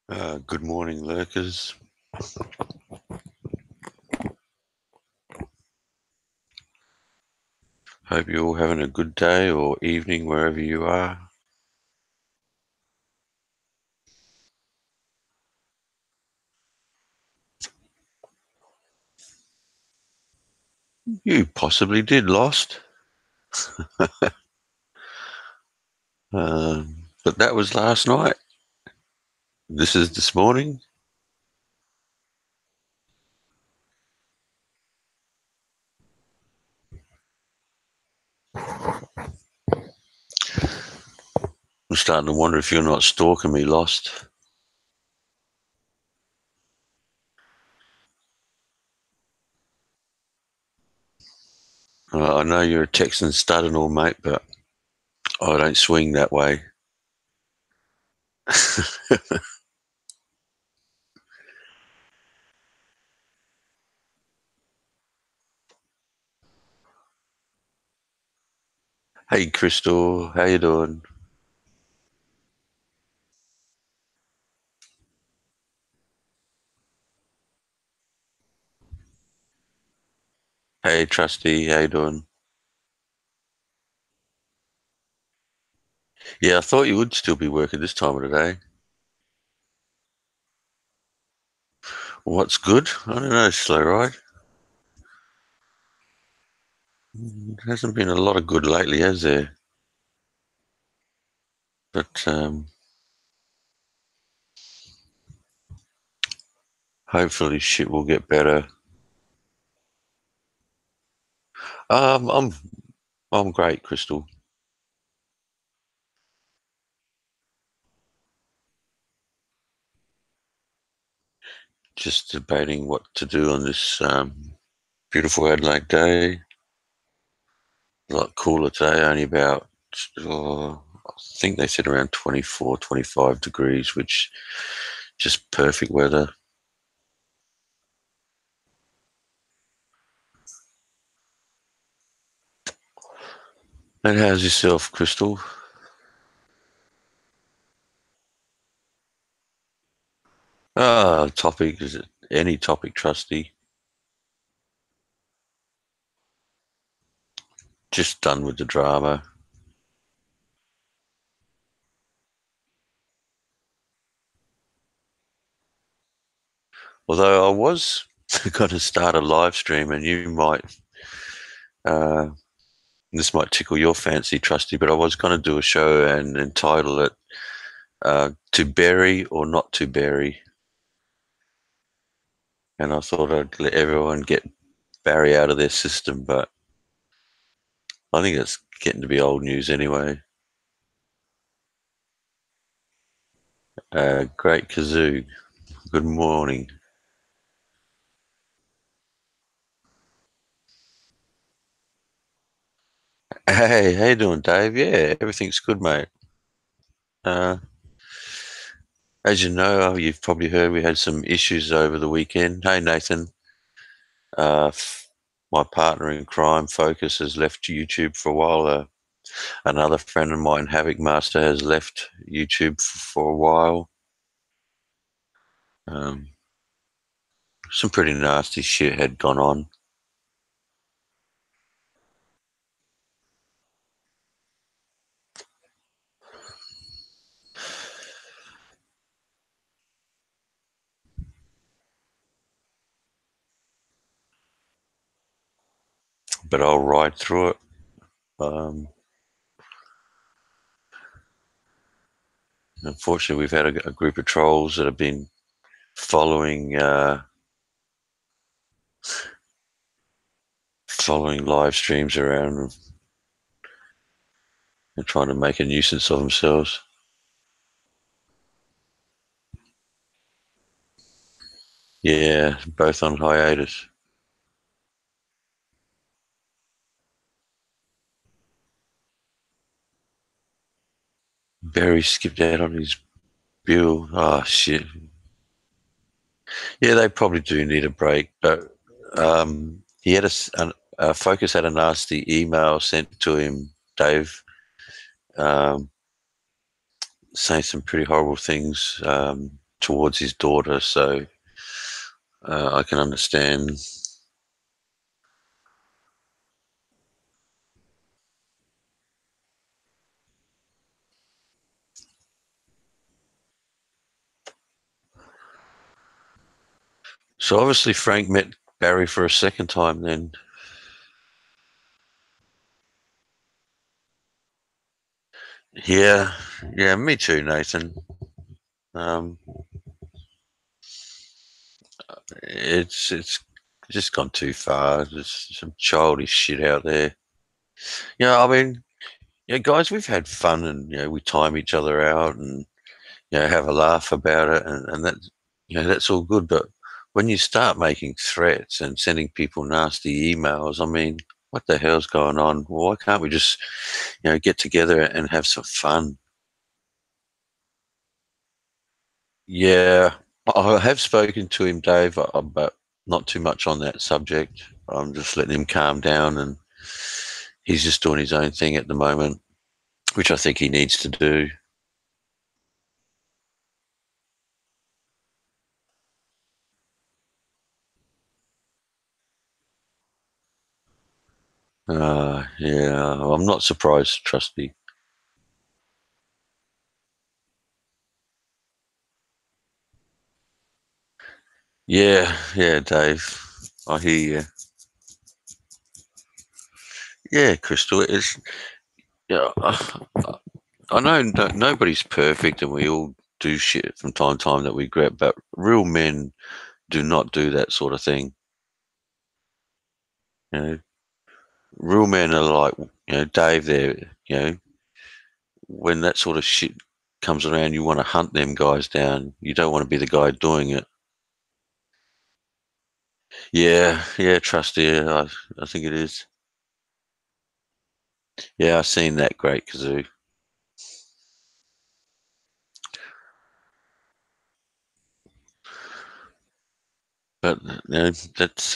Good morning, lurkers. Hope you're all having a good day or evening wherever you are. You possibly did lost, but that was last night. This is this morning. I'm starting to wonder if you're not stalking me, lost. I know you're a Texan stud and all, mate, but I don't swing that way. Hey, Crystal, how you doing? Hey, Trusty, how you doing? Yeah, I thought you would still be working this time of the day. What's good? I don't know, slow ride. There hasn't been a lot of good lately, has there? But hopefully shit will get better. Um, I'm I'm great, Crystal. Just debating what to do on this beautiful Adelaide day. A lot cooler today, only about I think they said around 24, 25 degrees, which just perfect weather. And how's yourself, Crystal? Topic is it any topic, Trusty? Just done with the drama. Although I was going to start a live stream, and you might, uh, this might tickle your fancy, Trusty, but I was going to do a show and entitle it "To Bury or Not to Bury," and I thought I'd let everyone get Barry out of their system, but I think it's getting to be old news anyway. Great Kazoo, good morning. Hey, how you doing, Dave? Yeah, everything's good, mate. Uh, as you know, you've probably heard we had some issues over the weekend. Hey, Nathan. Uh, my partner in crime, Focus, has left YouTube for a while. Another friend of mine, Havoc Master, has left YouTube for a while. Um, some pretty nasty shit had gone on. But I'll ride through it. Um, Unfortunately, we've had a group of trolls that have been following following live streams around and trying to make a nuisance of themselves. Yeah, both on hiatus. Barry skipped out on his bill. Oh shit. Yeah, they probably do need a break, but he had Focus had a nasty email sent to him, Dave, um, saying some pretty horrible things. towards his daughter, so I can understand. So obviously Frank met Barry for a second time then. Yeah, yeah, me too, Nathan. Um, it's just gone too far. There's some childish shit out there. I mean, guys, we've had fun and we time each other out and have a laugh about it, and that that's all good. But when you start making threats and sending people nasty emails, I mean, what the hell's going on? Well, why can't we just get together and have some fun? Yeah, I have spoken to him, Dave, but not too much on that subject. I'm just letting him calm down, and he's just doing his own thing at the moment, which I think he needs to do. Yeah, I'm not surprised, trust me. Yeah, yeah, Dave, I hear you. Yeah, Crystal, yeah. I know nobody's perfect, and we all do shit from time to time that we regret, but real men do not do that sort of thing. You know, real men are like Dave. There, when that sort of shit comes around, you want to hunt them guys down. You don't want to be the guy doing it. Yeah, yeah, trust you. I think it is. Yeah, I've seen that great kazoo. But that's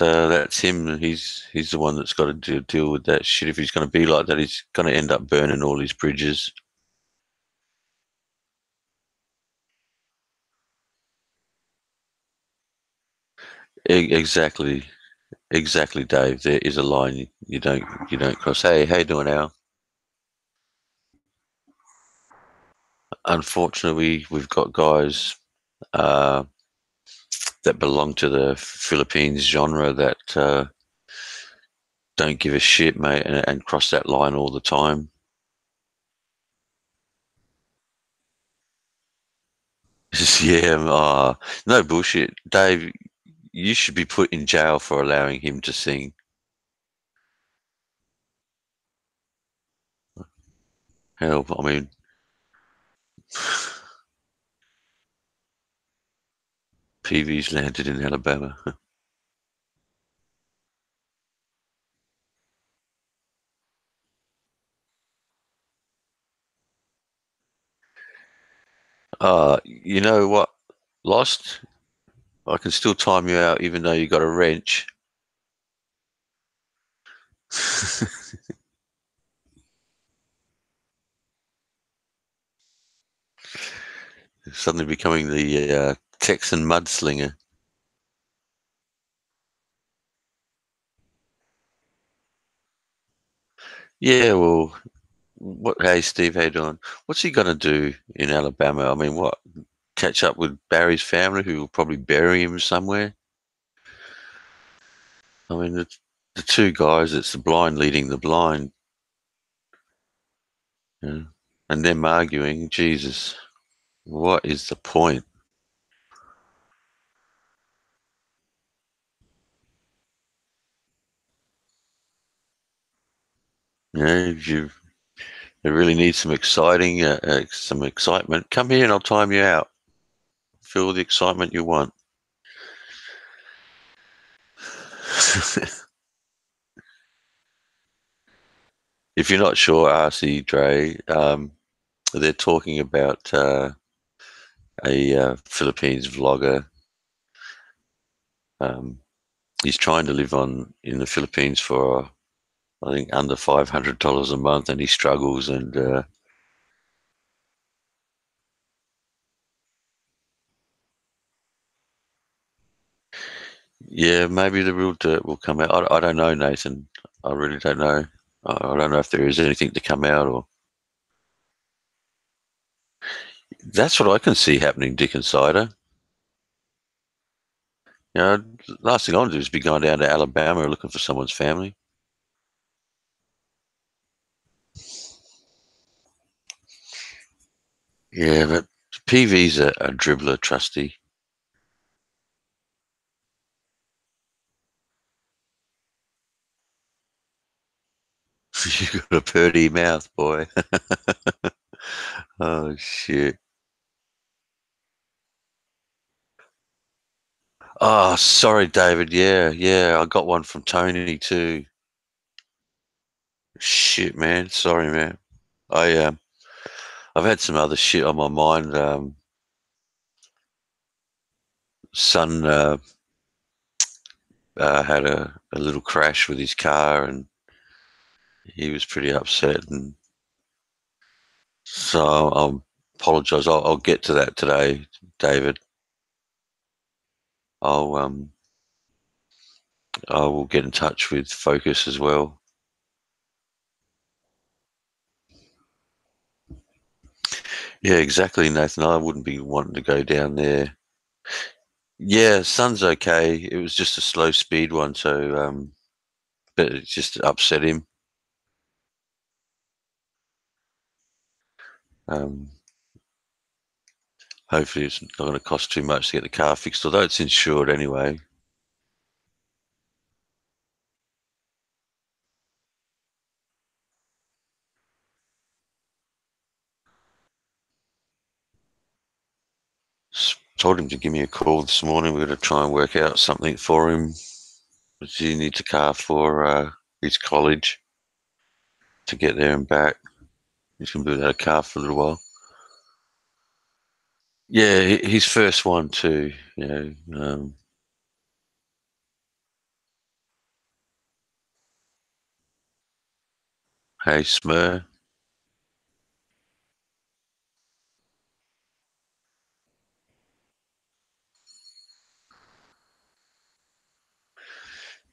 him. He's the one that's got to deal with that shit. If he's going to be like that, he's going to end up burning all his bridges. Exactly, exactly, Dave. There is a line you don't cross. Hey, how you doing, Al? Unfortunately, we've got guys uh, that belong to the Philippines genre that don't give a shit, mate, and cross that line all the time. Yeah, no bullshit, Dave. You should be put in jail for allowing him to sing. Hell, I mean, PV's landed in Alabama. You know what? Lost. I can still time you out, even though you got a wrench. Suddenly becoming the Texan mudslinger. Yeah, well, what? Hey, Steve, how you doing? What's he gonna do in Alabama? I mean, what? Catch up with Barry's family, who will probably bury him somewhere. I mean, the two guys. It's the blind leading the blind, you and them arguing. Jesus, what is the point? If you really need some excitement, come here and I'll time you out. Feel the excitement you want. If you're not sure, RC Dre, they're talking about a Philippines vlogger. Um, he's trying to live on in the Philippines for I think under $500 a month, and he struggles. And Yeah, maybe the real dirt will come out. I don't know, Nathan. I really don't know. I don't know if there is anything to come out or. That's what I can see happening, Dick and Cider. You know, last thing I want to do is be going down to Alabama looking for someone's family. Yeah, but PV's a dribbler, trusty. You got a purty mouth, boy. Oh shit. Oh, sorry, David. Yeah, yeah. I got one from Tony too. Shit, man. Sorry, man. I've had some other shit on my mind. Son had a little crash with his car, and he was pretty upset. And so I'll apologise. I'll get to that today, David. I'll I will get in touch with Focus as well. Yeah, exactly, Nathan. I wouldn't be wanting to go down there. Yeah, Sun's okay. It was just a slow speed one, so but it just upset him. Um, Hopefully, it's not going to cost too much to get the car fixed, although it's insured anyway. Told him to give me a call this morning. We're going to try and work out something for him. He needs a car for his college to get there and back. He's going to be without a car for a little while. Yeah, his first one too. Hey, Smur.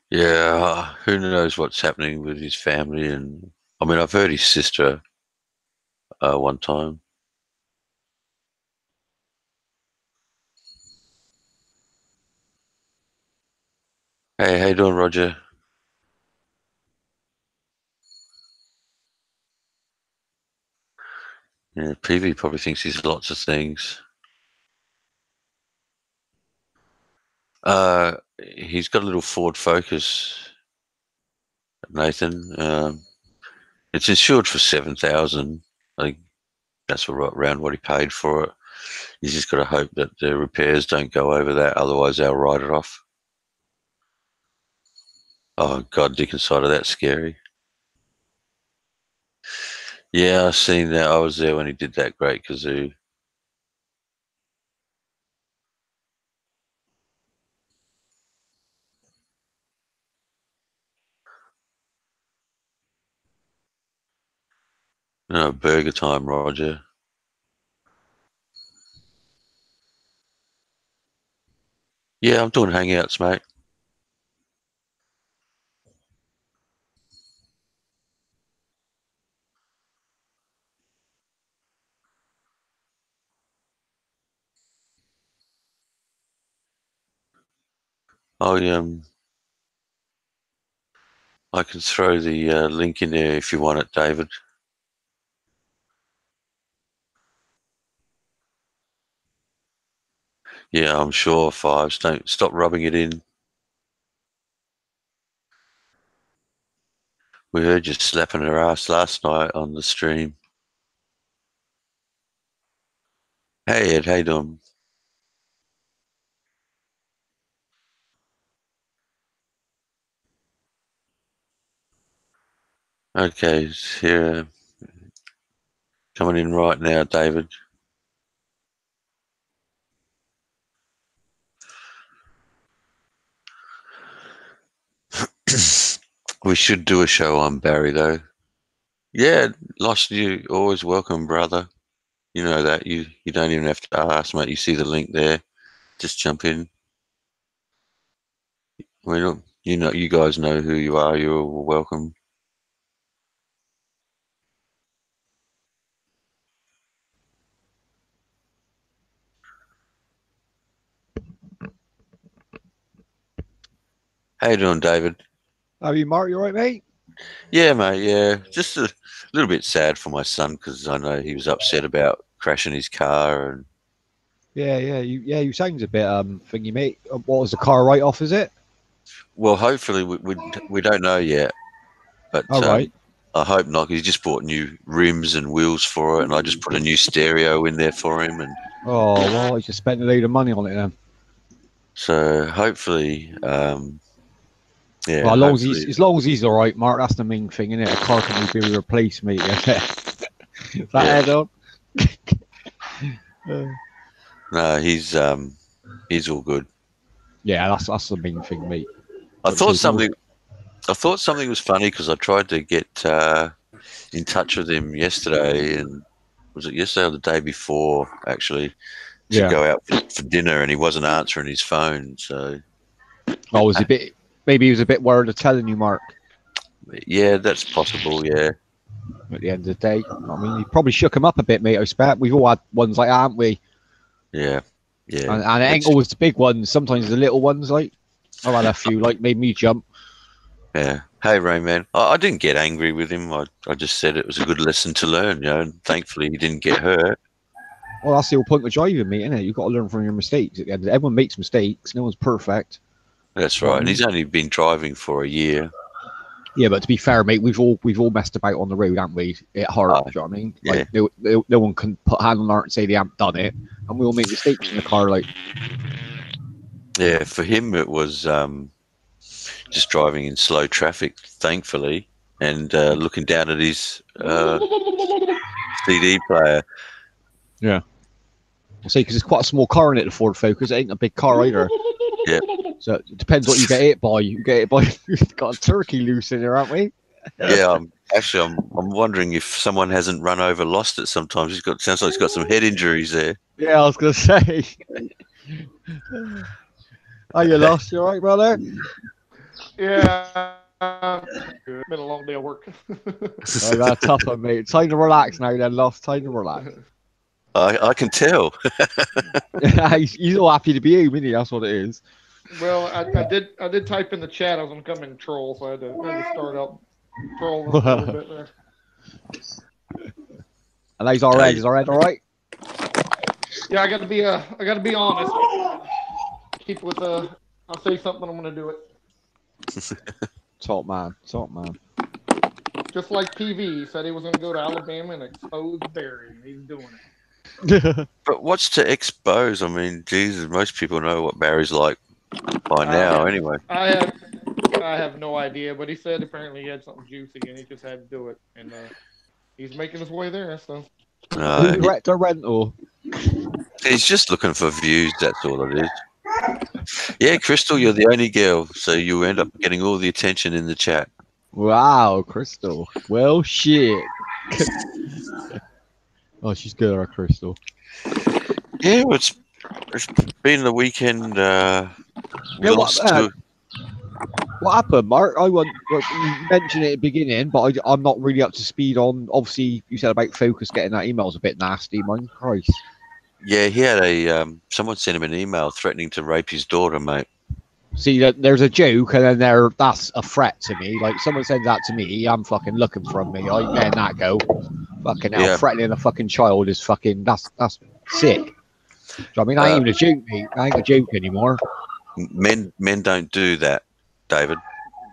Yeah, who knows what's happening with his family? And I mean, I've heard his sister one time. Hey, how you doing, Roger? Yeah, PV probably thinks he's lots of things. He's got a little Ford Focus, Nathan. It's insured for 7,000. I think that's around what he paid for it. He's just got to hope that the repairs don't go over that, otherwise they'll write it off. Oh God, Dick inside of that scary. Yeah, I seen that. I was there when he did that Great Kazoo. No, burger time, Roger. Yeah, I'm doing hangouts, mate. I can throw the link in there if you want it, David. Yeah, I'm sure fives. Don't stop rubbing it in. We heard you slapping her ass last night on the stream. Hey Ed, how you doing? Okay, it's here coming in right now, David. We should do a show on Barry though. Yeah, lost you always welcome, brother. You know that. You don't even have to ask, mate. You see the link there. Just jump in. Well, you guys know who you are. You're all welcome. How you doing, David? How are you, Mark? You all right, mate? Yeah, mate. Yeah, just a little bit sad for my son because I know he was upset about crashing his car, and You sounds a bit thingy, mate. What was the car write off? Is it? well, hopefully we don't know yet, but All right. I hope not. 'Cause he just bought new rims and wheels for it, and I just put a new stereo in there for him, and Oh well, I just spent a load of money on it then. so hopefully, Well, yeah, hopefully, as long as he's all right, Mark. That's the main thing, isn't it? A car can be replaced, mate. Is that yeah. head on? No, he's all good. Yeah, that's the main thing, mate. I Like you say, thought as long as something. I thought something was funny because I tried to get in touch with him yesterday, and was it yesterday or the day before, actually, to yeah. go out for dinner, and he wasn't answering his phone. So, I was a bit. Maybe he was a bit worried of telling you, Mark. yeah, that's possible. Yeah, At the end of the day, I mean, he probably shook him up a bit, mate. I expect we've all had ones like that, haven't we? yeah, yeah. And it ain't It's always the big ones. Sometimes the little ones, like I've had a few, like made me jump. yeah. Hey, Rayman, I didn't get angry with him. I just said it was a good lesson to learn, and thankfully he didn't get hurt. Well, that's the whole point of driving, mate, isn't it? You've got to learn from your mistakes. At the end of the day, everyone makes mistakes. No one's perfect. That's Do you know right. what I And mean? he's only been driving for a year. Yeah, but to be fair, mate, we've all messed about on the road, haven't we? At heart, Oh, do you know what I mean? yeah, Like no one can put a hand on heart and say they haven't done it, and we all make mistakes in the car. Like, yeah. For him, it was just driving in slow traffic, thankfully, and looking down at his CD player. yeah, I'll say because it's quite a small car in it, the Ford Focus. It ain't a big car either. Yeah, So it depends what you get hit by. You get it by you've got a turkey loose in there, haven't we? yeah. I'm wondering if someone hasn't run over, lost it. Sometimes sounds like he's got some head injuries there. Yeah, I was gonna say. Are you lost? You all right, brother? Yeah, good. Been a long day of work. Oh, that's tough one, mate. Time to relax now, then, lost. Time to relax. I can tell. He's all happy to be home, isn't he? That's what it is. Well, I did type in the chat I was gonna come in troll, so I had to start out trolling a little bit there. And he's all right. He's all right. All right. Yeah, I gotta be honest. Keep with I'll say something, I'm gonna do it. Top man. Top man. Just like PV, he said he was gonna go to Alabama and expose Barry, and he's doing it. But what's to expose? I mean, Jesus, most people know what Barry's like by I now, have, anyway. I have, I have no idea, but he said apparently he had something juicy and he just had to do it, and he's making his way there. So Who wrecked the rental? He's just looking for views. That's all it is. Yeah, Crystal, you're the only girl, so you end up getting all the attention in the chat. Wow, Crystal. Well, shit. Oh, she's good, our Crystal. Yeah, it's been the weekend. We Yeah, lost to. what happened, Mark? You mentioned it at the beginning, but I'm not really up to speed on. Obviously, you said about Focus getting that email's a bit nasty, man. Christ. Yeah, he had someone sent him an email threatening to rape his daughter, mate. See, there's a joke, and then that's a threat to me. Like, someone sends that to me, I'm fucking looking from me. I ain't letting that go. Fucking hell, Yeah. threatening a fucking child is fucking, that's sick. Do you know what I mean? I ain't even a joke, mate. I ain't a joke anymore. Men don't do that, David.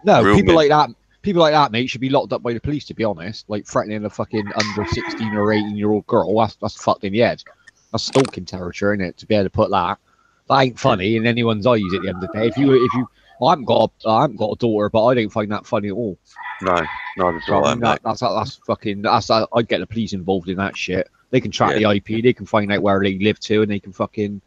No, Real people men. like that, mate, should be locked up by the police, to be honest. Like, threatening a fucking under 16 or 18-year-old girl, that's fucked in the head. That's stalking territory, isn't it? To be able to put that. That ain't funny in anyone's eyes at the end of the day. If you, I haven't got a daughter, but I don't find that funny at all. No, neither So do I I, mean, mate. that's fucking. I'd get the police involved in that shit. They can track Yeah. the IP. They can find out where they live to, and they can fucking.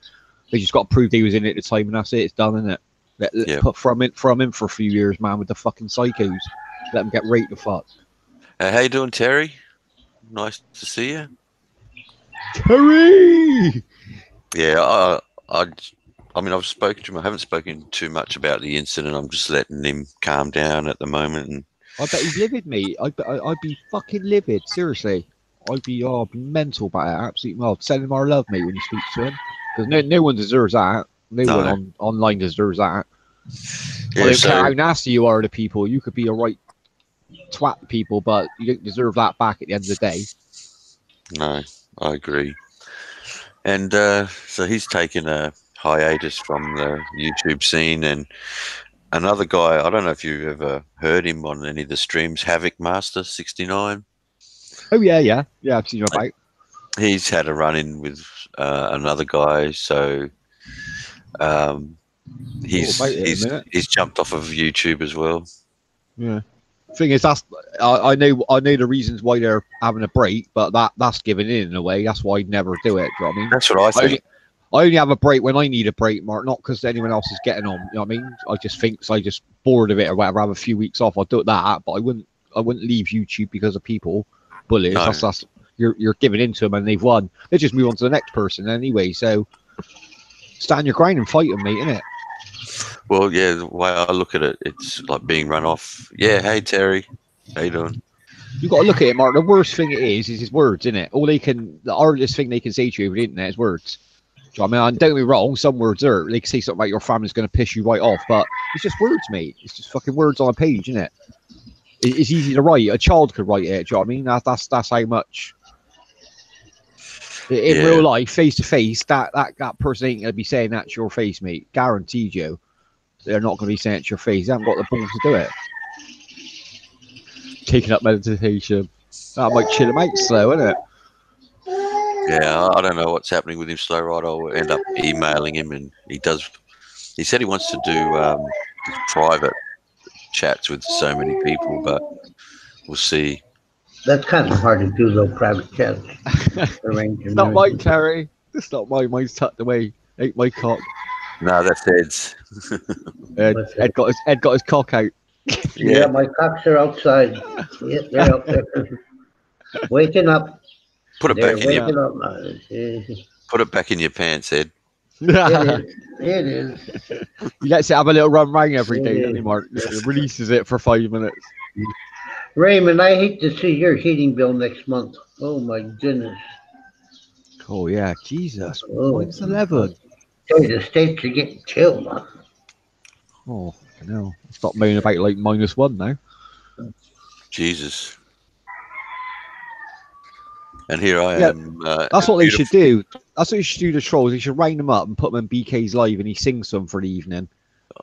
They just got to prove they was in it at the time, and that's it. It's done, isn't it? Yeah. Put from him for a few years, man, with the fucking psychos. Let them get raped the fuck. How you doing, Terry? Nice to see you. Terry. Yeah, I I mean, I've spoken to him. I haven't spoken too much about the incident. I'm just letting him calm down at the moment. And I bet he's livid, mate. I'd be fucking livid. Seriously, I'd be mental about it. Absolutely well. Send him our love, mate, when you speak to him, because no one deserves that. No one online deserves that. yeah, I don't so care how nasty you are to people. You could be a right twat to people, but you don't deserve that back at the end of the day. no, I agree. And so he's taken a hiatus from the YouTube scene. And another guy, I don't know if you've ever heard him on any of the streams, Havoc Master 69. Oh yeah. I've seen you about. He's had a run-in with another guy, so he's jumped off of YouTube as well. Yeah. Thing is, I know the reasons why they're having a break, but that's giving in a way. That's why I'd never do it. Do you know what I mean? That's what I think. I only have a break when I need a break, Mark, not because anyone else is getting on. You know what I mean? I just think so. I just bored of it or whatever. I have a few weeks off. I'll do that, but I wouldn't leave YouTube because of people bullies. No. That's you're giving in to them and they've won. They just move on to the next person anyway. So stand your ground and fight them, mate, innit? Well, yeah, the way I look at it, it's like being run off. Yeah, hey Terry, how you doing? You got to look at it, Mark. The worst thing it is his words, innit? The hardest thing they can say to you over the internet is words. Do you know what I mean? And don't get me wrong, some words hurt. They can say something about your family's going to piss you right off, but it's just words, mate. It's just fucking words on a page, isn't it? It's easy to write. A child could write it. Do you know what I mean? That's how much. In real life, face to face, that person ain't going to be saying that to your face, mate. Guaranteed you. They're not going to be saying it to your face. They haven't got the balls to do it. Taking up meditation. That might chill him out slow, isn't it? Yeah, I don't know what's happening with him, Slow Ride. I'll end up emailing him, and he said he wants to do private chats with so many people, but we'll see. That's kind of hard to do, though, private chats. It's not mine, Terry. It's not mine. Mine's tucked away. Ain't my cock. No, that's Ed's. Ed got his cock out. Yeah, my cocks are outside. Yeah, they're out there. Waking up. Put it back in your Put it back in your pants, Ed. It is. He lets it have a little run round every day, doesn't he, Mark? He releases it for 5 minutes. Raymond, I hate to see your heating bill next month. Oh my goodness. Oh yeah, Jesus. Oh. Mine's 11. The states are getting chilled. Oh, no. Stop moaning about like -1 now. Jesus. And here I am. That's what they should do. That's what you should do to trolls. You should rain them up and put them in BK's live and he sings some for the evening.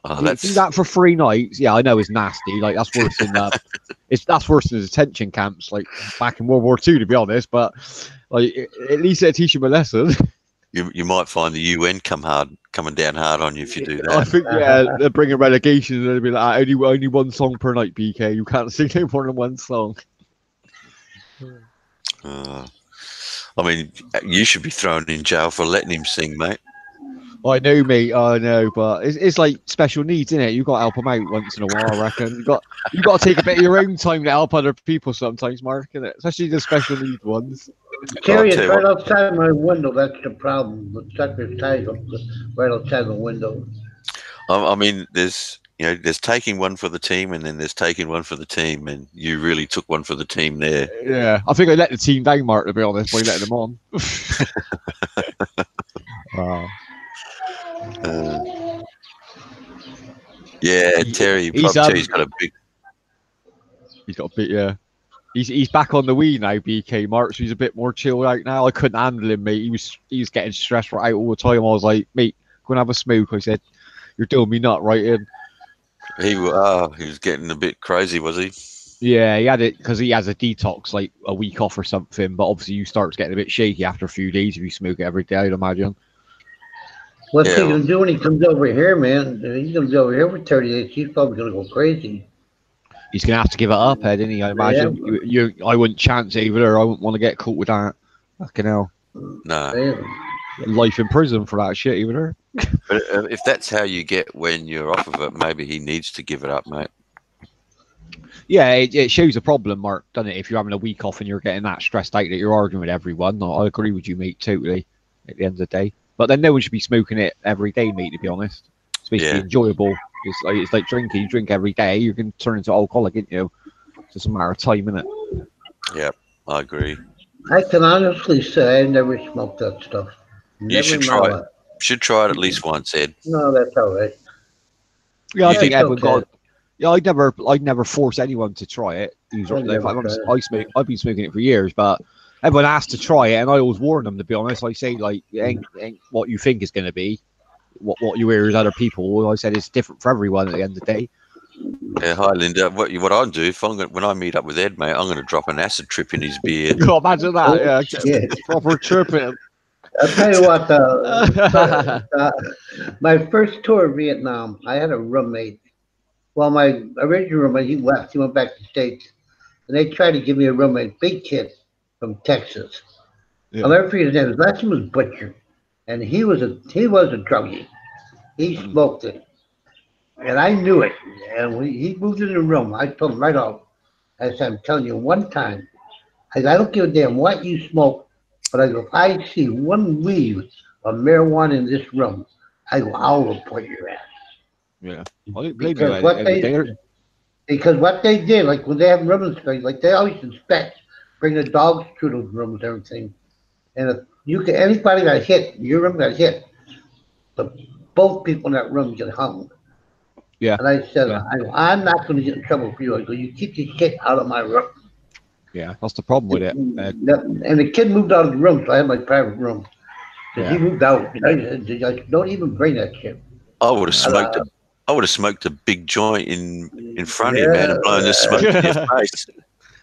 Oh, do that for 3 nights. Yeah, I know it's nasty. Like that's worse than that's worse than detention camps, like back in World War II, to be honest. But like at least it'll teach them a lesson. You might find the UN coming down hard on you if you do that. I think they're bringing relegation and they'll be like, only 1 song per night, BK. You can't sing no more than 1 song. I mean, you should be thrown in jail for letting him sing, mate. I know, mate. I know, but it's like special needs, isn't it? You got to help them out once in a while. I reckon you got to take a bit of your own time to help other people sometimes, Mark. Isn't it? Especially the special needs ones. Terry, it's right outside my window. That's the problem. The sucker's tied up right outside the window. I mean, there's taking one for the team, and then there's taking one for the team, and you really took one for the team there. Yeah, I think I let the team down, Mark, to be honest, by letting them on. Yeah, Terry. He's got a big. He's got a bit. Yeah, he's back on the Wii now. BK Mark, so he's a bit more chilled out now. I couldn't handle him, mate. He was getting stressed right out all the time. I was like, mate, go and have a smoke. I said, you're doing me nut right in. He was getting a bit crazy, was he? Yeah, he had it because he has a detox, like a week off or something. But obviously, you start getting a bit shaky after a few days if you smoke it every day, I'd imagine. What's he going to do when he comes over here, man? He's going to be over here for 38. He's probably going to go crazy. He's going to have to give it up, Ed, isn't he? I imagine. Yeah. I wouldn't chance it either. I wouldn't want to get caught with that. Fucking hell. No. Life in prison for that shit, either. But if that's how you get when you're off of it, maybe he needs to give it up, mate. Yeah, it shows a problem, Mark, doesn't it? If you're having a week off and you're getting that stressed out that you're arguing with everyone. No, I agree with you, mate, totally, at the end of the day. But then no one should be smoking it every day, mate. To be honest, it's supposed to be Yeah. enjoyable. It's like drinking. You drink every day, you can turn into alcoholic, can't you? It's just a matter of time, isn't it? Yeah, I agree. I can honestly say I never smoked that stuff. You Never should in my try it. life. Should try it at least once, Ed. No, that's all right. Yeah, I You think think- everyone okay. got. Yeah, I'd never force anyone to try it. Usually, I've never I've been smoking it for years, but everyone asked to try it, and I always warn them. To be honest, I say like it ain't what you think it's going to be. What you hear is other people. I said it's different for everyone at the end of the day. Yeah, hi Linda. What I do if when I meet up with Ed, mate, I'm going to drop an acid trip in his beard. Oh, imagine that. Yeah, Yeah. proper chirping. I'll tell you what, my first tour of Vietnam, I had a roommate. Well, my original roommate, he left. He went back to the States. And they tried to give me a roommate, big kid from Texas. Yeah. I'll never forget his name. His last name was Butcher. And he was a druggie. He smoked it. And I knew it. And when he moved in the room, I told him right off, I said, I'm telling you one time, I don't give a damn what you smoke, but I go, if I see one leaf of marijuana in this room, I go, I'll report your ass. Yeah, I don't blame Because you. what Every they- day. Because what they did, like when they have room inspections, like they always inspect, bring the dogs through those rooms and everything. And if anybody got hit, your room got hit, but both people in that room get hung. Yeah. And I said, Yeah. I'm not going to get in trouble for you. I go, you keep your shit out of my room. Yeah, that's the problem with it. And the kid moved out of the room, so I had my private room. So Yeah. he moved out. And I said, don't even bring that shit. I would have smoked Uh, a I would have smoked a big joint in front of you, man, and blown the smoke in your face.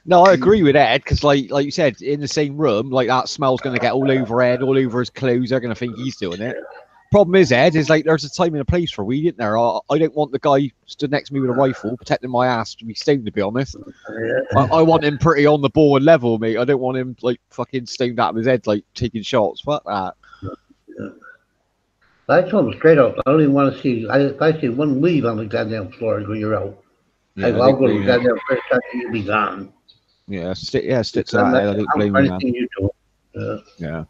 No, I agree with Ed because, like you said, in the same room, like that smell's going to get all over Ed, all over his clothes. They're going to think he's doing it. Problem is, Ed, is like there's a time and a place for weed, isn't there? I don't want the guy stood next to me with a rifle protecting my ass to be stoned. To be honest, I want him pretty on the ball and level, mate. I don't want him like fucking stoned out of his head, like taking shots. Fuck that. I told him straight up, I don't even want to see, if I see one leaf on the goddamn floor, I go, you're out. I go, I'll go to the goddamn first time you be gone. Yeah, stick to that. I'm Ed. I don't blame you, man. anything you do. Yeah.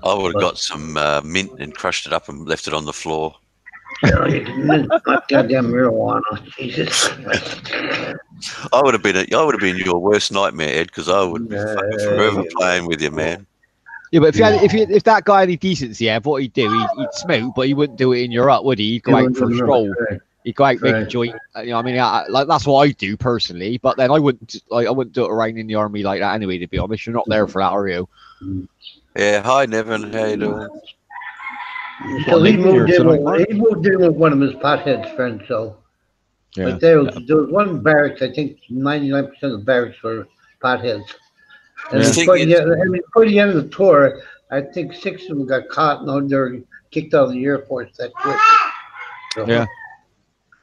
I would have got some mint and crushed it up and left it on the floor. My goddamn marijuana, Jesus. I would have been your worst nightmare, Ed, because I would be fucking forever playing with you, man. Yeah, but if that guy had any decency, Ed, what he'd do, he'd smoke, but he wouldn't do it in your hut, would he? He'd go out for a stroll. He'd go out, make a Right. joint. You know, what I mean, like that's what I do personally. But then I wouldn't do it around in the army like that anyway. To be honest, you're not there for that, are you? Yeah, hi Nevin, how you doing? So he moved in tonight, with one of his potheads friends, so. Yeah. But there was one barracks, I think 99% of the barracks were potheads. And Yeah. before the end of the tour, I think 6 of them got caught and they were kicked out of the Air Force that quick. So, Yeah.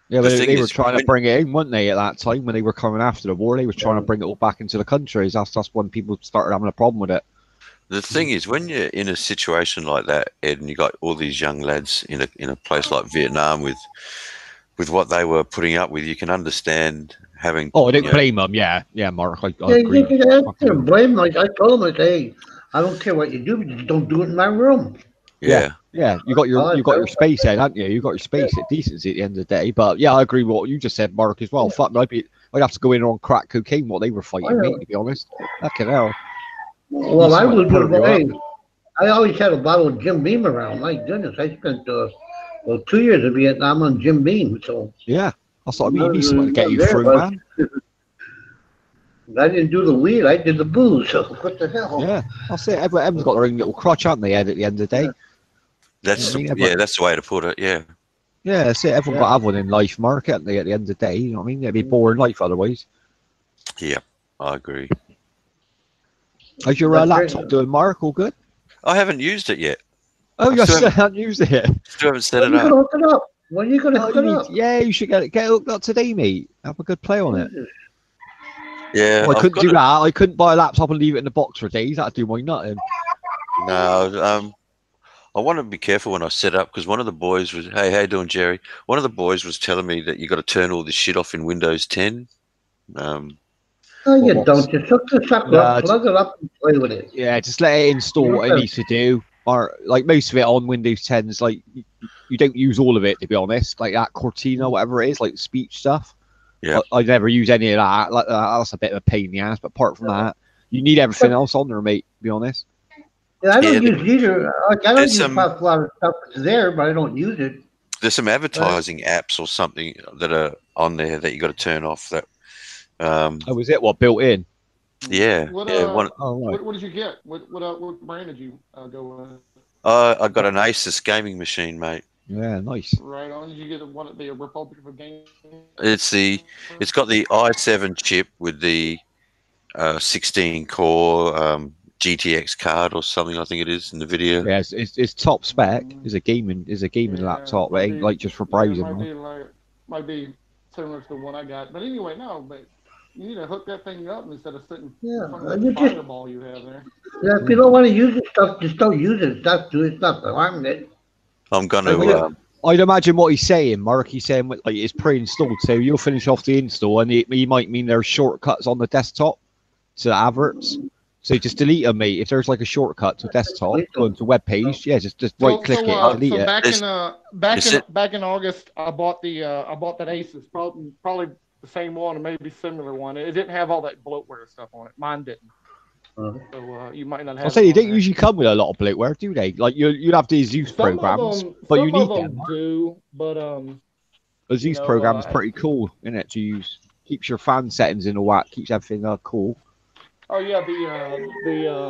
Yeah, The but thing they were is, trying to when- bring it in, weren't they, at that time when they were coming after the war? They were trying to bring it all back into the countries. That's when people started having a problem with it. The thing is, when you're in a situation like that, Ed, and you got all these young lads in a place like Vietnam with what they were putting up with, you can understand having. Oh, I didn't you know, blame them. Yeah, Mark, I Yeah, agree. you can't blame them. I told him, I say, hey, I don't care what you do, but just don't do it in my room. yeah. Yeah, you got your space then, haven't you? You got your space at decency at the end of the day. But yeah, I agree with what you just said, Mark, as well. Fuck, I'd have to go in on crack cocaine what they were fighting, mate, to be honest. Fucking hell. Well, I was Put just, it hey, I always had a bottle of Jim Beam around. My goodness, I spent 2 years in Vietnam on Jim Beam, so Yeah, that's what I mean. You need someone to get you There through, was- man. I didn't do the weed, I did the booze. So what the hell? Yeah, that's it. Everyone's got their own little crutch, haven't they, Ed, at the end of the day? That's I mean, that's the way to put it. Yeah. Yeah, that's it. Everyone got to have one in life, Mark, haven't they, at the end of the day? You know what I mean? It'd be a boring life otherwise. Yeah, I agree. How's your That's laptop great. doing, Mark? All good? I haven't used it yet. Oh, I you still still haven't used it. Still haven't set When it are you up. gonna hook it up? When are you gonna Oh, hook you it need- up? yeah, you should get hooked up today, mate. Have a good play on it. Yeah, Well, I I've couldn't got do it. that. I couldn't buy a laptop and leave it in the box for days. That'd do my nutting. No, I want to be careful when I set up because one of the boys was, hey, how you doing, Jerry? One of the boys was telling me that you got to turn all this shit off in Windows 10. No, you What- don't. Just hook the sucker Nah, up, plug it up, and play with it. Yeah, just let it install what it needs to do. Or like most of it on Windows 10s, like you don't use all of it to be honest. Like that Cortina, whatever it is, like speech stuff. Yeah. I never use any of that. Like that's a bit of a pain in the ass. But apart from that, you need everything else on there, mate. To be honest. Yeah, I don't Yeah, use either. Like, I don't there's use some- a lot of stuff that's there, but I don't use it. There's some advertising apps or something that are on there that you got to turn off. That, Oh, was it what built in? yeah, What, yeah. One, Oh, right. what did you get? What brand did you go with? I got an Asus gaming machine, mate. Yeah, nice. Right on. Did you get one at the Republic of Game? It's got the i7 chip with the 16 core GTX card or something. I think it is in the video. Yeah, it's top spec. Is a gaming laptop. It ain't like just for browsing. Might be similar to the one I got. But anyway, no. But you need to hook that thing up instead of sitting Yeah, in front of and that you just- fireball you have there. Yeah, if you don't want to use it, stuff, just don't use it. It's not harming it. I'm gonna. Yeah. I'd imagine what he's saying, Mark. He's saying like it's pre-installed, so you'll finish off the install, and he might mean there's shortcuts on the desktop to the adverts. So just delete them, mate. If there's like a shortcut to desktop, go into web page, yeah, just right click it, and delete it. Back in August, I bought that Asus, probably the same one or maybe similar one. It didn't have all that bloatware stuff on it. Mine didn't. So you might not have. I'll say it you on don't there. usually come with a lot of bloatware, do they? Like you'd have these Zeus Some programs, of them, but some you need of them them. do, but The Zeus know, program is I- pretty cool, isn't it? To use, keeps your fan settings in a whack, keeps everything cool. oh yeah, the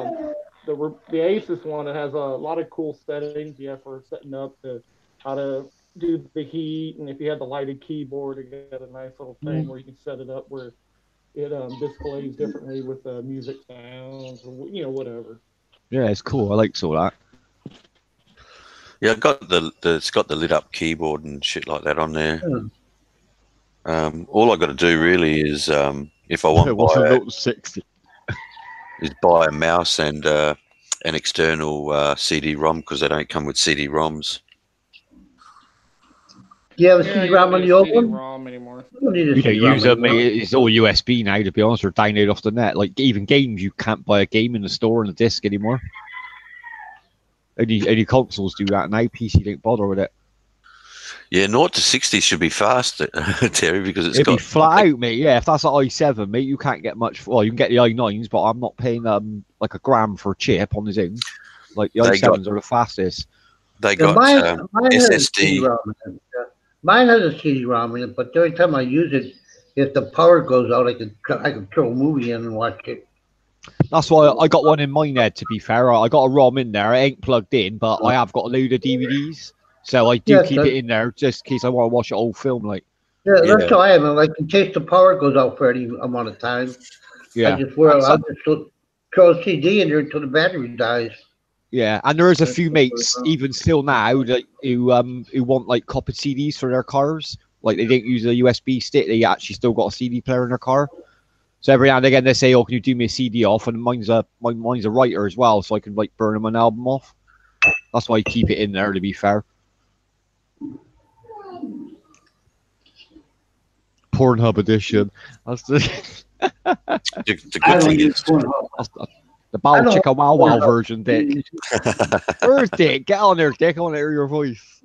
Asus one, it has a lot of cool settings. Yeah, for setting up how to do the heat, and if you have the lighted keyboard, it got a nice little thing where you can set it up where it displays differently with music sounds or whatever. Yeah, it's cool. I like all that. Yeah, I got it's got the lit up keyboard and shit like that on there. All I got to do really is if I want to buy 60. is buy a mouse and an external CD-ROM because they don't come with CD-ROMs. Do you have a Yeah, CD-ROM on the old one? CD-ROM anymore. You don't need a You don't CD-ROM use them, anymore. mate. It's all USB now, to be honest, or download off the net. Like even games, you can't buy a game in the store on a disc anymore. Only consoles do that now. PC don't bother with it. Yeah, 0 to 60 should be fast, Terry, because it's It'd got be flat out, mate. Yeah, if that's an i7, mate, you can't get much. Well, you can get the i9s, but I'm not paying like $1 for a chip on his own. Like the They got- i7s are the fastest. they Yeah, got mine has a SSD. CD-ROM in it. Mine has a CD-ROM in it, but every time I use it, if the power goes out, I can throw a movie in and watch it. That's why I got one in mine, Ed, to be fair. I got a ROM in there. It ain't plugged in, but I have got a load of DVDs. So I do Yeah, keep so- it in there just in case I want to watch an old film. Like, Yeah, Yeah. that's how I am. Like in case the power goes out for any amount of time, yeah. I'll just throw a CD in there until the battery dies. Yeah, and there is a few mates, even still now, that who want like copied CDs for their cars. Like they don't use a USB stick; they actually still got a CD player in their car. So every now and again they say, "Oh, can you do me a CD off?" And mine's a writer as well, so I can like burn them an album off. That's why I keep it in there. To be fair, Pornhub edition. That's the The good thing is, that's the Bow Chicka Wow Wow version, Dick. Where's Dick? Get on there, Dick. I want to hear your voice.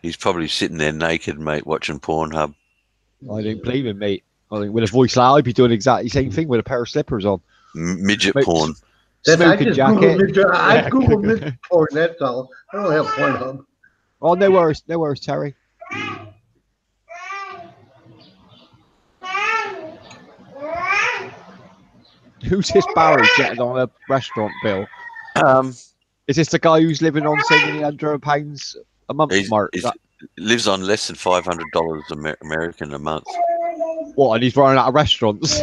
he's probably sitting there naked, mate, watching Pornhub. I don't blame him, mate. I think with a voice like I'd be doing exactly the same thing with a pair of slippers on. Midget Mate, porn. Smoking jacket. I Googled midget porn, that's all. I don't have Pornhub. Oh, no worries, Terry. Who's this Barry getting on a restaurant bill? Is this the guy who's living on so many £100 a month, Mark? He lives on less than $500 American a month. What? And he's running out of restaurants.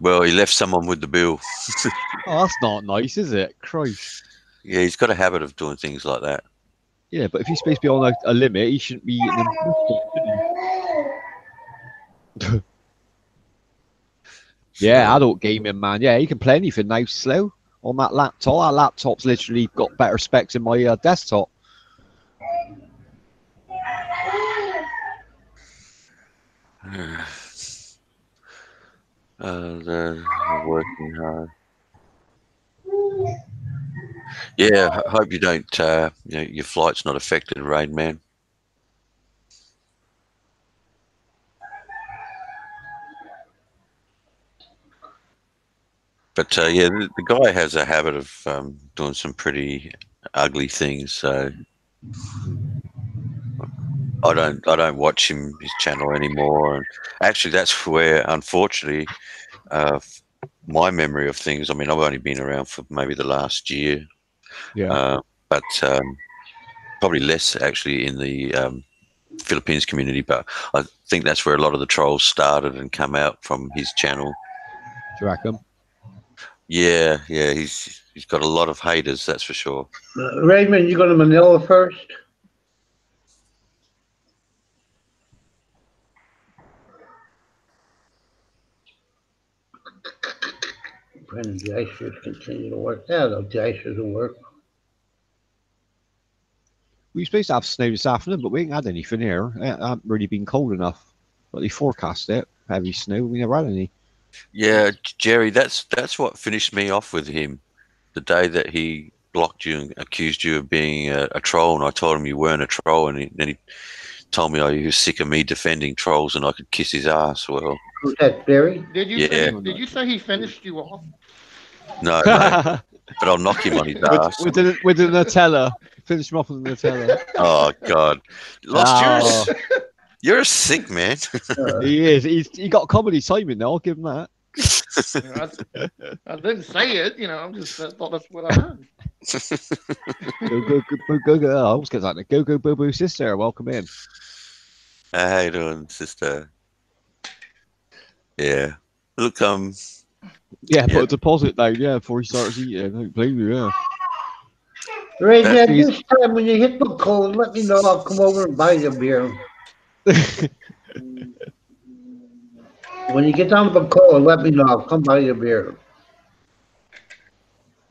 Well, he left someone with the bill. Oh, that's not nice, is it? Christ. Yeah, he's got a habit of doing things like that. Yeah, but if he's supposed to be on a limit, he shouldn't be eating them. Shouldn't he? Yeah, adult gaming, man. Yeah, you can play anything now slow on that laptop. That laptop's literally got better specs than my desktop. They're working hard. Yeah, hope you don't. Your flight's not affected, Rain Man. But yeah, the guy has a habit of doing some pretty ugly things. So I don't watch his channel anymore. And actually, that's where, unfortunately, my memory of things. I mean, I've only been around for maybe the last year, Yeah. but probably less actually in the Philippines community. But I think that's where a lot of the trolls started and come out from his channel. Do you reckon? Yeah, he's got a lot of haters, that's for sure. Raymond, you go to Manila first? Brandon, the icers continue to work. Yeah, the icers will work. We were supposed to have snow this afternoon, but we ain't had anything here. It hasn't really been cold enough. But they forecast it, heavy snow. We never had any. Yeah, Jerry, that's what finished me off with him. The day that he blocked you and accused you of being a troll, and I told him you weren't a troll, and then he told me he was sick of me defending trolls and I could kiss his ass. Well, Who's that, Barry? Did you Yeah. say, did you say he finished you off? no, but I'll knock him on his ass. with the Nutella. Finish him off with the Nutella. Oh God, Lost, you're a sick man. He is. He got comedy timing now. I'll give him that. I didn't say it, I thought that's what I heard. Go. I almost get that. Go Boo Boo sister. Welcome in. How you doing, sister? Yeah. Look, Yeah, Yeah. put a deposit down. Yeah, before he starts eating. Don't blame you. Yeah. Raymond, That's- this time when you hit the cold, let me know. I'll come over and buy you a beer. When you get down to the cold, let me know. I'll come buy you a beer.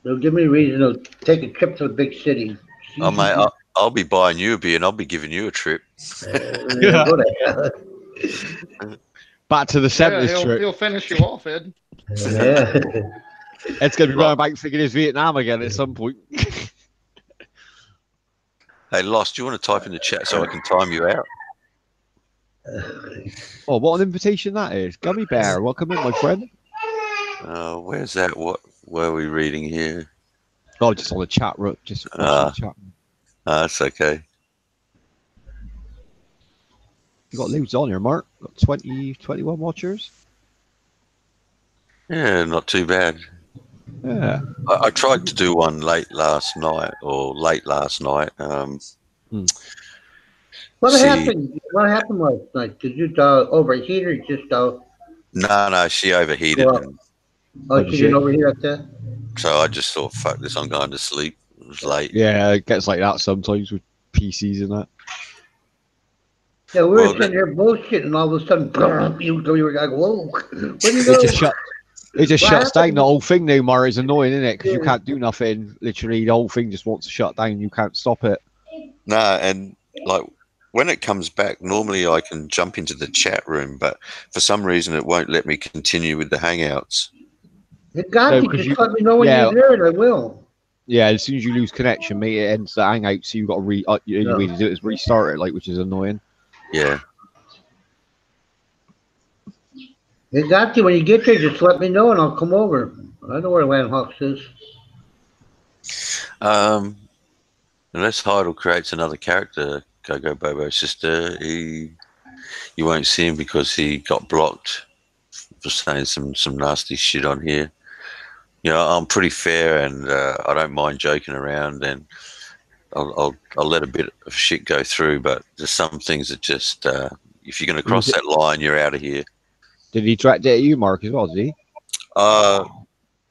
It'll give me a reason to take a trip to the big city. oh mate, I'll be buying you a beer and I'll be giving you a trip. Go to hell. Back to the Yeah, 70s trip. he'll finish you off, Ed. Yeah. Ed's going to be running back thinking it's Vietnam again at some point. Hey, Lost, do you want to type in the chat so I can time you out? Oh, what an invitation that is. Gummy Bear, welcome in, my friend. Where's that? What were we reading here? Oh, just on the chat room. Just watching the chat. That's okay. You got loads on here, Mark. Got 20, 21 watchers. Yeah, not too bad. Yeah. I tried to do one late last night. What See- happened? What happened last night? Did you overheat or just No, she overheated, Well- and she didn't overheat at that? so I just thought, fuck this, I'm going to sleep. It was late. Yeah, it gets like that sometimes with PCs and that. Yeah, we were Well, sitting here bullshitting, and all of a sudden, you were like, whoa. What do you It know? just What shuts down happened? the whole thing now, Mar. It's annoying, isn't it? Because you Yeah. can't do nothing. Literally, the whole thing just wants to shut down. You can't stop it. No, and like when it comes back, normally I can jump into the chat room, but for some reason it won't let me continue with the Hangouts. It got No, you. 'cause Just you- let me know when yeah. you're there, and I will. Yeah, as soon as you lose connection, mate, it ends the hangout. So you got to the only way to do it is restart it, like, which is annoying. Yeah. It got you. When you get there, just let me know, and I'll come over. I know where Landhawks is. Unless Heidel creates another character, Go Bobo Sister, you won't see him because he got blocked for saying some nasty shit on here. You know, I'm pretty fair and I don't mind joking around, and I'll let a bit of shit go through, but there's some things that just if you're going to cross that line, you're out of here. Did he direct it at you, Mark, as well? Did he?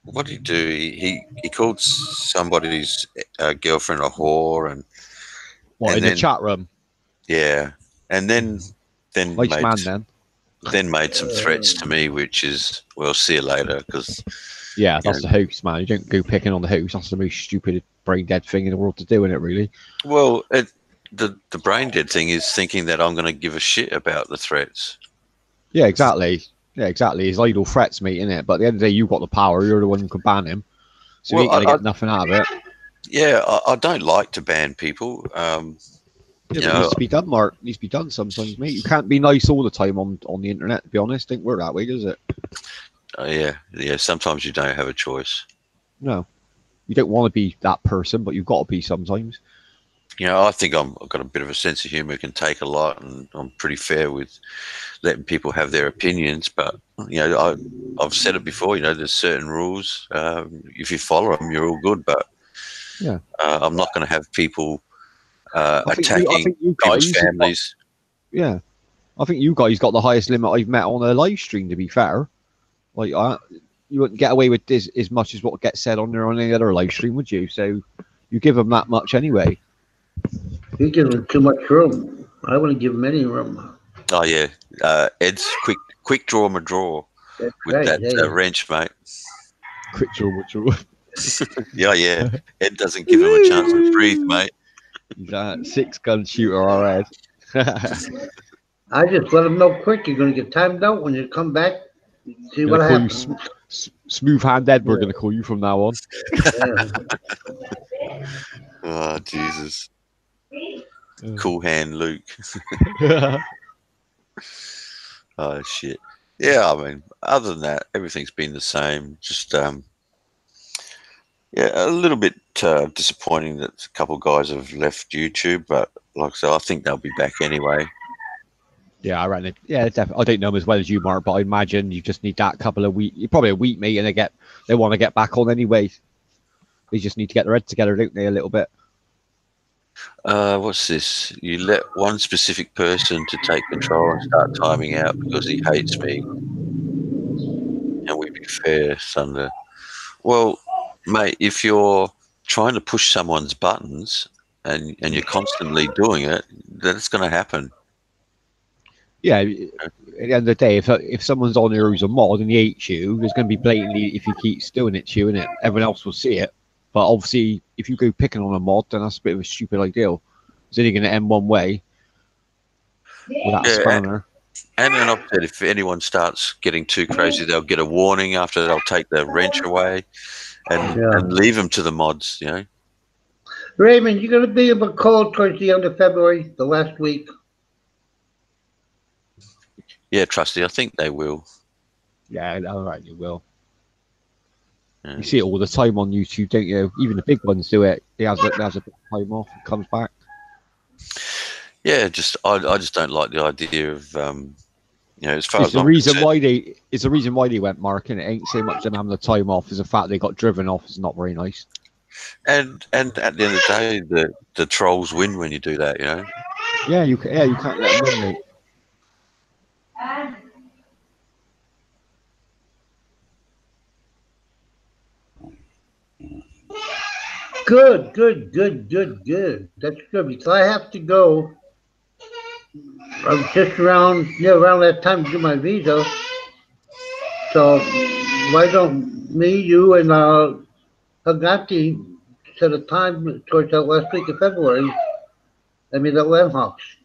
What did he do? He called somebody's girlfriend a whore, and What, And in then- the chat room? yeah, and then Nice man, then. made some threats to me, which is, well, see you later, because Yeah, that's the host, man. You don't go picking on the host. That's the most stupid, brain dead thing in the world to do, isn't it, really? the brain dead thing is thinking that I'm going to give a shit about the threats. Yeah, exactly. Yeah, exactly. His idle threats, mate, innit? But at the end of the day, you got the power. You're the one who can ban him. So Well, he ain't gonna get nothing out of it. I don't like to ban people. Yeah, You but it know, needs to be done, Mark. It needs to be done sometimes, mate. You can't be nice all the time on the internet, to be honest. Don't work that way, does it? yeah. Sometimes you don't have a choice. No. You don't want to be that person, but you've got to be sometimes. You know, I think I've got a bit of a sense of humor, can take a lot, and I'm pretty fair with letting people have their opinions. But you know, I've said it before. You know, there's certain rules. If you follow them, you're all good. But Yeah. I'm not going to have people I attacking think you people's guys, families. yeah. I think you guys got the highest limit I've met on a live stream, to be fair. Like, you wouldn't get away with this as much as what gets said on there on any other live stream, would you? So you give them that much anyway. You give him too much room. I wouldn't give him any room. Oh yeah, Ed's quick draw my draw That's with right. that Yeah. wrench, mate. Quick draw, Yeah. Ed doesn't give him a chance to breathe, mate. that 6-gun shooter already. I just let him know quick. You're going to get timed out when you come back. See what Gonna call you happens. Smooth Hand Ed, we're going to call you from now on. Yeah. Oh Jesus, cool hand Luke. Oh shit. Yeah, I mean, other than that, everything's been the same. Just a little bit disappointing that a couple of guys have left YouTube, but like I said, I think they'll be back anyway. Yeah, I reckon. Yeah, definitely. I don't know them as well as you, Mark, but I imagine you just need that couple of weeks. Probably a week, mate, and they want to get back on anyway. They just need to get their head together, don't they, a little bit? What's this? You let one specific person to take control and start timing out because he hates me. Can we be fair, Thunder? Well, mate, if you're trying to push someone's buttons and you're constantly doing it, that's going to happen. Yeah, at the end of the day, if someone's on here who's a mod and he hates you, there's going to be blatantly, if he keeps doing it to you, innit? Everyone else will see it. But obviously, if you go picking on a mod, then that's a bit of a stupid idea. It's only going to end one way with that spanner. And then I've said if anyone starts getting too crazy, they'll get a warning after. They'll take the wrench away and leave them to the mods, you know. Raymond, you're going to be able to call towards the end of February, the last week. Yeah, Trusty, I think they will. Yeah, all right, you will. Yeah. You see it all the time on YouTube, don't you? Even the big ones do it. He has a bit of time off and comes back. Yeah, I just don't like the idea of as far It's as the I'm reason concerned, why they went, Mark, and it ain't so much them having the time off as the fact they got driven off is not very nice. and at the end of the day, the trolls win when you do that, you know. Yeah, you can't let them win, mate. Good. That's good because I have to go. I'm just around that time to do my visa. So why don't you and Hagati set a time towards that last week of February? I mean, at Landhawks.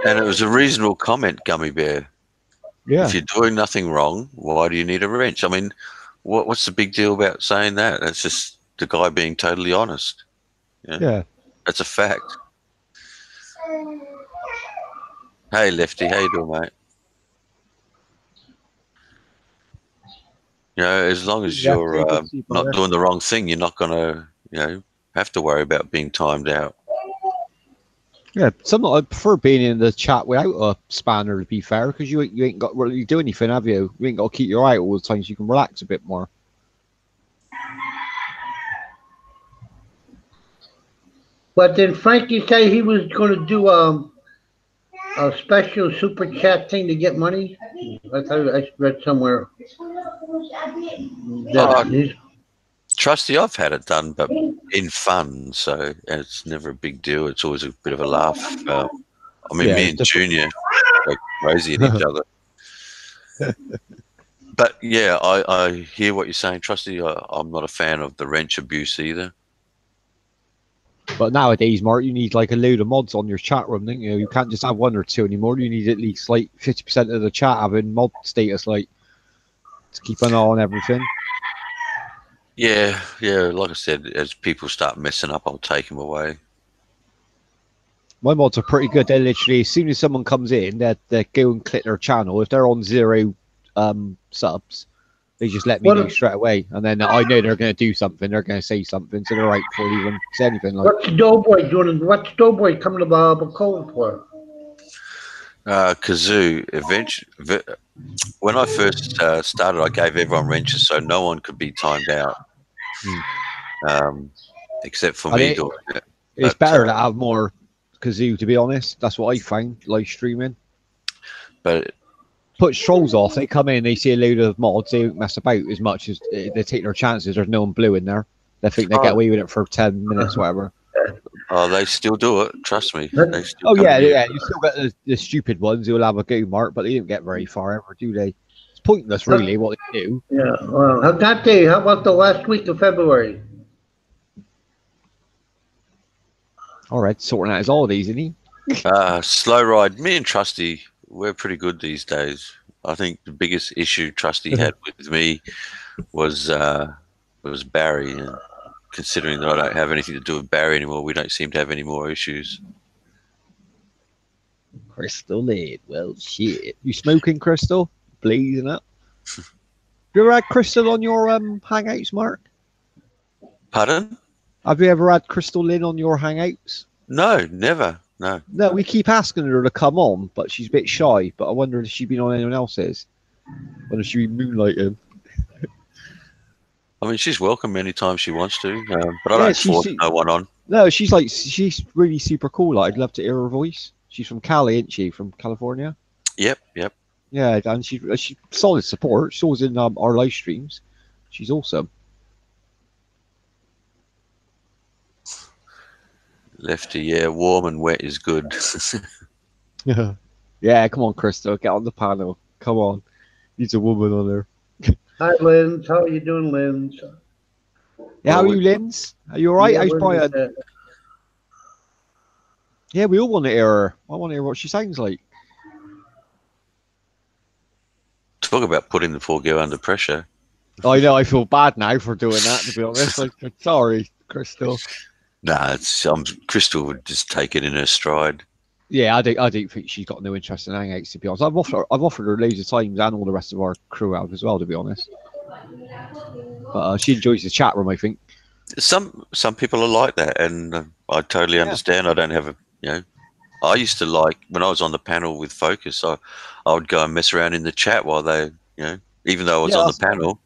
And it was a reasonable comment, Gummy Bear. Yeah. If you're doing nothing wrong, why do you need a wrench? I mean, what's the big deal about saying that? That's just the guy being totally honest. Yeah. That's a fact. Hey, Lefty, how you doing, mate? You know, as long as you're not doing the wrong thing, you're not going to, have to worry about being timed out. Yeah, I prefer being in the chat without a spanner, to be fair, because you ain't got to really do anything, have you? You ain't got to keep your eye out all the time, so you can relax a bit more. But did Frankie say he was going to do a special super chat thing to get money? I thought I read somewhere. Trusty, I've had it done, but in fun, so it's never a big deal. It's always a bit of a laugh. Me and Junior go crazy at each other. But yeah, I hear what you're saying, Trusty. I'm not a fan of the wrench abuse either. But nowadays, Mark, you need like a load of mods on your chat room, don't you? You can't just have one or two anymore. You need at least like 50% of the chat having mod status, like to keep an eye on everything. Yeah, yeah. Like I said, as people start messing up, I'll take them away. My mods are pretty good. They're literally, as soon as someone comes in, they go and click their channel. If they're on 0 subs, they just let me know straight away. And then I know they're going to do something. They're going to say something. So they're right before they even say anything. Like, What's Doughboy doing? What's Doughboy coming to Cold for? Kazoo, eventually, when I first started, I gave everyone wrenches so no one could be timed out, except for me doing it. It's better to have more Kazoo, to be honest. That's what I find, live streaming. But puts trolls off. They come in, they see a load of mods, they don't mess about as much as they take their chances. There's no one blue in there. They think they get away with it for 10 minutes, whatever. Oh, they still do it. Trust me. They still oh yeah, yeah. You still get the stupid ones who'll have a go, Mark, but they don't get very far ever, do they? It's pointless, really, what they do. Yeah. Well, that day. How about the last week of February? All right, sorting out his holidays, isn't he? Slow ride. Me and Trusty, we're pretty good these days. I think the biggest issue Trusty had with me was Barry. And considering that I don't have anything to do with Barry anymore, we don't seem to have any more issues. Crystal Lid. Well, shit. You smoking, Crystal? Blazing up. You ever had Crystal on your hangouts, Mark? Pardon? Have you ever had Crystal Lynn on your hangouts? No, never. No. No, we keep asking her to come on, but she's a bit shy. But I wonder if she's been on anyone else's. I wonder if she's been moonlighting. I mean, she's welcome anytime she wants to, but I don't force no one on. No, she's really super cool. Like, I'd love to hear her voice. She's from Cali, isn't she? From California. Yep. Yeah, and she's solid support. She's always in our live streams. She's awesome. Lefty, yeah, warm and wet is good. Yeah, come on, Crystal, get on the panel. Come on, needs a woman on there. Hi, Linz. How are you doing, Linz? Yeah, how are you, Linz? Are you all right? How's Brian? Yeah, we all want to hear her. I want to hear what she sounds like. Talk about putting the poor girl under pressure. I know. I feel bad now for doing that. To be honest, sorry, Crystal. Nah, Crystal would just take it in her stride. Yeah, I don't think she's got no interest in hangouts, to be honest. I've offered her loads of times, and all the rest of our crew have as well, to be honest. But she enjoys the chat room, I think. Some people are like that, and I totally understand. I don't have I used to like when I was on the panel with Focus. I would go and mess around in the chat while they, even though I was on the panel.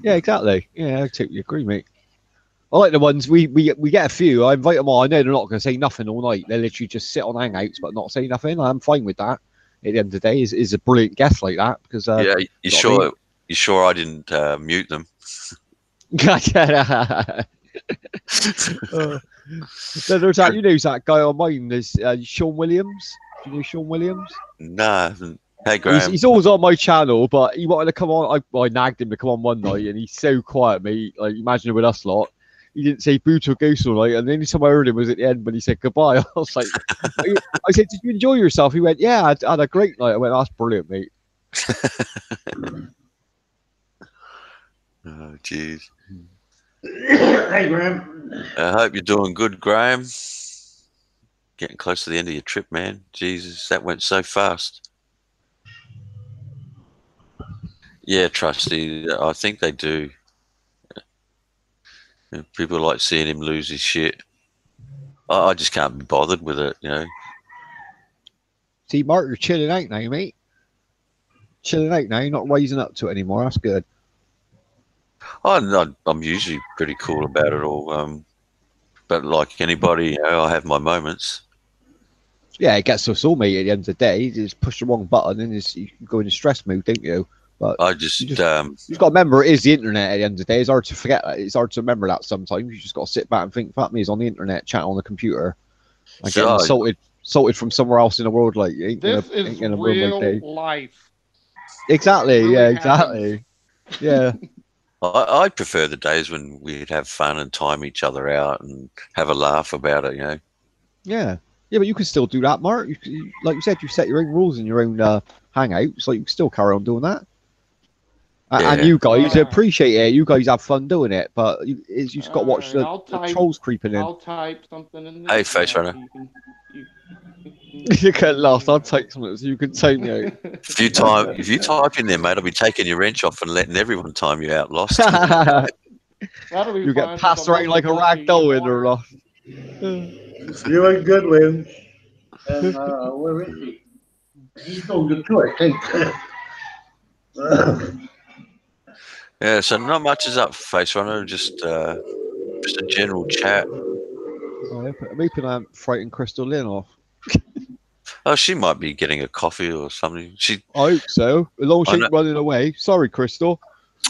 Yeah, exactly. Yeah, I totally agree, mate. I like the ones we get a few. I invite them all. I know they're not going to say nothing all night. They literally just sit on hangouts but not say nothing. I'm fine with that. At the end of the day, is a brilliant guest like that because you sure I didn't mute them? There's that guy on mine. There's Sean Williams. Do you know Sean Williams? Nah. Hey, Graham. He's always on my channel, but he wanted to come on. I nagged him to come on one night, and he's so quiet, mate. Like, imagine it with us lot. He didn't say boo to a ghost all night, and the only time I heard him was at the end when he said goodbye. I was like, I said, did you enjoy yourself? He went, yeah, I had a great night. I went, that's brilliant, mate. Oh, jeez. Hey, Graham. I hope you're doing good, Graham. Getting close to the end of your trip, man. Jesus, that went so fast. Yeah, Trusty, I think they do. People like seeing him lose his shit. I just can't be bothered with it, See, Mark, you're chilling out now, mate. Chilling out now. You're not rising up to it anymore. That's good. I'm usually pretty cool about it all. But like anybody, I have my moments. Yeah, it gets us all, mate, at the end of the day. You just push the wrong button and you go into stress mode, don't you? But I just you've got to remember it is the internet at the end of the day. It's hard to forget that. It's hard to remember that sometimes. You just got to sit back and think, fuck me, he's on the internet, chat on the computer. I get insulted from somewhere else in the world. Like, this is real life. Exactly. Really Yeah, exactly. Yeah. I prefer the days when we'd have fun and time each other out and have a laugh about it. You know. Yeah. Yeah, but you can still do that, Mark. Like you said, you set your own rules in your own hangouts, so you can still carry on doing that. And Yeah. you guys Yeah. appreciate it. You guys have fun doing it, but you just got to watch Alright, I'll the type- trolls creeping in. I'll type something in the Hey, Face chat, Runner. you You get lost. I'll take something so you can time me out. If you type in there, mate, I'll be taking your wrench off and letting everyone time you out. Lost. That'll be You fine, get passed since I'm around like a mostly rag doll lucky in or lost. You and Goodwin. And where is he? He's going to too, I think. Yeah. So not much is up, Face Runner. Just a general chat. I'm hoping I haven't frightened Crystal Lynn off. Oh, she might be getting a coffee or something. I hope so. As long as she I ain't running away. Sorry, Crystal.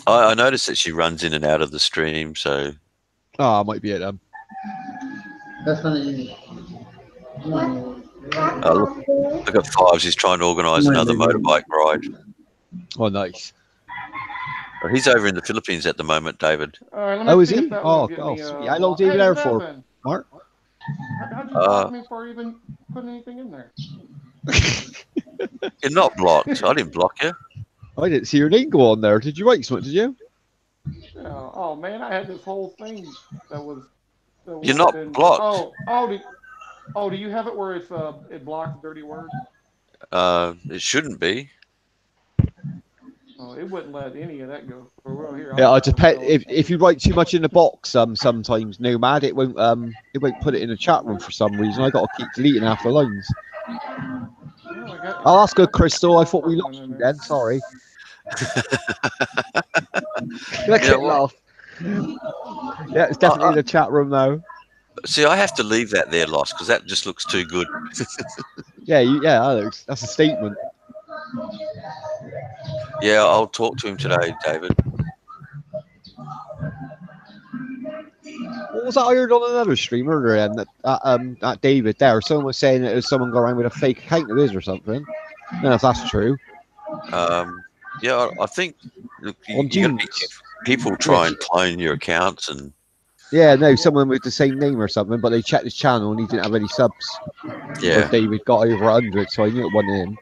I noticed that she runs in and out of the stream. So Ah, might be it then. That's not easy. look at Fives. He's trying to organise another motorbike ride. Oh, nice. He's over in the Philippines at the moment, David. Alright, let me Oh, is see he? if that Oh, will get God, me, sweet. How long did he be hey, there what for? happened? Mark? How'd you block me before even putting anything in there? You're not blocked. I didn't block you. I didn't see your name go on there. Did you write something, did you? Oh man, I had this whole thing that was. You're not blocked. Do you have it where it's it blocks dirty words? It shouldn't be. Oh, it wouldn't let any of that go. Here, Yeah, I'll- it depends. If you write too much in the box, sometimes Nomad, it won't put it in the chat room for some reason. I got to keep deleting half the lines. Oh, I got- Oh, that's good, Crystal. I thought we lost you then. Sorry. Look You know at what? laugh. Yeah, it's definitely in the chat room now. See, I have to leave that there, Lost, because that just looks too good. Yeah, Alex, that's a statement. Yeah, I'll talk to him today, David. What was that I heard on another stream earlier? And that David there, someone was saying that there's someone going around with a fake account of his or something. I don't know if that's true. Yeah, I think look, On you got to be Jeans. careful. People try and clone your accounts, and Yeah, no, someone with the same name or something, but they checked his channel and he didn't have any subs. yeah, But David got over 100, so I knew it wasn't him.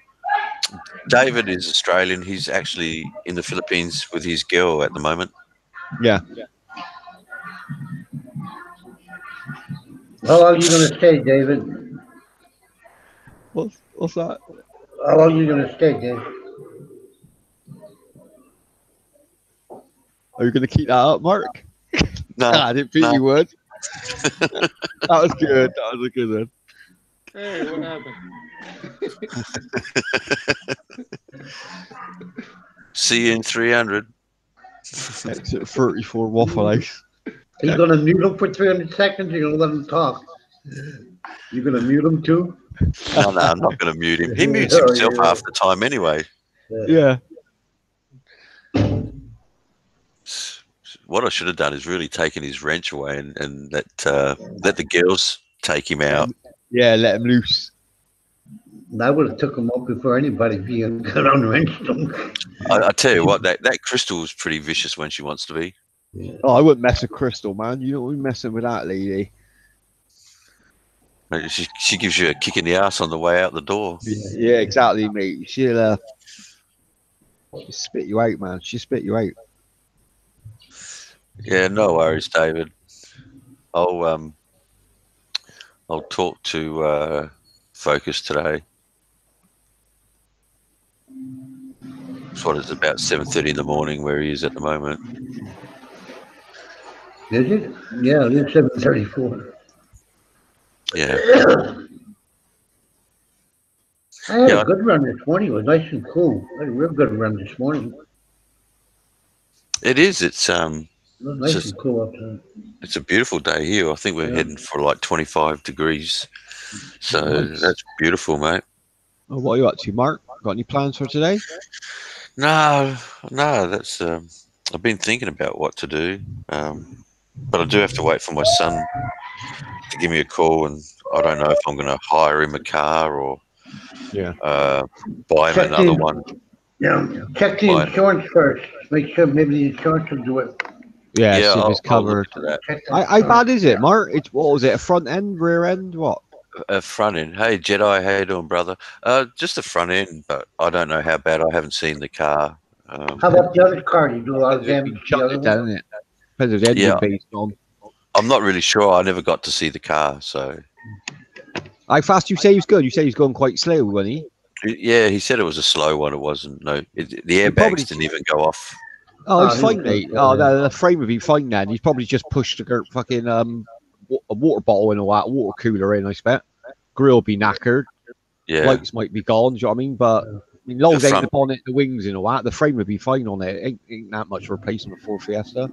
David is Australian. He's actually in the Philippines with his girl at the moment. Yeah. How long are you going to stay, David? What's that? How long are you going to stay, David? Are you going to keep that up, Mark? No, I didn't think no. you would. That was good. That was a good one. Hey, what happened? See you in 300. Exit 34 Waffle Ice. Are you going to mute him for 300 seconds? You're going to let him talk? You going to mute him too? No, I'm not going to mute him. He mutes himself half the time anyway. Yeah. What I should have done is really taken his wrench away and let the girls take him out. Yeah, let him loose. I would have took him up before anybody being got unwrenched him. I tell you what, that Crystal is pretty vicious when she wants to be. Oh, I wouldn't mess with Crystal, man. You don't be messing with that lady. She gives you a kick in the ass on the way out the door. Yeah, exactly, mate. She'll spit you out, man. She'll spit you out. Yeah, no worries, David. I'll talk to Focus today. It's what it's about 7:30 in the morning where he is at the moment. Is it? Yeah, it's 7:34. Yeah. I had Yeah. a good run this morning. It was nice and cool. I had a real good run this morning. It is. It's It was nice Just- and cool outside. it's a beautiful day here. I think we're Yeah. heading for like 25 degrees. So Nice. that's beautiful, mate. Oh, what are you up to, Mark? Got any plans for today? No, that's I've been thinking about what to do. But I do have to wait for my son to give me a call, and I don't know if I'm going to hire him a car or Yeah. buy him Check another in. one. Check the Fine. insurance first. Make sure maybe the insurance will do it. Yeah, Yeah, see if it's I'll look covered. into that. Check the How insurance. bad is it, Mark? It's what was it? A front end, rear end, what? Front end. Hey, Jedi, how you doing, brother? Just the front end, but I don't know how bad. I haven't seen the car. How about the other car? You do a lot of Depends if damage it's to the other shunted one. down, isn't it? Depends if the engine Yeah. based on. I'm not really sure. I never got to see the car, so How fast you say he's good? You say he's going quite slow, wasn't he? yeah. He said it was a slow one. It wasn't. No, the airbags probably- didn't even go off. Oh, he's he fine, was mate. good, Oh, yeah. the frame would be fine then. He's probably just pushed a fucking a water bottle in or that water cooler in, I expect. Grill will be knackered. Yeah, Lights might be gone, do you know what I mean? But I mean, long The as ain't front- the bonnet, the wings and all that, the frame would be fine on it. Ain't that much replacement for Fiesta.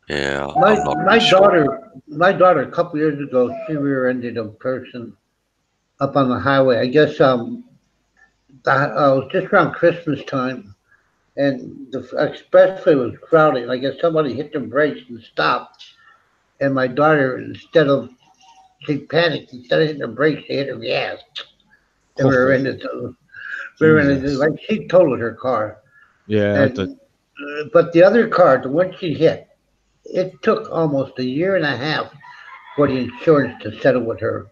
yeah. My I'm not my really sure. daughter a couple years ago, she rear-ended a person up on the highway. I guess it was just around Christmas time, and the expressway was crowded. I guess somebody hit the brakes and stopped, and my daughter, she panicked. Instead of hitting the brakes, she hit her gas. And rear-ended, like she totaled her car. Yeah, And, but the other car, the one she hit, it took almost a year and a half for the insurance to settle with her.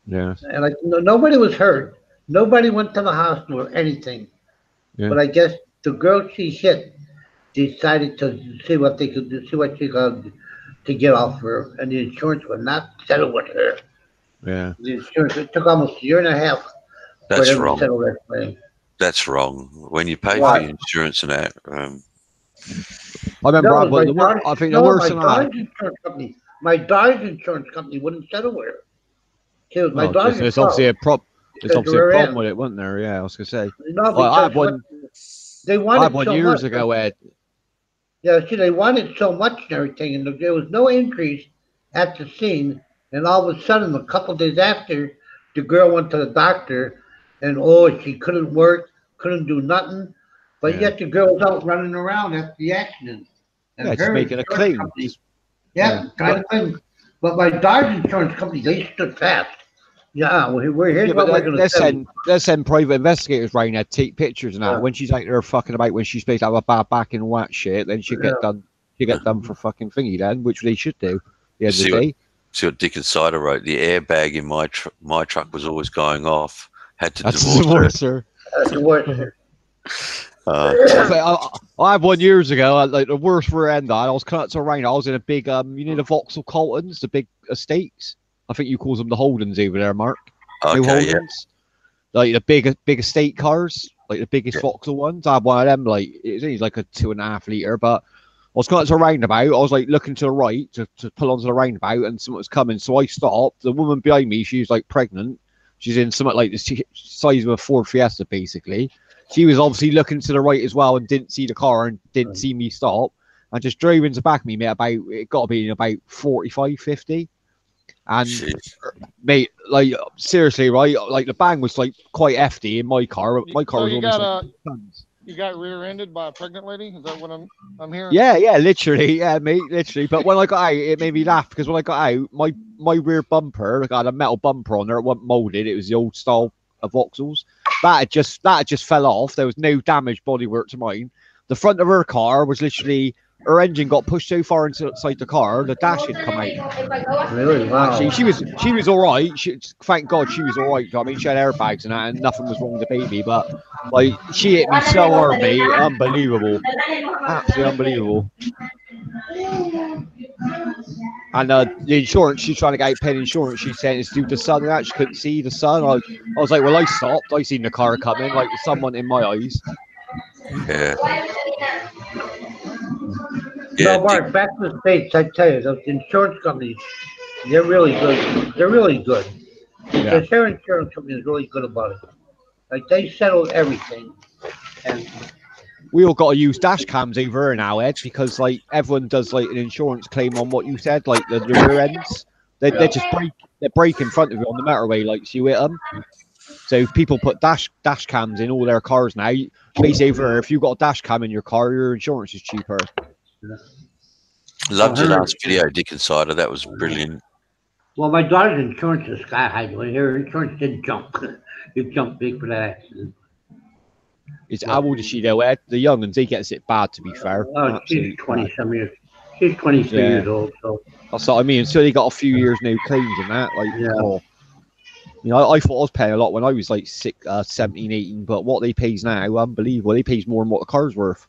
yeah, And like nobody was hurt. Nobody went to the hospital or anything. Yeah. But I guess the girl she hit decided to see what they could do, see what she could to get off her, and the insurance would not settle with her. yeah. The insurance it took almost a year and a half for That's them to wrong. settle that claim. That's wrong. When you pay Why? for your insurance and that, I remember No, I, my the, daughter- I think no, the worst my thing I daughter's insurance company. My daughter's insurance company wouldn't settle with her. She was my well, daughter's there's obviously a prop. There's Because obviously a we're problem in. with it, wasn't there? Yeah, I was gonna say. No, Well, I had because one. they I wanted had one so years much. ago, Ed. Yeah, see, they wanted so much and everything, and there was no increase at the scene. And all of a sudden, a couple days after, the girl went to the doctor, and she couldn't work, couldn't do nothing. But Yeah. yet the girl was out running around after the accident. And Yeah, just making a insurance claim. company- Just- yeah, kind of thing. But my daughter's insurance company, they stood fast. Yeah, here's Yeah, what but we're going to let's send. send private investigators round there, take pictures and that. Yeah. When she's out there fucking about, when she's supposed to have a bad back and all that shit, then she'll get Yeah. done. She'll get done for fucking thingy then, which they should do. At the end of See the what- day, see what Dick and Cider wrote. The airbag in my truck was always going off. Had to that's a divorce divorce, sir. That's the worst. her. I had one years ago, like the worst rear end. I was cut to rain. I was in a big, you know, the Vauxhall Coltons, the big estates. I think you call them the Holdens over there, Mark. New Okay, yeah. Holdens, like the big estate cars, like the biggest Yeah. Vauxhall ones. I had one of them. Like it was only like a 2.5 liter, but I was going to a roundabout. I was like looking to the right to pull onto the roundabout, and someone was coming. So I stopped. The woman behind me, she was like pregnant. She's in something like the size of a Ford Fiesta, basically. She was obviously looking to the right as well and didn't see the car and didn't see me stop. And just drove into back of me, mate, it got to be in about 45, 50. And Jeez. mate, like seriously, right? Like the bang was like quite hefty in my car. My car So was you almost got like tons. You got rear-ended by a pregnant lady? Is that what I'm hearing? Yeah, literally, yeah, mate, literally. But when I got out, it made me laugh because when I got out, my rear bumper, like, I had a metal bumper on there. It wasn't molded. It was the old style of Vauxhalls. That had just fell off. There was no damage bodywork to mine. The front of her car was literally, her engine got pushed so far inside the car, the dash had come out. Really? Wow. Actually, she was all right. Thank God she was all right. I mean, she had airbags and that, and nothing was wrong with the baby. But like, she hit me so hard, mate. Unbelievable, absolutely unbelievable. And the insurance, she's trying to get out paid insurance. She's saying it's due to the sun, and that she couldn't see the sun. I was like, well, I stopped. I seen the car coming, like the sun went in my eyes. Yeah. No, Mark, back to the States, I tell you, those insurance companies, they're really good. They're really good. Yeah. The their insurance company is really good about it. Like, they settle everything. And We all got to use dash cams over here now, Ed, because like everyone does like an insurance claim on what you said, like the rear ends. They just break in front of you on the motorway, like so you hit them. So if people put dash cams in all their cars now, basically over here, if you've got a dash cam in your car, your insurance is cheaper. Loved your last video, Dick and Cider. That was brilliant. well, my daughter's insurance is sky high. Her insurance didn't jump. It jumped big for that accident. How old is she though, Ed? The young ones, they gets it bad, to be fair. Oh, she's Absolute 20 bad. some years. She's 23 Yeah. years old. So That's what I mean. So they got a few years no claims and that. Like, Yeah. oh. You know, I thought I was paying a lot when I was like 17, 18, but what they pays now, unbelievable. They pays more than what the car's worth.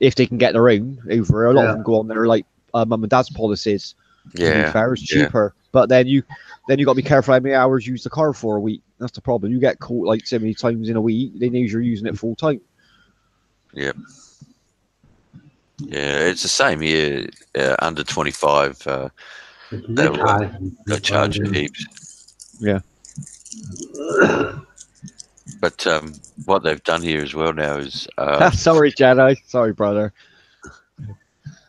If they can get their own over, a lot Yeah. of them go on their like mum and dad's policies. To be Yeah. fair, it's Yeah. cheaper. But then you got to be careful how many hours you use the car for a week. That's the problem. You get caught like so many times in a week, they know you're using it full time. Yeah, it's the same here. Under 25, it's They'll, high. they'll charge you heaps. Yeah. But what they've done here as well now is Sorry, Jedi. Sorry, brother.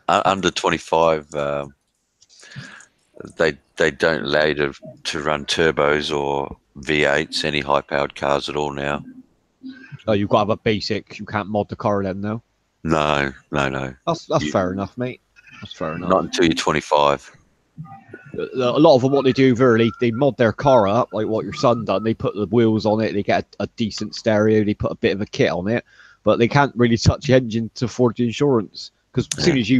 under 25, they don't allow you to run turbos or V8s, any high-powered cars at all now. Oh, you've got to have a basic. You can't mod the car then, no. No. That's fair enough, mate. That's fair enough. Not until you're 25. A lot of them, what they do, they mod their car up, like what your son done. They put the wheels on it. They get a decent stereo. They put a bit of a kit on it, but they can't really touch the engine to afford the insurance. Because as soon as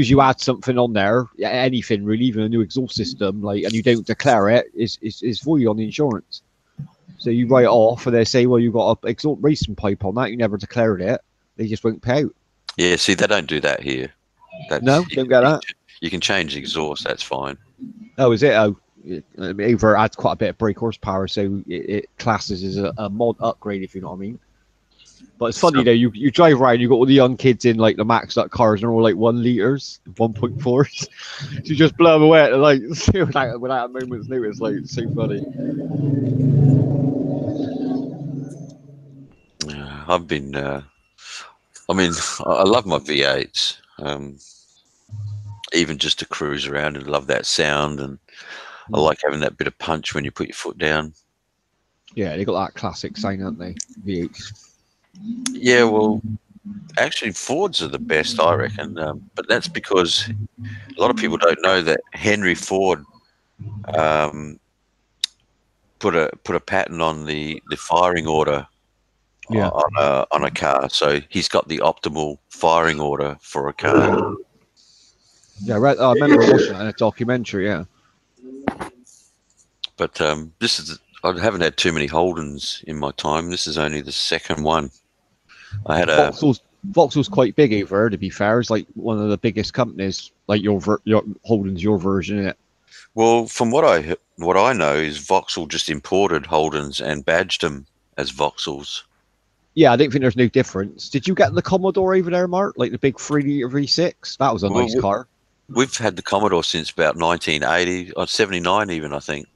you add something on there, anything really, even a new exhaust system, like, and you don't declare it, is void on the insurance. So you write it off, and they say, well, you got a exhaust racing pipe on that. You never declared it. They just won't pay out. Yeah, see, they don't do that here. No, don't get that. You can change the exhaust. That's fine. Oh, is it? Oh, Over adds quite a bit of brake horsepower, so it classes as a mod upgrade, if you know what I mean. But it's funny though, you drive around, you got all the young kids in like the maxed up cars, and they're all like 1 liters, 1.4s. So you just blow them away at the lights without a moment's notice. Like, it's so funny. I've been. I mean, I love my V8s. Even just to cruise around and love that sound, and I like having that bit of punch when you put your foot down. Yeah, they got that classic sound, haven't they? V8s. Yeah, well, actually, Fords are the best, I reckon. But that's because a lot of people don't know that Henry Ford put a patent on the firing order on a car. So he's got the optimal firing order for a car. Yeah, right. I remember watching that in a documentary. Yeah. But I haven't had too many Holdens in my time. This is only the second one. I had a Vauxhall's quite big over there, to be fair. It's like one of the biggest companies. Like your Holden's your version in it. Well, from what I know is Vauxhall just imported Holdens and badged them as Vauxhalls. Yeah, I don't think there's no difference. Did you get the Commodore over there, Mark? Like the big 3-liter V6? That was a nice car. We've had the Commodore since about 1980 or 79 even, I think.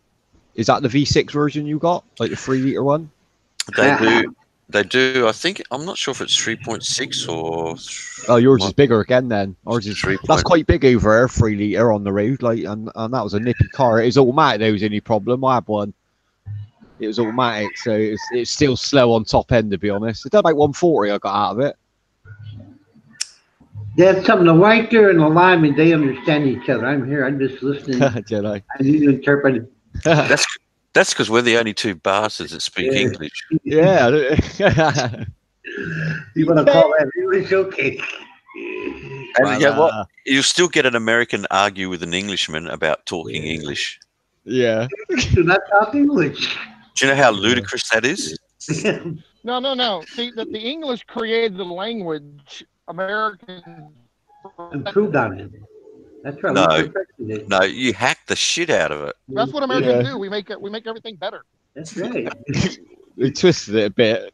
Is that the V6 version you got? Like the 3-liter one? They do. I think, I'm not sure if it's 3.6 or... Oh, yours is bigger again then. Ours is 3. That's quite big over there, 3-liter on the road. Like, and that was a nippy car. It was automatic, there was any problem. I had one. It was automatic, so it's still slow on top end, to be honest. It's about 140 I got out of it. There's something, the writer and the lineman, they understand each other. I'm here, I'm just listening. Jedi. I need to interpret it. That's because we're the only two bastards that speak English. Yeah. You want to call that English? Okay. And you know what? You'll still get an American argue with an Englishman about talking English. Yeah. Do not talk English. Do you know how ludicrous that is? No. See, that the English created the language. Americans Improved on it. That's right. No, you hack the shit out of it. That's what Americans do. We make everything better. That's right. We twisted it a bit.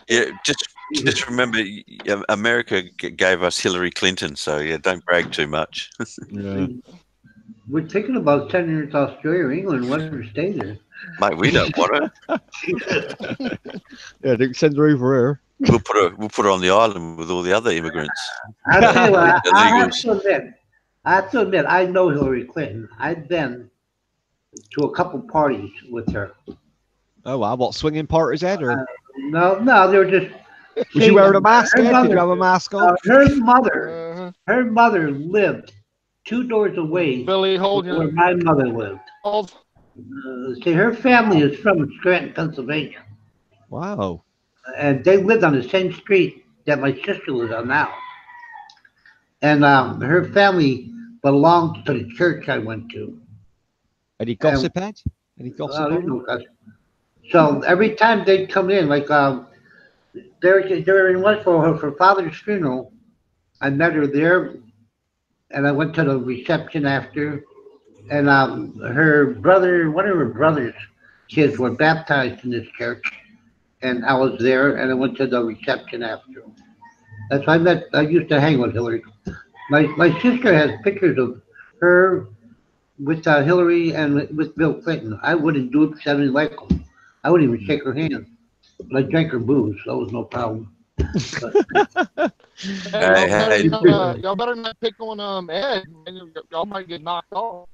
Yeah, just remember, America gave us Hillary Clinton, so yeah, don't brag too much. Yeah. We're thinking about sending her to Australia or England. Let her stay there. Mate, we don't want her. Yeah, don't send her over here. We'll put her on the island with all the other immigrants. I'll tell you what, I Illegals. have to admit, I know Hillary Clinton. I've been to a couple parties with her. Oh wow, what, swinging parties, Ed? Or No, they were just. was you wearing a mask, Ed? Did you have a mask on? Her mother lived 2 doors away Billy, hold where your my mother lived. hold. See, her family is from Scranton, Pennsylvania. Wow. And they lived on the same street that my sister lives on now. And her family belonged to the church I went to. Any gossip, Ed? Any gossip Well, on them? so every time they'd come in, like they were in one for her father's funeral. I met her there, and I went to the reception after. And her brother, one of her brother's kids were baptized in this church, and I was there, and I went to the reception after. That's why I met. I used to hang with Hillary. My sister has pictures of her with Hillary and with Bill Clinton. I wouldn't do it because I didn't like them. I wouldn't even shake her hand. But I drank her booze, so it was no problem. Hey, Hey, y'all better not pick on Ed. Man. Y'all might get knocked off.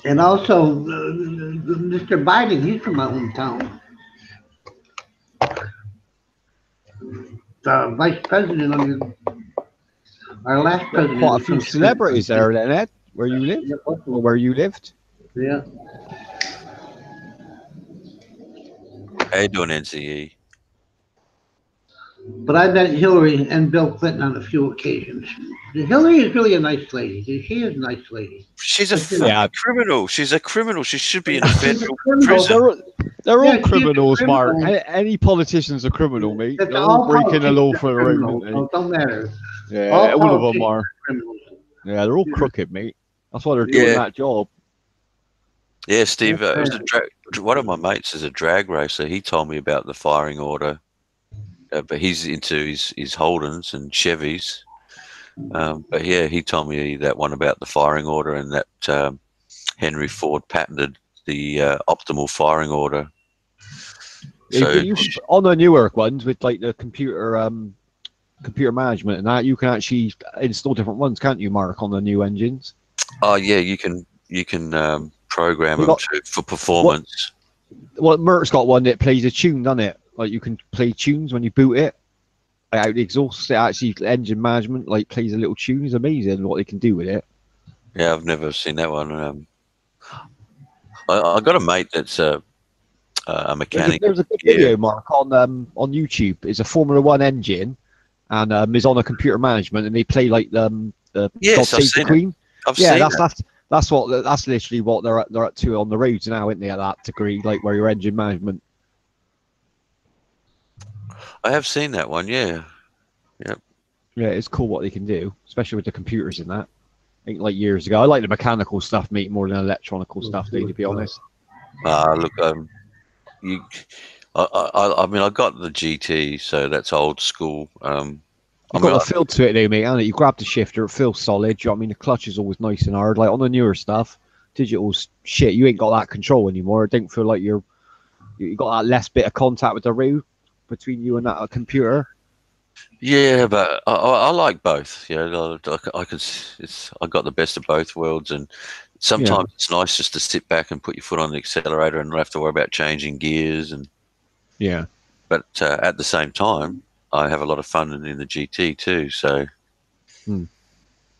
And also, Mr. Biden, he's from my hometown. The vice president of our last president. Quite a few celebrities there, then, Ed, where you live, or where you lived. Yeah. how you doing, NCE? But I met Hillary and Bill Clinton on a few occasions. Hillary is really a nice lady. She is a nice lady. She's a Yeah. fucking criminal. She's a criminal. She should be in a She's a federal criminal. prison. They're Yeah, all she's a criminals, Mark. criminal. Any politician's a criminal, mate. It's They're all breaking the politics law are for the criminals, right, so mate. it don't matter. Yeah, All all of them politicians are. criminals. Yeah, they're all crooked, mate. That's why they're doing Yeah. that job. Yeah, Steve. It was Yeah. one of my mates is a drag racer. He told me about the firing order, but he's into his Holdens and Chevys. But yeah, he told me that one about the firing order and that Henry Ford patented the optimal firing order. So You can, on the newer ones with like the computer management and that, you can actually install different ones, can't you, Mark, on the new engines? oh yeah, you can program You them got- for performance. Well, Merc's got one that plays a tune, doesn't it? Like you can play tunes when you boot it. Like, out the exhaust, it actually engine management like plays a little tune. It's amazing what they can do with it. Yeah, I've never seen that one. I got a mate that's a mechanic. There's a good video, Mark, on YouTube. It's a Formula One engine, and is on a computer management, and they play like the Yes, God I've Save the seen it. Queen. I've Yeah, seen that. that's literally what they're up to on the roads now, isn't they? At that degree, like where your engine management. I have seen that one. Yeah. Yeah, it's cool what they can do, especially with the computers in that. I think like years ago, I like the mechanical stuff, mate, more than electronical stuff. To be honest. Look, you. I mean, I got the GT, so that's old school. You've got the feel to it, though, mate. Hasn't it? You grab the shifter, it feels solid. You know what I mean? The clutch is always nice and hard. Like on the newer stuff, digital's shit. You ain't got that control anymore. It don't feel like you got that less bit of contact with the road between you and that computer. Yeah, but I like both. Yeah, I got the best of both worlds, and sometimes it's nice just to sit back and put your foot on the accelerator and not have to worry about changing gears. And Yeah. but at the same time, I have a lot of fun in the GT too. So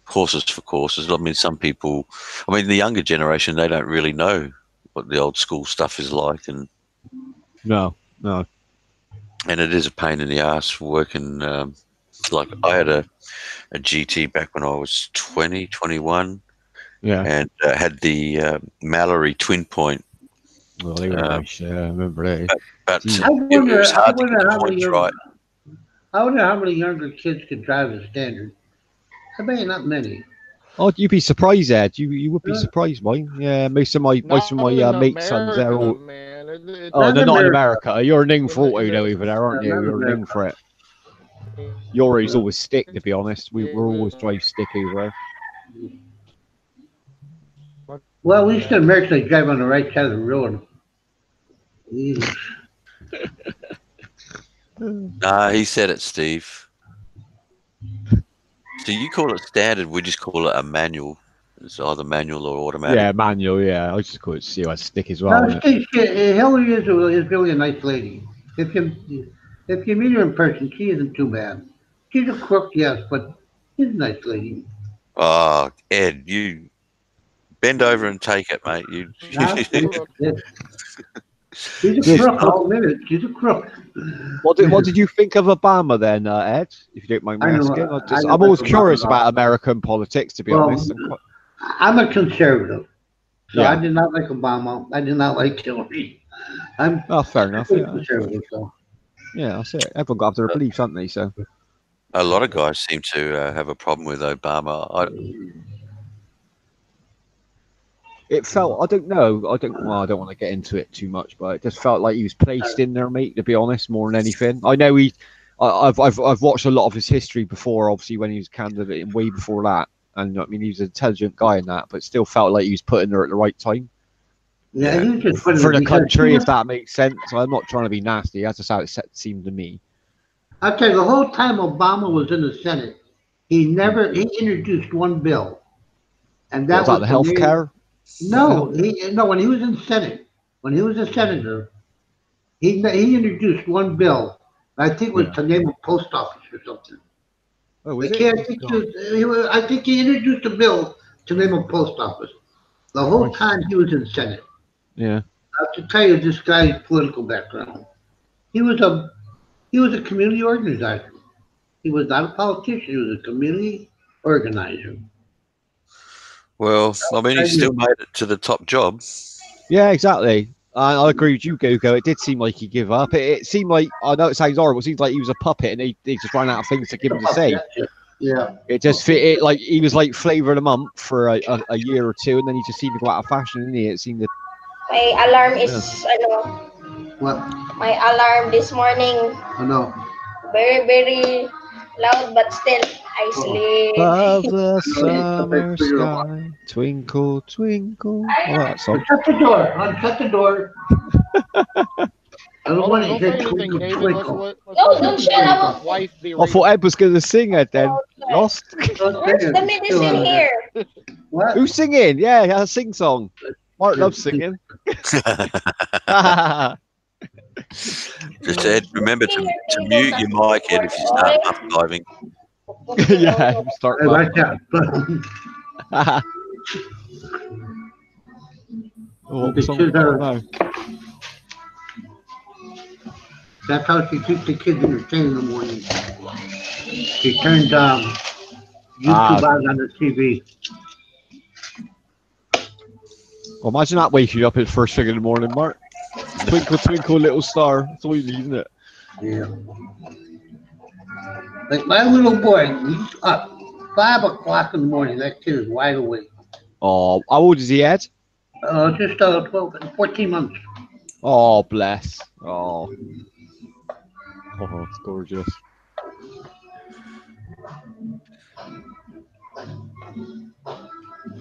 horses for courses. I mean, some people. I mean, the younger generation, they don't really know what the old school stuff is like, and No. and it is a pain in the ass working. Like I had a GT back when I was 20, 21, Yeah. and had the Mallory twin point. Well, they were nice. Yeah, I remember that. But I wonder, it was I hard to wonder get the how many points right. I wonder how many younger kids could drive a standard. I bet not many. Oh, you'd be surprised, Ed. You would be Yeah. surprised, mate. Yeah, most of my Not in mates' sons, they're all. America, man. Oh, they're not in America. America. You're a ning for auto Yeah, though over there, aren't you? not You're a ning America. for it. Yours always stick, to be honest. We're always drive stick over Well, we used to Americans drive on the right side of the road. Jeez. Nah, he said it, Steve. So you call it standard, we just call it a manual. It's either manual or there. automatic. Yeah, manual. Yeah, I just call it COS stick as well. No, Hillary is really a nice lady. If you meet her in person, she isn't too bad. She's a crook, yes, but she's a nice lady. Oh, Ed, you bend over and take it, mate. You. Now, He's a crook. I'll admit it. He's a crook. What did you think of Obama then, Ed? If you don't mind me I know, asking, I know I'm always Obama. curious about American politics. To be Well, honest, I'm a conservative, so Yeah. I did not like Obama. I did not like Hillary. I'm fair enough. a Yeah, conservative, so. yeah, that's it. Everyone got their beliefs, haven't they? So A lot of guys seem to have a problem with Obama. it felt. I don't know. Well, I don't want to get into it too much, but it just felt like he was placed in there, mate. To be honest, more than anything, I know I've watched a lot of his history before. Obviously, when he was candidate and way before that, and I mean he was an intelligent guy in that, but still felt like he was put in there at the right time Yeah, he was just for putting the because country, he if was- that makes sense. I'm not trying to be nasty. That's just how it seemed to me. I'll tell you, the whole time Obama was in the Senate, he introduced one bill, and that What was that, the health name- care? No, when he was in Senate, when he was a senator, he introduced one bill. I think it was to name a post office or something. Oh, was I it? can't think I think he introduced a bill to name a post office. The whole time he was in Senate. Yeah. I have to tell you this guy's political background. He was a community organizer. He was not a politician. He was a community organizer. Well, I mean, he still made it to the top job. Yeah, exactly. I agree with you, Gogo. It did seem like he gave up. It seemed like, I know it sounds horrible, it seemed like he was a puppet and he just ran out of things to give him to say. Yeah. It just fit it like he was like flavour of the month for a year or two, and then he just seemed to go out of fashion, didn't he? It seemed to. My alarm is What? my alarm this morning I know. very very loud, but still I sleep. Above the summer sky, twinkle, twinkle. Oh, that song. Shut the door. Shut the door. I don't want to Don't hear say anything, twinkle, David. twinkle. No, don't shut up. Wife be I thought Ed was going to sing it then. Lost. Where's the medicine here? What? Who's singing? Yeah, a sing song. Mark loves singing. Just Ed, remember to mute your mic, Ed, if you start muff diving. Yeah, start. I like that. Oh, The song? kids are- No. That's how she keeps the kids entertained in the morning. She turns YouTube on the TV. Well, imagine that waking you up at first thing in the morning, Mark. Twinkle, twinkle, little star. That's all you need, isn't it? Yeah. Like my little boy, he's up 5 o'clock in the morning. That kid is wide awake. Oh, how old is he, Ed? Just 14 months. Oh, bless. Oh, it's gorgeous.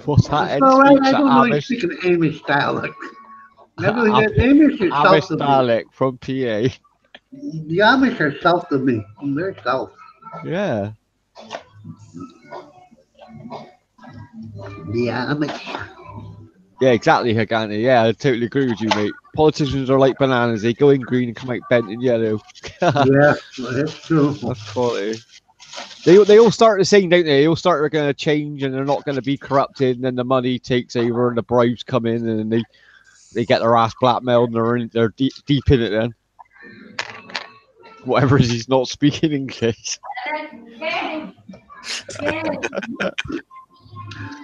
What's that? Ed All right, speaks I don't know. He's Amish, speaking Amish style. Like, remember, the Amish are Amish south of me. dialect from PA. The Amish are south of me. They're south. Yeah. The Amish. Yeah, exactly, Hagani. Yeah, I totally agree with you, mate. Politicians are like bananas. They go in green and come out bent in yellow. Yeah, that's true. That's quality. They all start the same, don't they? They all start going to change and they're not going to be corrupted. And then the money takes over and the bribes come in and then they get their ass blackmailed and they're deep in it then. Whatever it is, he's not speaking English.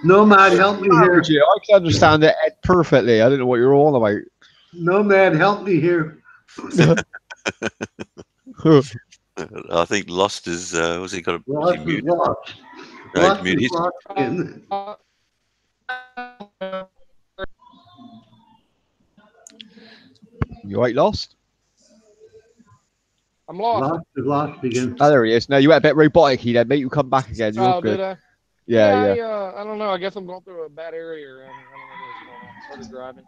Nomad, help me here. I can understand it Ed, perfectly. I don't know what you're all about. Nomad, help me here. I think Lost is, was he got a Lost he is muted? lost. No, Lost muted. is lost again. You right, Lost? I'm lost. Lost is lost again. Oh, there he is. No, you went a bit robotic-y then, mate. You come back again. You're Oh, good. did I? Yeah. I don't know. I guess I'm going through a bad area around here. I don't know what's going on. Started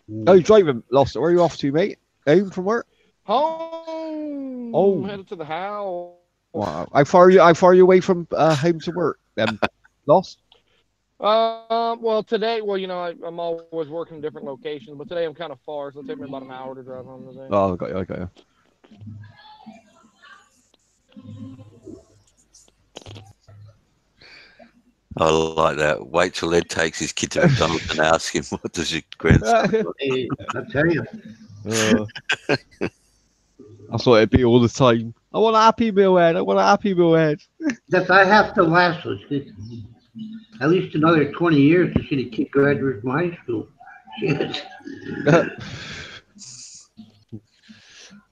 driving. Oh, you're driving, Lost. Where are you off to, mate? Home from work? Home. Oh. Headed to the house. Wow. How far are you away from home to work? Lost? Well, today, I'm always working in different locations, but today I'm kind of far, so it'll take me about an hour to drive home today. Oh, I got you. I like that. Wait till Ed takes his kid to McDonald's and ask him, what does your grandson Hey, I tell you. That's what it'd be all the time. I want a Happy Meal, Ed. I want a Happy Meal, Ed. That I have to last us at least another 20 years to see the kid graduate from high school. Shit.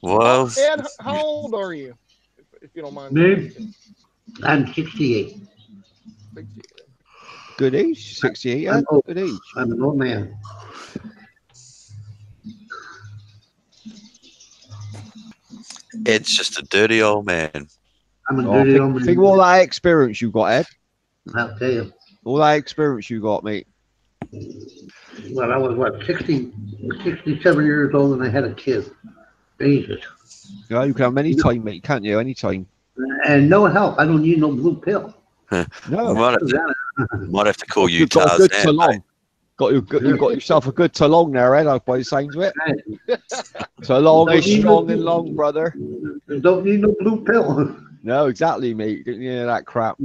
Well, Ed, how old are you? If you don't mind. Me? I'm 68. Good age, 68, Ed. I'm old. Good age. I'm an old man. Ed's just a dirty old man. I'm a Oh, dirty old think of man. all that experience you got, Ed. I'll tell you. All that experience you got, mate. Well, I was, what, 67 years old and I had a kid. Jesus. Yeah, you can have any time, mate, can't you? Anytime. And no help. I don't need no blue pill. No. Might have to call you You've got a good Tarzan. Talon. You've got yourself a good Talon there, Ed, by the sounds of it. Talon is strong and long, brother. Don't need no blue pill. No, exactly, mate. You don't need any of that crap.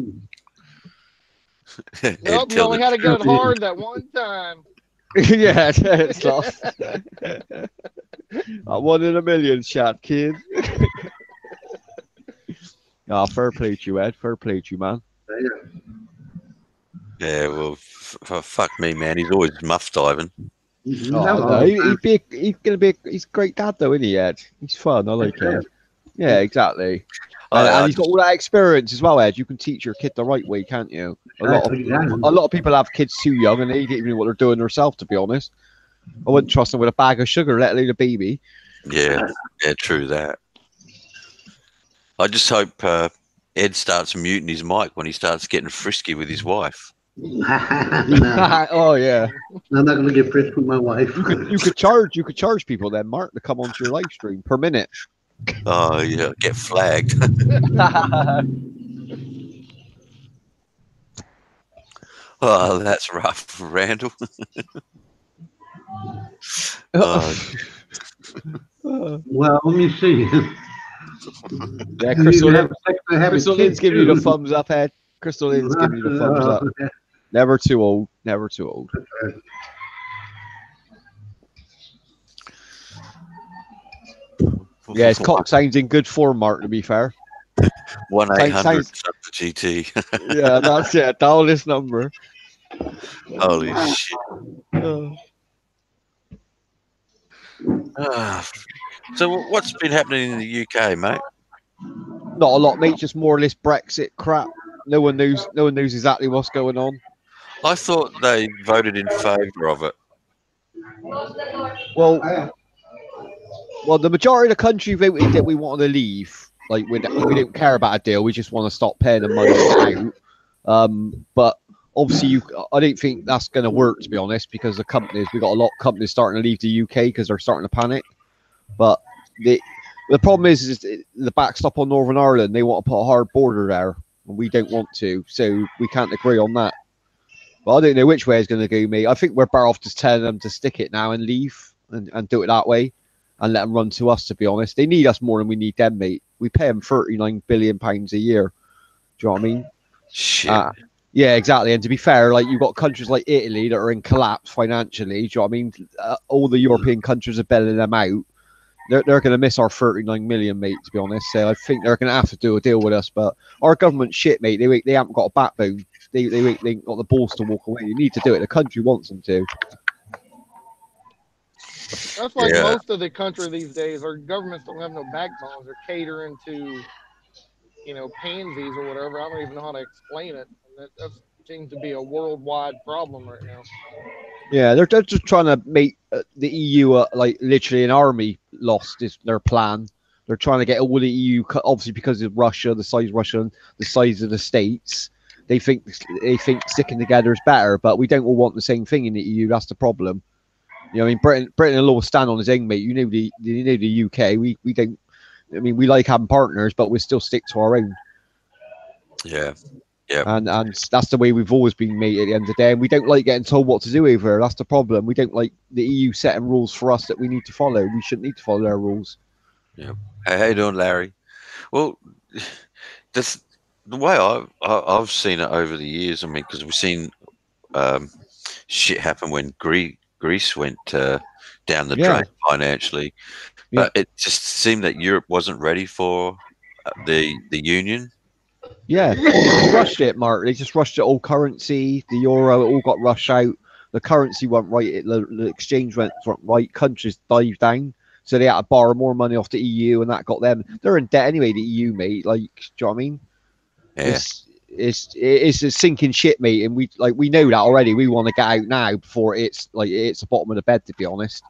Ed Nope, you killed only it. had to get it hard that one time. Yeah, it's lost. One in a million shot, kid. Fair play to you, Ed. Fair play to you, man. Yeah, well, fuck me, man. He's always muff diving. Oh, no, he's a great dad, though, isn't he, Ed? He's fun. I like him. Yeah, exactly. And he's got all that experience as well, Ed. You can teach your kid the right way, can't you? A lot of people have kids too young and they don't even know what they're doing themselves, to be honest. I wouldn't trust them with a bag of sugar, let alone a baby. Yeah, true that. I just hope Ed starts muting his mic when he starts getting frisky with his wife. No, Oh yeah. I'm not gonna get frisky with my wife. You could charge people then, Mark, to come onto your live stream per minute. Oh yeah, get flagged. Oh, that's rough, Randall. Oh, Well, let me see. Yeah, You Crystal, have sex to have a Crystal kid, Lynn's giving you the too. thumbs up, Ed. Crystal Lynn's giving you the thumbs up. Never too old. Never too old. Yeah, his cock sounds in good form, Mark, to be fair. 1-800 GT. Yeah, that's it. Dial this number. Holy shit. Uh, So what's been happening in the UK, mate? Not a lot, mate. Just more or less Brexit crap. No one knows exactly what's going on. I thought they voted in favour of it. Well, the majority of the country voted that we wanted to leave. Like we don't care about a deal. We just want to stop paying the money out. But obviously, I don't think that's going to work, to be honest, because we got a lot of companies starting to leave the UK because they're starting to panic. But the problem is the backstop on Northern Ireland. They want to put a hard border there, and we don't want to, so we can't agree on that. But I don't know which way it's going to go, mate. I think we're better off just telling them to stick it now and leave and do it that way and let them run to us, to be honest. They need us more than we need them, mate. We pay them £39 billion a year. Do you know what I mean? Shit. Yeah, exactly. And to be fair, like you've got countries like Italy that are in collapse financially. Do you know what I mean? All the European countries are bailing them out. They're going to miss our 39 million, mate, to be honest. So I think they're going to have to do a deal with us. But our government shit, mate. They haven't got a backbone. They ain't got the balls to walk away. You need to do it. The country wants them to. That's like Yeah. most of the country these days. Our governments don't have no backbones. They're catering to, pansies or whatever. I don't even know how to explain it. That seems to be a worldwide problem right now. Yeah, they're just trying to make the EU like literally an army. Lost is their plan. They're trying to get all the EU, obviously because of Russia, the size of Russia, and the size of the states. They think sticking together is better, but we don't all want the same thing in the EU. That's the problem. You know, I mean, Britain will stand on his own, mate. You know the UK. We don't. I mean, we like having partners, but we still stick to our own. Yeah. And that's the way we've always been, mate, at the end of the day. And we don't like getting told what to do over here. That's the problem. We don't like the EU setting rules for us that we need to follow. We shouldn't need to follow their rules. Yeah. Hey, how you doing, Larry? Well, the way I've seen it over the years, I mean, because we've seen shit happen when Greece went down the Yeah. drain financially. Yeah. But it just seemed that Europe wasn't ready for the union. Yeah, they rushed it, Mark. They just rushed it all. Currency, the euro, it all got rushed out. The currency went right. The exchange went right. Countries dived down, so they had to borrow more money off the EU, and that got them. They're in debt anyway. The EU, mate. Like, do you know what I mean? Yeah. It's a sinking ship, mate, and we know that already. We want to get out now before it's the bottom of the bed. To be honest,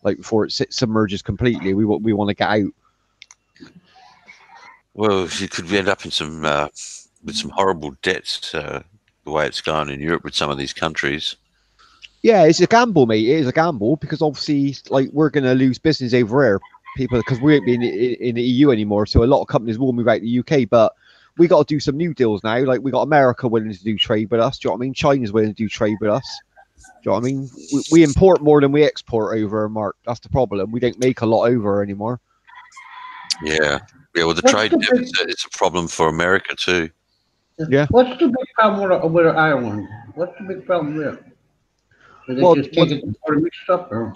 like before it submerges completely, we want to get out. Well, you could end up in some with some horrible debts the way it's going in Europe with some of these countries. Yeah, it's a gamble, mate. It is a gamble because obviously, like, we're going to lose business over here, people, because we won't be in the EU anymore. So a lot of companies will move out to the UK, but we got to do some new deals now. Like, we got America willing to do trade with us. Do you know what I mean? China's willing to do trade with us. Do you know what I mean? We import more than we export over, Mark. That's the problem. We don't make a lot over anymore. Yeah. Yeah, well, the trade deficit is a problem for America too. Yeah. What's the big problem with Ireland? What's the big problem there? Do they just take it or mixed up? Or?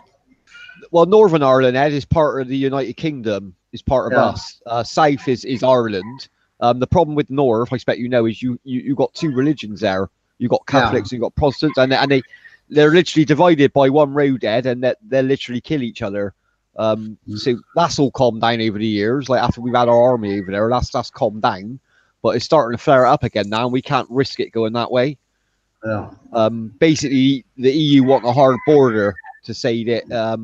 Well, Northern Ireland, Ed, is part of the United Kingdom, is part of Yeah. us. South is Ireland. The problem with North, I expect you know, is you got two religions there. You got Catholics and you got Protestants, and they're literally divided by one road, Ed, and they literally kill each other. So that's all calmed down over the years. Like after we've had our army over there, that's calmed down, but it's starting to flare up again now. And we can't risk it going that way. Yeah. Basically, the EU want a hard border to say that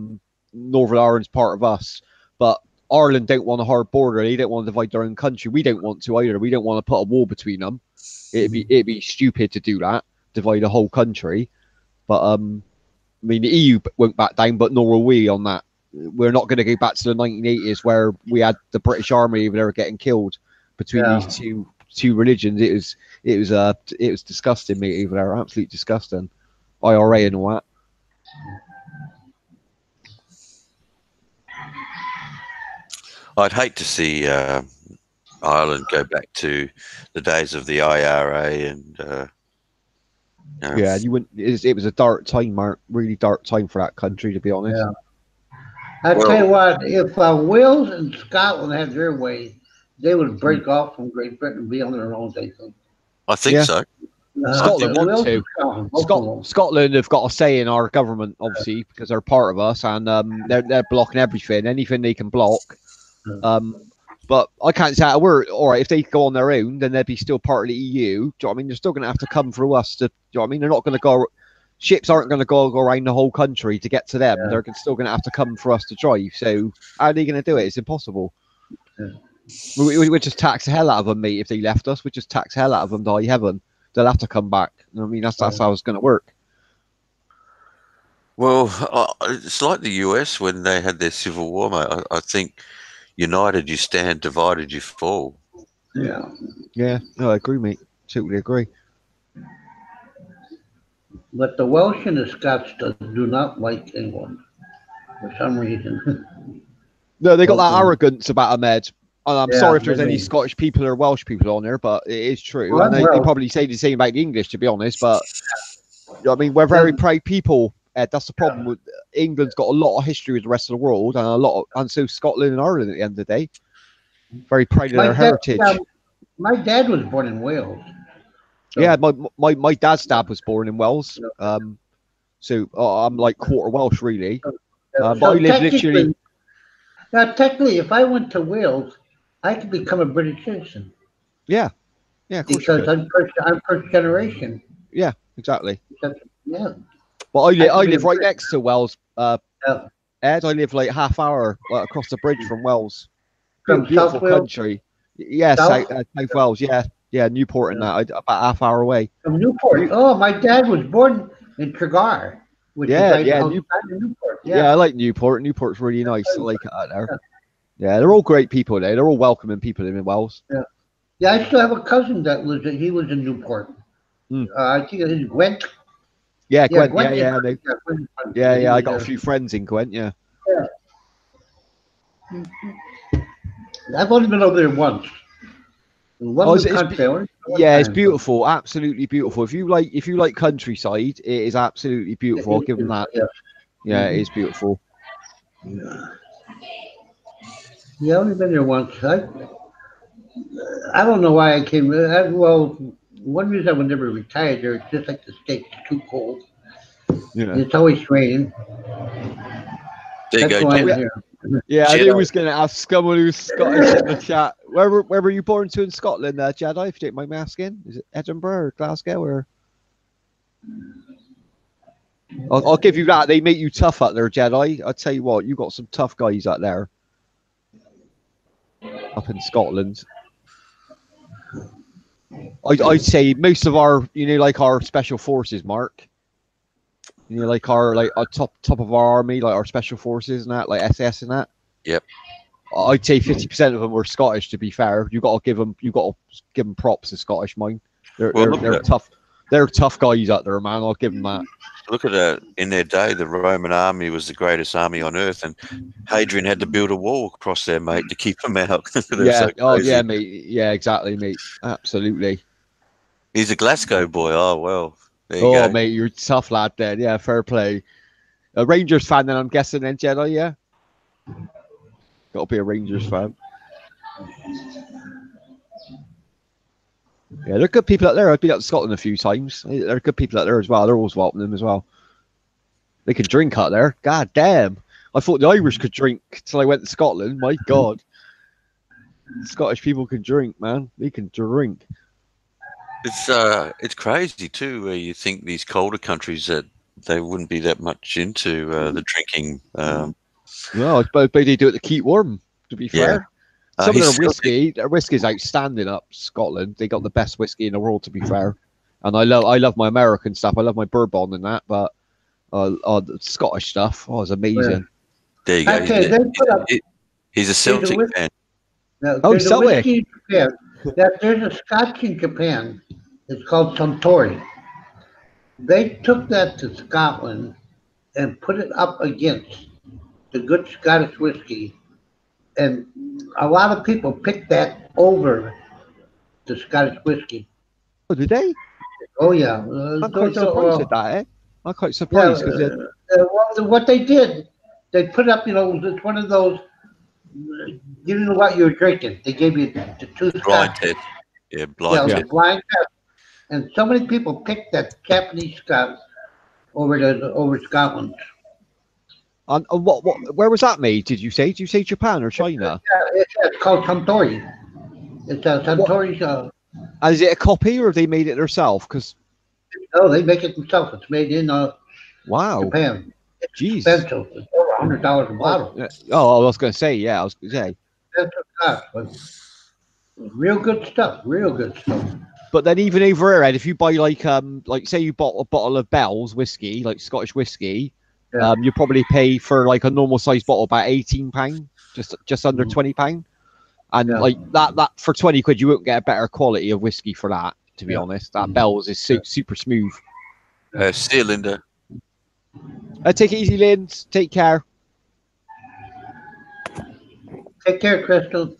Northern Ireland's part of us, but Ireland don't want a hard border. They don't want to divide their own country. We don't want to either. We don't want to put a wall between them. It'd be stupid to do that, divide a whole country. But I mean, the EU won't back down, but nor will we on that. We're not going to go back to the 1980s where we had the British Army over there getting killed between these two religions. It was disgusting, mate, over there. Absolutely disgusting. IRA and all that. I'd hate to see Ireland go back to the days of the IRA and yeah, you wouldn't. It was a dark time, Mark. Really dark time for that country, to be honest. Yeah. I tell you what, if Wales and Scotland had their way, they would break off from Great Britain and be on their own. They think. I think so. Scotland want to. Scotland have got a say in our government, obviously, because they're part of us, and they're blocking anything they can block. But I can't say a word. All right, if they go on their own, then they'd be still part of the EU. Do you know what I mean? They're still going to have to come through us. Do you know what I mean? They're not going to go. Ships aren't going to go around the whole country to get to them. Yeah. They're still going to have to come for us to drive. So how are they going to do it? It's impossible. Yeah. We'd just tax the hell out of them, mate. If they left us, we'd just tax the hell out of them to high heaven. They'll have to come back. I mean, that's how it's going to work. Well, it's like the US when they had their civil war, mate. I think united you stand, divided you fall. Yeah. Yeah. No, I agree, mate. Totally agree. But the Welsh and the Scots do not like England for some reason. No, they got that arrogance about them, Ed. And I'm sorry if there's any Scottish people or Welsh people on there, but it is true. Well, and they probably say the same about the English, to be honest. But you know what I mean, we're very proud people, Ed. That's the problem with England's got a lot of history with the rest of the world, and so Scotland and Ireland at the end of the day. Very proud of their heritage. My dad was born in Wales. So. Yeah, my dad's dad was born in Wales. So I'm like quarter Welsh, really. But I live literally. Now, technically, if I went to Wales, I could become a British citizen. Yeah, yeah, of course. Because I'm first generation. Yeah, exactly. Yeah. Well, I live right next to Wales. Ed, I live like half hour across the bridge from Wales. Beautiful country. Yes, South Wales. Yeah, Newport and that, about half hour away. From Newport. Oh, my dad was born in Tregar. Newport. Yeah, I like Newport. Newport's really nice. I like it out there. Yeah, they're all great people there. They're all welcoming people in Wales. Yeah, I still have a cousin that was in Newport. I think it is Gwent. Yeah, Gwent. Yeah. I got a few friends in Gwent. Yeah. I've only been over there once. It's beautiful, absolutely beautiful. If you like countryside, it is absolutely beautiful. I'll give them that. Yeah, it is beautiful. Yeah, I've only been there once. I don't know why I came. Well, one reason I would never retire there is just like the state's too cold. Yeah. It's always raining. There you That's go, why Jen. I'm here. Yeah, I Jedi. knew was going to ask someone who's Scottish in the chat. Where were you born to in Scotland, Jedi? If you don't mind me asking, is it Edinburgh or Glasgow or? I'll give you that. They make you tough out there, Jedi. I tell you what, you got some tough guys out there, up in Scotland. I'd say most of our, like our special forces, Mark. Like our top of our army, like our special forces and that, like SS and that. Yep. I'd say 50% of them were Scottish. To be fair, you got to give them props. The Scottish, mine. They're tough. They're tough guys out there, man. I'll give them that. Look at that. In their day, the Roman army was the greatest army on earth, and Hadrian had to build a wall across there, mate, to keep them out. Yeah. So Yeah, mate. Yeah, exactly, mate. Absolutely. He's a Glasgow boy. Oh well. There you go. Mate, you're a tough lad then. Yeah, fair play. A Rangers fan then, I'm guessing then, Jedi, yeah? Got to be a Rangers fan. Yeah, they're good people out there. I've been out to Scotland a few times. They're good people out there as well. They're always welcoming them as well. They can drink out there. God damn. I thought the Irish could drink till I went to Scotland. My God. Scottish people can drink, man. They can drink. It's crazy too, where you think these colder countries that they wouldn't be that much into the drinking. No, I suppose they do it to keep warm, to be fair. Some of their whiskey is outstanding up Scotland. They got the best whiskey in the world, to be fair. And I love my American stuff. I love my bourbon and that, but the Scottish stuff, it's amazing. There you go. Okay, He's a Celtic fan. There's a Celtic. whiskey in Japan. There's a Scotch in Japan. It's called Suntory. They took that to Scotland and put it up against the good Scottish whiskey, and a lot of people picked that over the Scottish whiskey. Oh, did they? Oh yeah, I'm quite surprised at that. I'm quite surprised because what they did, they put up. It's one of those. You didn't know what you were drinking. They gave you the two Blind Scotch. test. Yeah, blind test. Blind test. And so many people picked that Japanese Scotch over Scotland. And where was that made? Did you say Japan or China? It's called Suntory. It's a Suntory. And is it a copy or have they made it themselves? Because they make it themselves. It's made in Japan. It's Jeez. expensive. It's over $100 a bottle. I was going to say, yeah, I was going to say. Expensive Scotch, but real good stuff. Real good stuff. But then even over here, Ed, if you buy like say you bought a bottle of Bell's whiskey, like Scottish whiskey, you probably pay for like a normal size bottle about £18, just under £20. And like that for 20 quid, you won't get a better quality of whiskey for that. To be honest, that Bell's is super smooth. See you, Linda. Take it easy, Lynn. Take care. Take care, Crystal.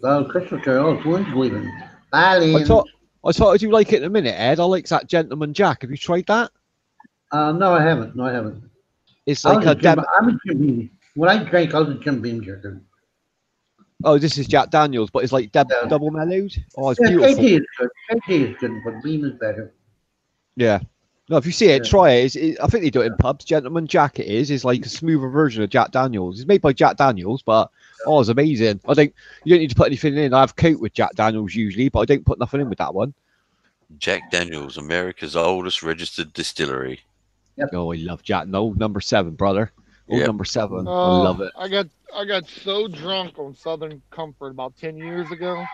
Crystal, it's wind's leaving. Bye, Lynn. I thought I'd like it in a minute, Ed. I like that Gentleman Jack. Have you tried that? No, I haven't. It's like I'm a Jim Beam. When I drank, I was a Jim Beam drinker. Oh, this is Jack Daniels, but it's like double mellowed. Oh, it's beautiful. KT is good. KT is good, but Beam is better. Yeah. No, if you see it, try it. I think they do it in pubs. Gentleman Jack is like a smoother version of Jack Daniels. It's made by Jack Daniels, but it's amazing. You don't need to put anything in. I have Coke with Jack Daniels usually, but I don't put nothing in with that one. Jack Daniels, America's oldest registered distillery. Yep. Oh, I love Jack. No, number 7, brother. Number 7. I love it. I got so drunk on Southern Comfort about 10 years ago.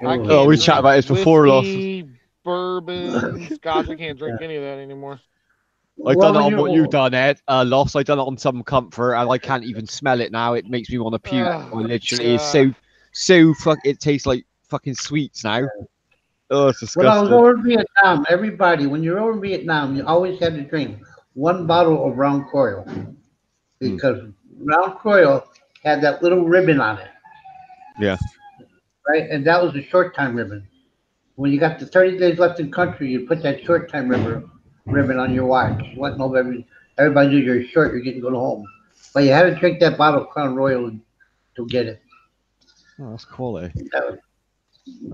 We chatted about this before, whiskey, bourbon, Scotch. I can't drink any of that anymore. I've done it on what you've done, Ed. Lost. I've done it on Southern Comfort, and I can't even smell it now. It makes me want to puke. Literally, it's so it tastes like fucking sweets now. Oh, it's disgusting. When I was over in Vietnam, when you're over in Vietnam, you always had to drink one bottle of Round Coil because Round Coil had that little ribbon on it. Yeah. Right, and that was a short time ribbon. When you got the 30 days left in country, you put that short time ribbon on your watch. Everybody knew you're short. You're getting to go home. But you had to drink that bottle of Crown Royal to get it. Oh, that's quality.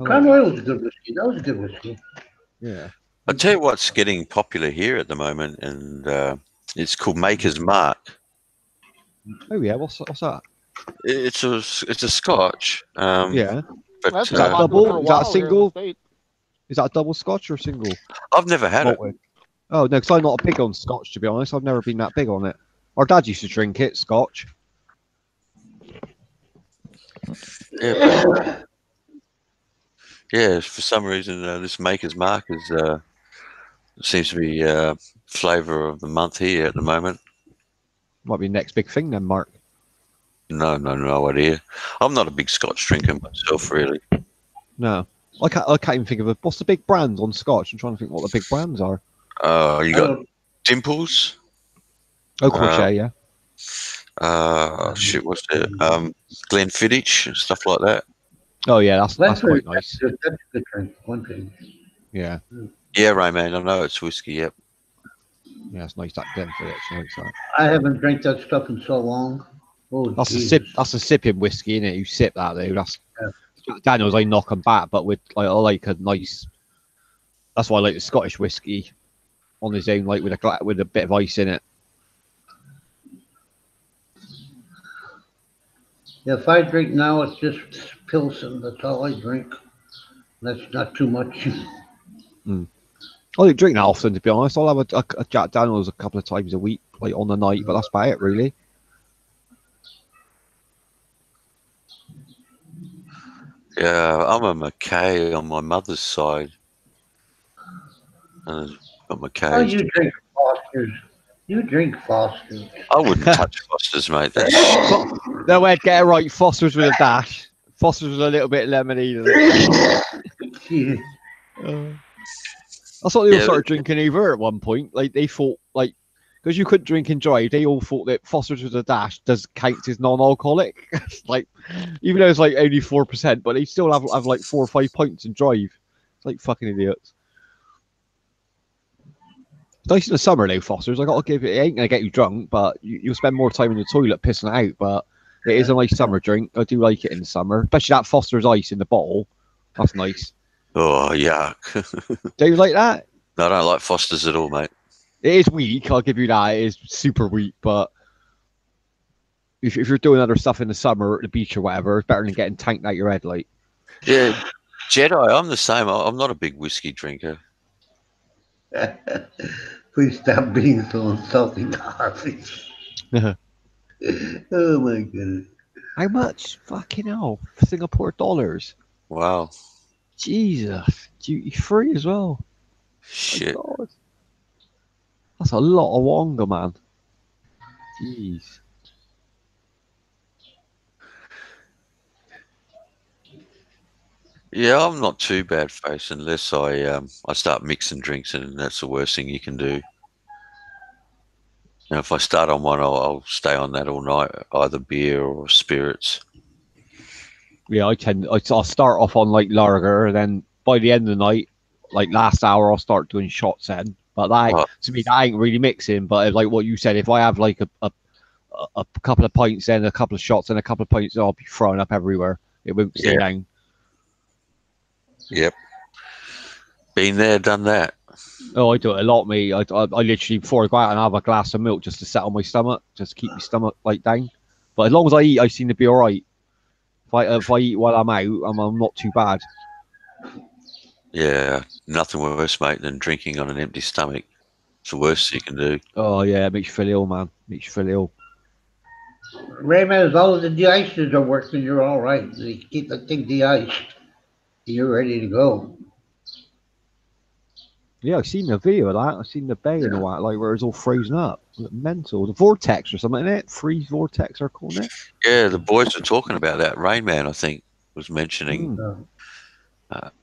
Crown Royal was a good whiskey. That was a good whiskey. Yeah. I'll tell you what's getting popular here at the moment, and it's called Maker's Mark. Oh yeah. What's that? It's a Scotch. Yeah. But That's Is that popular for double? Is that a while here in the single? States. Is that a double Scotch or single? I've never had it. Malted? Oh no, because I'm not big on Scotch to be honest. I've never been that big on it. Our dad used to drink it, Scotch. Yeah, but, yeah. For some reason, this Maker's Mark is seems to be flavour of the month here at the moment. Might be the next big thing then, Mark. No idea. I'm not a big Scotch drinker myself, really. No. I can't even think of what's the big brand on Scotch. I'm trying to think what the big brands are. You got Dimples. Oh, Crochet, yeah. Shit, what's it? Glenfiddich and stuff like that. Oh yeah, that's quite nice. That's a good drink. One thing. Yeah. Yeah, Rayman. I know it's whiskey. Yep. Yeah, it's nice that Glenfiddich. I like that. I haven't drank that stuff in so long. Oh, That's Jesus. a sip. That's a sipping whiskey, isn't it? You sip that, though. That's Daniel's. I knock 'em back, but with I like a nice. That's why I like the Scottish whiskey on his own, like with a bit of ice in it. If I drink now, it's just Pilsen. That's all I drink. That's not too much. I don't drink that often, to be honest. I'll have a Jack Daniels a couple of times a week, like on the night, but that's about it, really. Yeah, I'm a Mackay on my mother's side. And got Mackay. Oh, you drink Foster's. You drink Foster's. I wouldn't touch Foster's, mate. That's No, Ed, get it right. Foster's with a dash. Foster's with a little bit of lemonade in it. Jeez. That's what they all Yeah, started drinking over at one point. Like they thought, like, because you couldn't drink and drive, they all thought that Foster's with a dash does count as non-alcoholic. Like, even though it's like only 4%, but they still have like 4 or 5 pints and drive. It's like fucking idiots. Nice in the summer though, Foster's. I gotta give it. It ain't gonna get you drunk, but you'll spend more time in the toilet pissing it out. But it is a nice summer drink. I do like it in the summer, especially that Foster's Ice in the bottle. That's nice. oh yuck. Do you like that? No, I don't like Foster's at all, mate. It is weak. I'll give you that. It is super weak, but if you're doing other stuff in the summer at the beach or whatever, it's better than getting tanked out your head. Like, Yeah, Jedi. I'm the same. I'm not a big whiskey drinker. Please stop being so insulting to Harvey. Oh my goodness. how much? Fucking hell, Singapore dollars. Wow. Jesus, duty free as well. Shit. My God. That's a lot of Wonga, man. Jeez. Yeah, I'm not too bad faced unless I start mixing drinks, and that's the worst thing you can do. Now, if I start on one, I'll stay on that all night, either beer or spirits. Yeah, I'll start off on like lager, and then by the end of the night, like last hour, I'll start doing shots then. But that Oh. to me, that ain't really mixing. But like what you said, if I have like a couple of pints, then a couple of shots, and a couple of pints, I'll be throwing up everywhere. It won't stay Yeah. down. Yep. Been there, done that. Oh, I do it a lot, mate. I literally before I go out and have a glass of milk just to settle my stomach, just keep my stomach like down. But as long as I eat, I seem to be all right. If I eat while I'm out, I'm not too bad. Yeah, nothing worse, mate, than drinking on an empty stomach. It's the worst you can do. Oh yeah, it makes you feel ill, man. Makes you feel ill. Rayman, as all of the de-icers are working, you're all right. You keep the thing de-iced. You're ready to go. Yeah, I've seen the video of that. I've seen the bay and all that, like where it's all frozen up. Mental. The vortex or something, isn't it? Freeze vortex, are calling it. Yeah, the boys were talking about that. Rain Man, I think, was mentioning about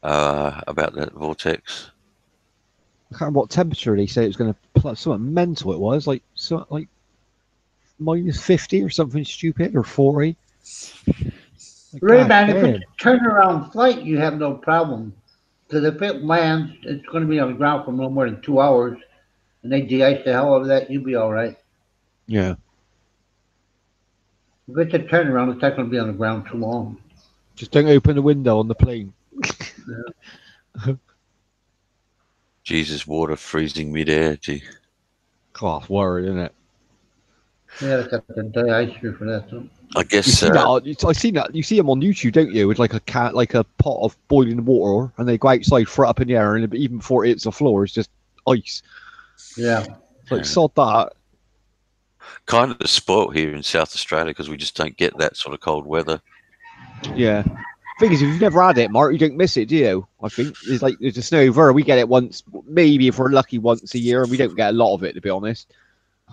that vortex. I can't remember what temperature they say it was going to plus something mental. It was like minus 50 or something stupid or 40. Like, Rayman, if goddamn. it's a turnaround flight, you have no problem. Because if it lands, it's going to be on the ground for no more than 2 hours. And they de-ice the hell out of that, you'll be all right. Yeah. If it's a turnaround, it's not going to be on the ground too long. Just don't open the window on the plane. Jesus, water freezing midair. Gee. Class word, isn't it? Yeah, they got the ice here for that. Too. I guess You see that? I seen that. You see them on YouTube, don't you? With like a like a pot of boiling water, and they go outside, throw it up in the air, and even before it hits the floor, it's just ice. Yeah. It's like sod that. kind of spoilt here in South Australia because we just don't get that sort of cold weather. Yeah. Thing is, if you've never had it, Mark, you don't miss it, do you? I think it's like there's a snow over. We get it once, maybe if we're lucky, once a year, and we don't get a lot of it, to be honest.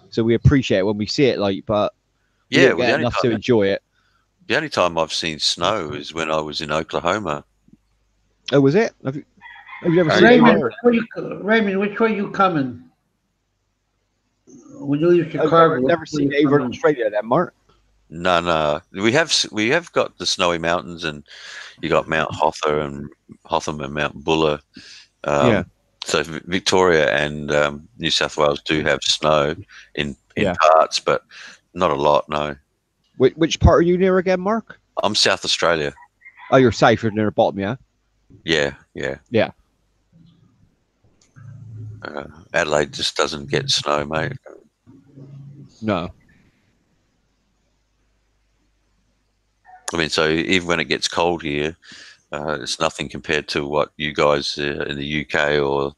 So we appreciate it when we see it, like, but we Yeah, don't well, get enough to enjoy it. the only time I've seen snow is when I was in Oklahoma. Oh, was it? Have you ever seen it? Raymond, which way you coming? We do I've never seen it over in Australia, then, Mark. No, we have got the snowy mountains, and you got Mount Hotham and Mount Buller. Yeah. So Victoria and New South Wales do have snow in Yeah. parts, but not a lot. No, Which part are you near again, Mark? I'm South Australia. Oh, you're south, you're near the bottom, yeah? Yeah. Yeah. Adelaide just doesn't get snow, mate. No. I mean, so even when it gets cold here, it's nothing compared to what you guys in the UK or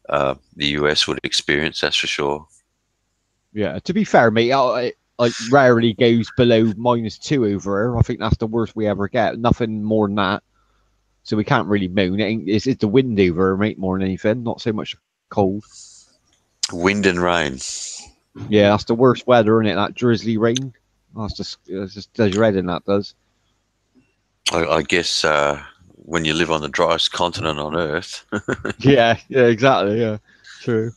the US would experience. That's for sure. Yeah, to be fair, mate, it rarely goes below -2 over here. I think that's the worst we ever get. Nothing more than that. So we can't really moan. It's the wind over here, mate, more than anything. Not so much cold. Wind and rain. Yeah, that's the worst weather, isn't it? That drizzly rain. That's just does your head in, that does. I guess when you live on the driest continent on Earth, Yeah, exactly. Yeah, true.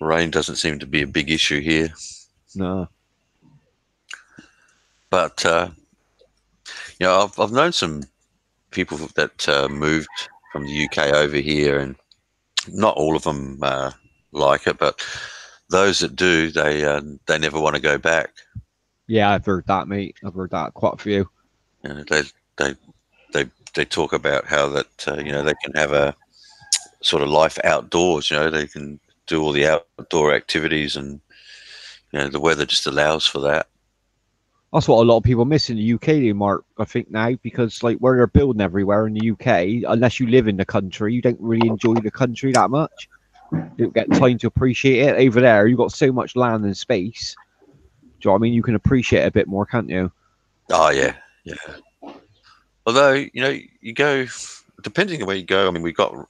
rain doesn't seem to be a big issue here. No. But I've known some people that moved from the UK over here, and not all of them like it, but those that do, they never want to go back. Yeah, I've heard that, mate. I've heard that quite a few. You know, they talk about how that they can have a sort of life outdoors. They can do all the outdoor activities, and the weather just allows for that. That's what a lot of people miss in the UK, though, Mark, I think now, because like where they're building everywhere in the UK, unless you live in the country, you don't really enjoy the country that much. You don't get time to appreciate it. Over there, you've got so much land and space. Do you know what I mean? You can appreciate it a bit more, can't you? Oh, yeah. Although, you go, depending on where you go, I mean, we've got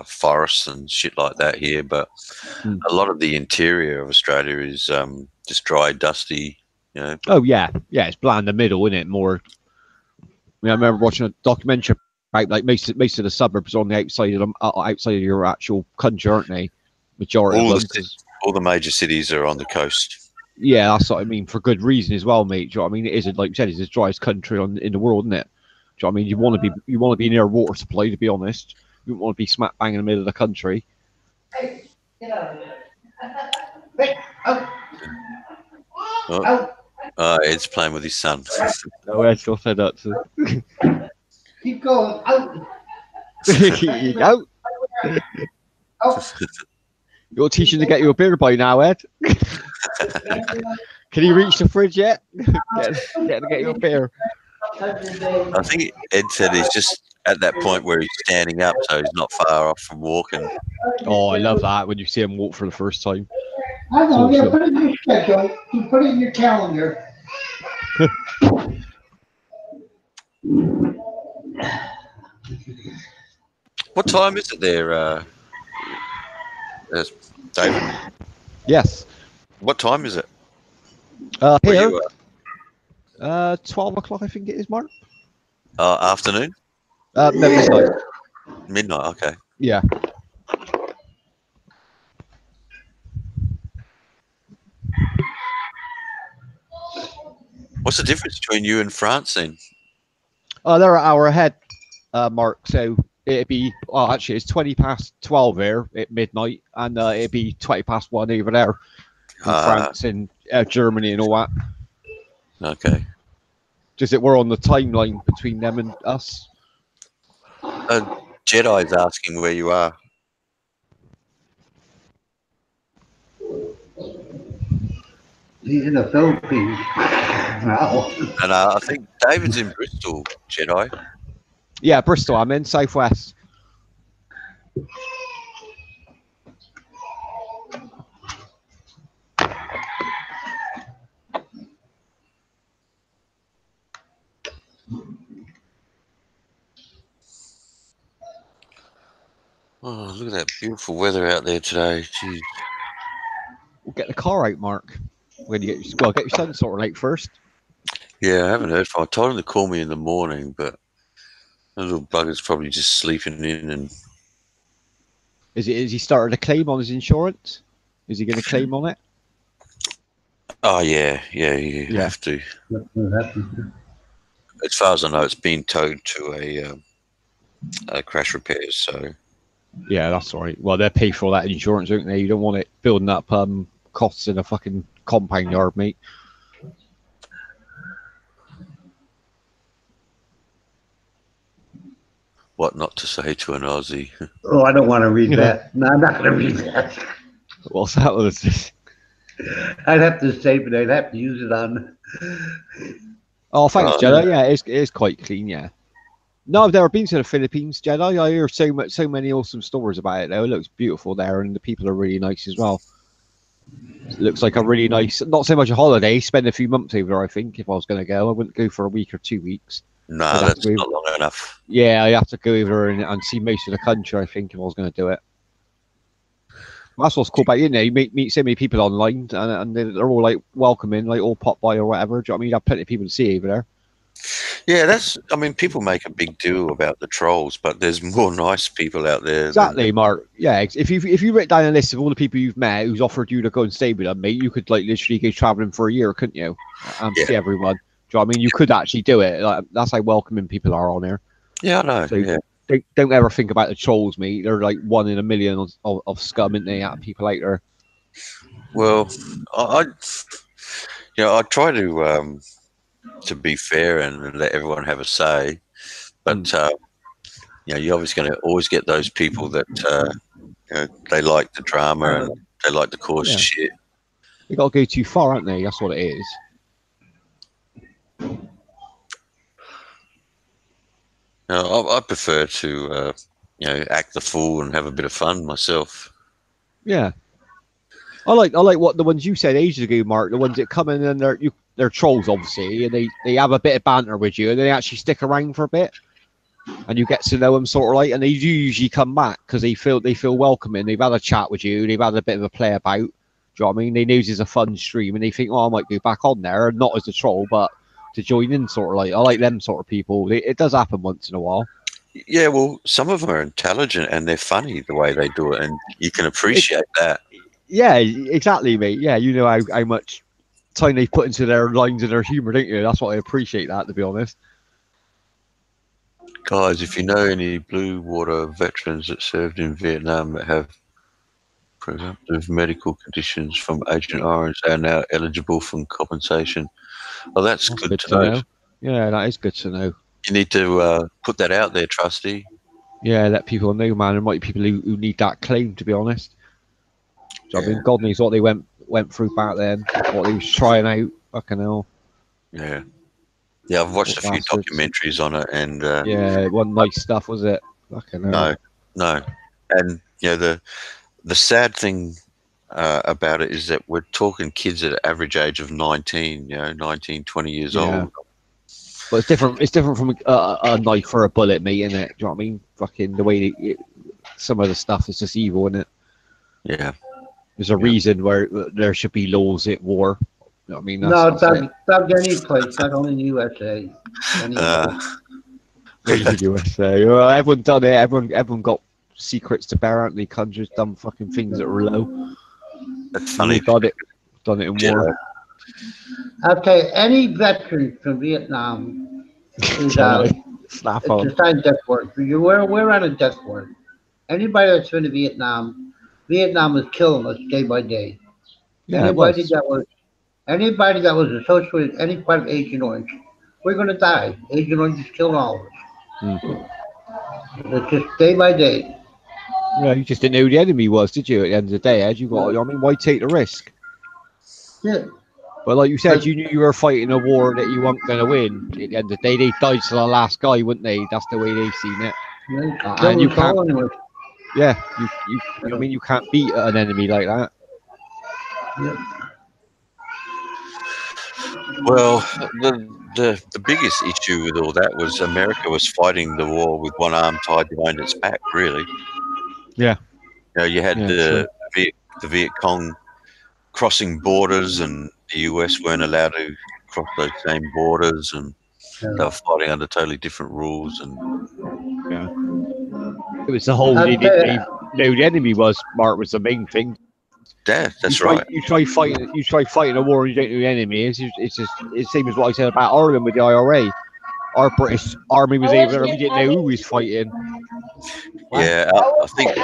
forests and shit like that here, but a lot of the interior of Australia is just dry, dusty, Oh, yeah. Yeah, it's bland in the middle, isn't it? More. I remember watching a documentary about like most of the suburbs are on the outside of your actual country, aren't they? Majority of them. All the major cities are on the coast. Yeah, that's what I mean, for good reason as well, mate. Do you know what I mean? It is, like you said, it's the driest country in the world, isn't it? Do you know what I mean? You want to be near water supply, to be honest. You don't want to be smack bang in the middle of the country. Hey, get out of there. Hey, out. Ed's playing with his son. No, Ed's got fed up. So. Keep going. Out. Out. Out. You're teaching to get you a beer by now, Ed. Can you reach the fridge yet? Get you a beer. I think Ed said he's just at that point where he's standing up, so he's not far off from walking. Oh, I love that when you see him walk for the first time. I know. Yeah, put it in your schedule. You put it in your calendar. What time is it there, David? Yes. What time is it? Here, you 12 o'clock, I think it is, Mark. Afternoon? No, midnight. Midnight, okay. Yeah. What's the difference between you and France then? They're an hour ahead, Mark. So it'd be, actually, it's 20 past 12 here at midnight, and it'd be 20 past 1 over there in France and Germany and all that. Okay. Just that we're on the timeline between them and us. Jedi's asking where you are. He's in the Philippines now. And I think David's in Bristol, Jedi. Yeah, Bristol. I'm in Southwest. Oh, look at that beautiful weather out there today. Jeez. We'll get the car out, Mark. When you get your get your son sorted out first. Yeah, I haven't heard from. I told him to call me in the morning, but the little bugger's probably just sleeping in. And Is he started a claim on his insurance? Is he going to claim on it? oh yeah, you Yeah. have to. What happened? As far as I know, it's been towed to a crash repairs. So Yeah, that's all right. Well, they pay for all that insurance, don't they? You don't want it building up costs in a fucking compound yard, mate. what not to say to an Aussie? Oh, I don't want to read You know. that. No, I'm not going to read that. What's that? I'd have to say, but I'd have to use it on. Oh, thanks, Oh, Jedi. Yeah, it is quite clean. Yeah. No, I've never been to the Philippines, Jedi. I hear so many awesome stories about it. Though it looks beautiful there, and the people are really nice as well. It looks like a really nice, not so much a holiday. Spend a few months over there. I think if I was going to go, I wouldn't go for a week or 2 weeks. No, I'd have that's to go- not long enough. Yeah, I have to go over and see most of the country. I think if I was going to do it. That's what's cool about it, you know. You meet so many people online, and they're all like welcoming, like all pop by or whatever. Do you know what I mean? You have plenty of people to see over there. Yeah, I mean, people make a big deal about the trolls, but there's more nice people out there. Exactly, Mark. Yeah, if you write down a list of all the people you've met who's offered you to go and stay with them, mate, you could like literally go traveling for a year, couldn't you? And Yeah. see everyone. Do you know what I mean? You could actually do it. Like, that's how welcoming people are on here. Yeah, I know. So- yeah. Don't ever think about the trolls, mate. They're like 1 in a million of scum, aren't they? Out of people out there. Well, I I try to be fair and let everyone have a say, but you're obviously going to always get those people that they like the drama and they like to cause Yeah. shit. They got to go too far, aren't they? That's what it is. I prefer to act the fool and have a bit of fun myself. Yeah. I like what the ones you said ages ago, Mark. The ones that come in and they're trolls, obviously, and they have a bit of banter with you, and they actually stick around for a bit, and you get to know them sort of like, and they do usually come back because they feel welcoming. They've had a chat with you. They've had a bit of a play about. Do you know what I mean? They know it's a fun stream, and they think, oh, I might go back on there, not as a troll, but to join in, sort of like. I like them sort of people. It does happen once in a while. Yeah, well, some of them are intelligent and they're funny the way they do it, and you can appreciate that. Yeah, exactly, mate. Yeah, you know how much time they put into their lines and their humour, don't you? That's what I appreciate that, to be honest. Guys, if you know any blue water veterans that served in Vietnam that have presumptive medical conditions from Agent Orange, they are now eligible for compensation. Well, that's good to know. Yeah, that is good to know. You need to put that out there, Trusty. Yeah, let people know, man. There might be people who need that claim, to be honest. So, I mean, God knows what they went through back then, what they was trying out. Fucking hell. Yeah. Yeah, I've watched a few Bastards. documentaries on it, and Yeah, it wasn't nice stuff, was it? Fucking hell. no. And the sad thing about it is that we're talking kids at an average age of 19, 19, 20 years Yeah. old. But it's different. It's different from a knife or a bullet, mate, isn't it? Do you know what I mean? Fucking the way some of the stuff is just evil, isn't it? Yeah. There's a reason where there should be laws at war. You know what I mean? No, That's it. Doug, any place, not only in the USA. Any In the USA. Well, everyone done it. Everyone got secrets to bear, aren't they? Conjures done fucking things that were low. That's funny. We've done it in war. Okay, any veteran from Vietnam is Snap it's on. a signed death warrant. We're on a death warrant. Anybody that's been to Vietnam is killing us day by day. Yeah, it Anybody was. that was Anybody that was associated with any part of Agent Orange, we're going to die. Agent Orange is killing all of us. It's just day by day. Yeah, you just didn't know who the enemy was, did you? At the end of the day, Ed, you got. I mean, why take the risk? Yeah. But like you said, you knew you were fighting a war that you weren't going to win. At the end of the day, they died to the last guy, wouldn't they? That's the way they've seen it. And you can't. Anyway. Yeah, I mean, you can't beat an enemy like that. Yeah. Well, the biggest issue with all that was America was fighting the war with one arm tied behind its back, really. Yeah. You know, you had Yeah, the Viet Cong crossing borders, and the US weren't allowed to cross those same borders, and they were fighting under totally different rules. And It was the whole they didn't even know who the enemy was. Mark was the main thing. that's you try, right. You try fighting a war and you don't know who the enemy is. It's just it's the same as what I said about Ireland with the IRA. Our British army was able to, we didn't know who was fighting. Yeah, I think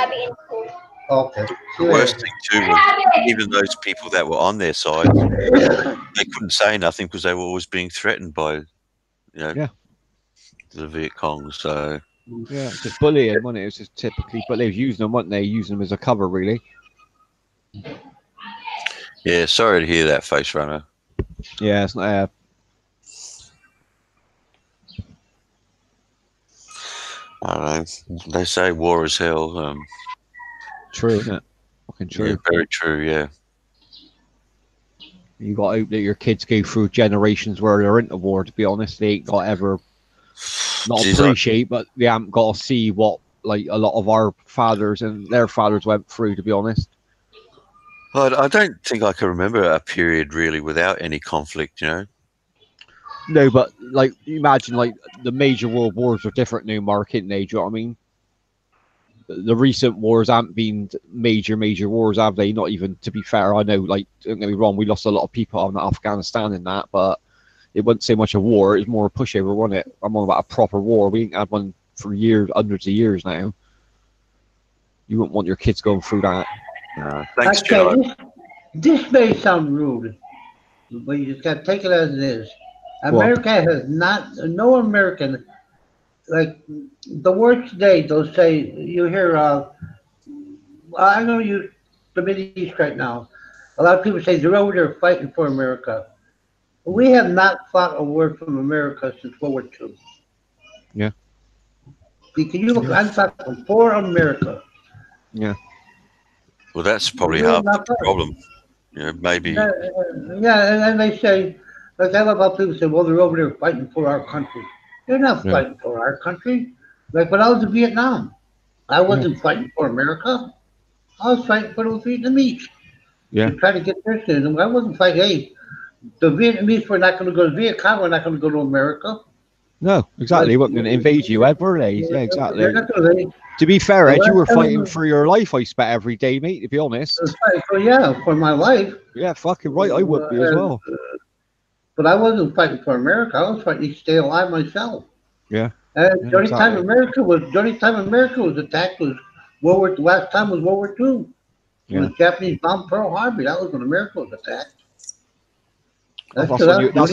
Okay. the worst thing too was even those people that were on their side, they couldn't say nothing because they were always being threatened by, the Viet Cong. So Yeah, it's just bullying, wasn't it? It was just typically, but they was using them, weren't they? Using them as a cover, really. yeah, sorry to hear that, Face Runner. Yeah, it's not. I don't know. They say war is hell. True, isn't it? Fucking true. Yeah, very true. Yeah. You got to hope that your kids go through generations where they're into war. To be honest, they ain't got ever not Jeez, appreciate, but they haven't got to see what like a lot of our fathers and their fathers went through. To be honest, I don't think I can remember a period really without any conflict. no, but like imagine like the major world wars are different now, Mark, ain't they? Do you know what I mean? The recent wars haven't been major wars, have they? Not even, to be fair. I know, like, don't get me wrong, we lost a lot of people on Afghanistan in that, but it wasn't so much a war, it was more a pushover, wasn't it? I'm on about a proper war. We ain't had one for years, hundreds of years now. You wouldn't want your kids going through that. Thanks, Okay, Joe. this may sound rude, but you just got to take it as it is. America has not, no American, like the word today, they'll say, you hear, I know you, the Middle East right now, a lot of people say they're over there fighting for America. We have not fought a war from America since World War II. Yeah. Can you look, I'm talking for America. Yeah. Well, that's probably half the problem. Maybe. Yeah, and they say, like I love how people say, well, they're over there fighting for our country. They're not fighting for our country. Like when I was in Vietnam, I wasn't fighting for America. I was fighting for the Vietnamese. Yeah. To try to get their citizen. I wasn't fighting, hey, the Vietnamese were not going to go to Viet Cong, were not going to go to America. No, exactly. They weren't going to invade you, Ed, were they? Yeah, exactly. They're not gonna, To be fair, Ed, you were fighting for your life, I bet, every day, mate, to be honest. so yeah, for my life. Yeah, fucking right, I would be as well. But I wasn't fighting for America. I was fighting to stay alive myself. Yeah. And the only time America was attacked was the last time was World War II. When the Japanese bombed Pearl Harbor, that was when America was attacked. That's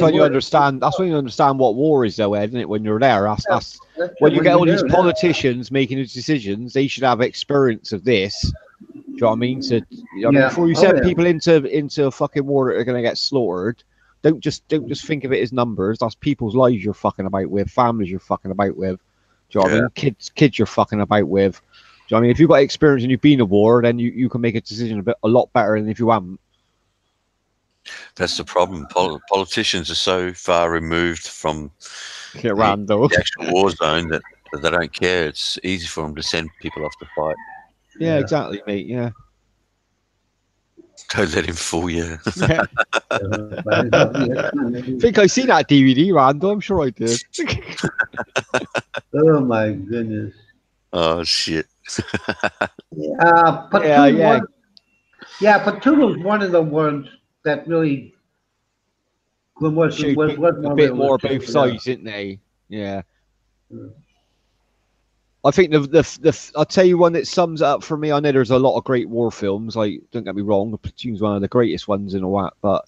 when you understand. That's when you understand what war is, though, Ed, isn't it? When you're there, that's when you get all these politicians making these decisions. They should have experience of this. Do you know what I mean? So, before you send people into a fucking war that are going to get slaughtered, don't just think of it as numbers. That's people's lives you're fucking about with, families you're fucking about with. Do you know what I mean? Kids you're fucking about with. Do you know what I mean? If you've got experience and you've been in a war, then you can make a decision a lot better than if you haven't. That's the problem. Politicians are so far removed from the actual war zone that they don't care. It's easy for them to send people off to fight. Yeah, exactly, mate. Yeah. Don't let him fool you. I think I seen that DVD, Randall. I'm sure I did. Oh my goodness. Oh shit. Platoon was one of the ones that really was a bit more both sides, didn't they? Yeah. I think I'll tell you one that sums it up for me. I know there's a lot of great war films. Like, don't get me wrong, the Platoon's one of the greatest ones in all that. But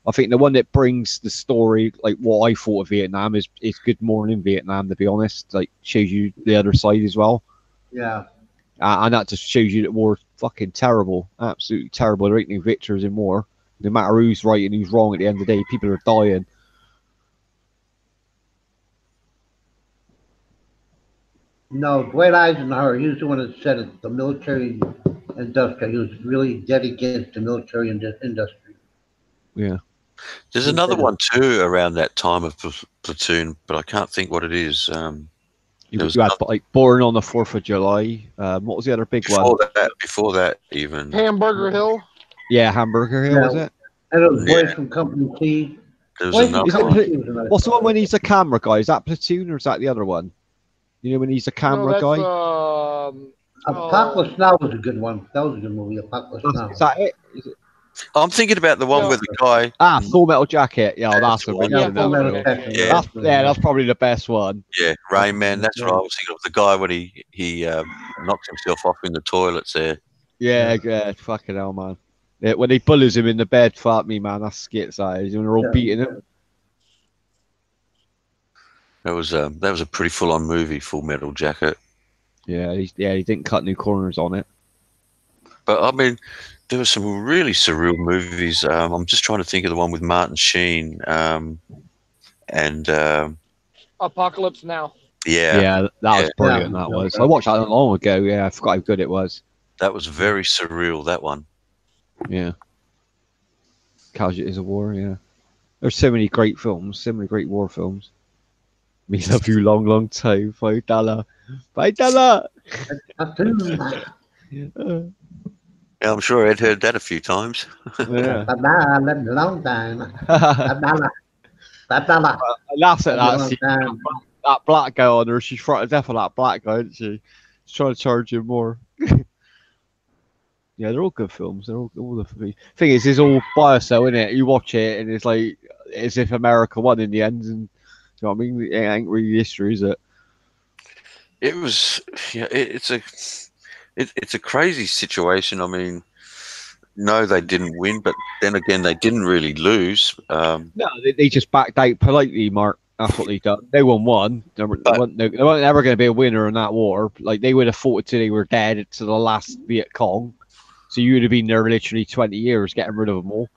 I think the one that brings the story, like what I thought of Vietnam, is Good Morning Vietnam. To be honest, like shows you the other side as well. Yeah. And that just shows you that war's fucking terrible, absolutely terrible. There ain't no victors in war. No matter who's right and who's wrong, at the end of the day, people are dying. No, Dwight Eisenhower, he was the one that said it, the military industrial. He was really dead against the military industry. Yeah. There's another one too around that time of Platoon, but I can't think what it is. You There was had like Born on the 4th of July. What was the other big one? Before that, even. Hamburger Hill. Yeah, Hamburger Hill, was it? And it was Boys Yeah. from Company T. There was Boys from another Is it one. Company T was another What's the one. one when he's a camera guy? Is that Platoon or is that the other one? You know when he's a camera no, guy? that's, Apocalypse Now was a good one. That was a good movie, Apocalypse Now. Is that it? Is it? I'm thinking about the one No. where the guy. Full Metal Jacket. Yeah, that's a That's really Yeah, good Full one. Metal Jacket. Yeah. That's probably the best one. Yeah, Rain Man. That's what I was thinking of. The guy when he knocks himself off in the toilets there. Yeah, fucking hell, man. Yeah, when he bullies him in the bed, fuck me, man. That's skits. When they're all Yeah. beating him. That was a pretty full on movie, Full Metal Jacket. Yeah, he didn't cut any corners on it. But I mean, there were some really surreal movies. I'm just trying to think of the one with Martin Sheen. And Apocalypse Now. Yeah, that was brilliant. Yeah. That was. I watched that long ago. Yeah, I forgot how good it was. that was very surreal. That one. Yeah. Casualties of War. Yeah. There's so many great films, so many great war films. Me love you long, long time. $5. $5. Platoon. Yeah, I'm sure Ed heard that a few times. Yeah. Bye-bye, lived a long time. $5. $5. I laughed at that. Long See, time. that black guy on her. She's frightened to death of that black guy, isn't she? She's trying to charge him more. Yeah, they're all good films. They're all the thing is, it's all bias, though, isn't it? You watch it and it's like as if America won in the end, and you know what I mean? It ain't really history, is it? It was, yeah. It's a crazy situation. I mean, no, they didn't win, but then again, they didn't really lose. No, they just backed out politely, Mark. That's what they done. They won one. They weren't ever going to be a winner in that war. Like they would have fought until they were dead to the last Viet Cong. So you would have been there literally 20 years getting rid of them all. Do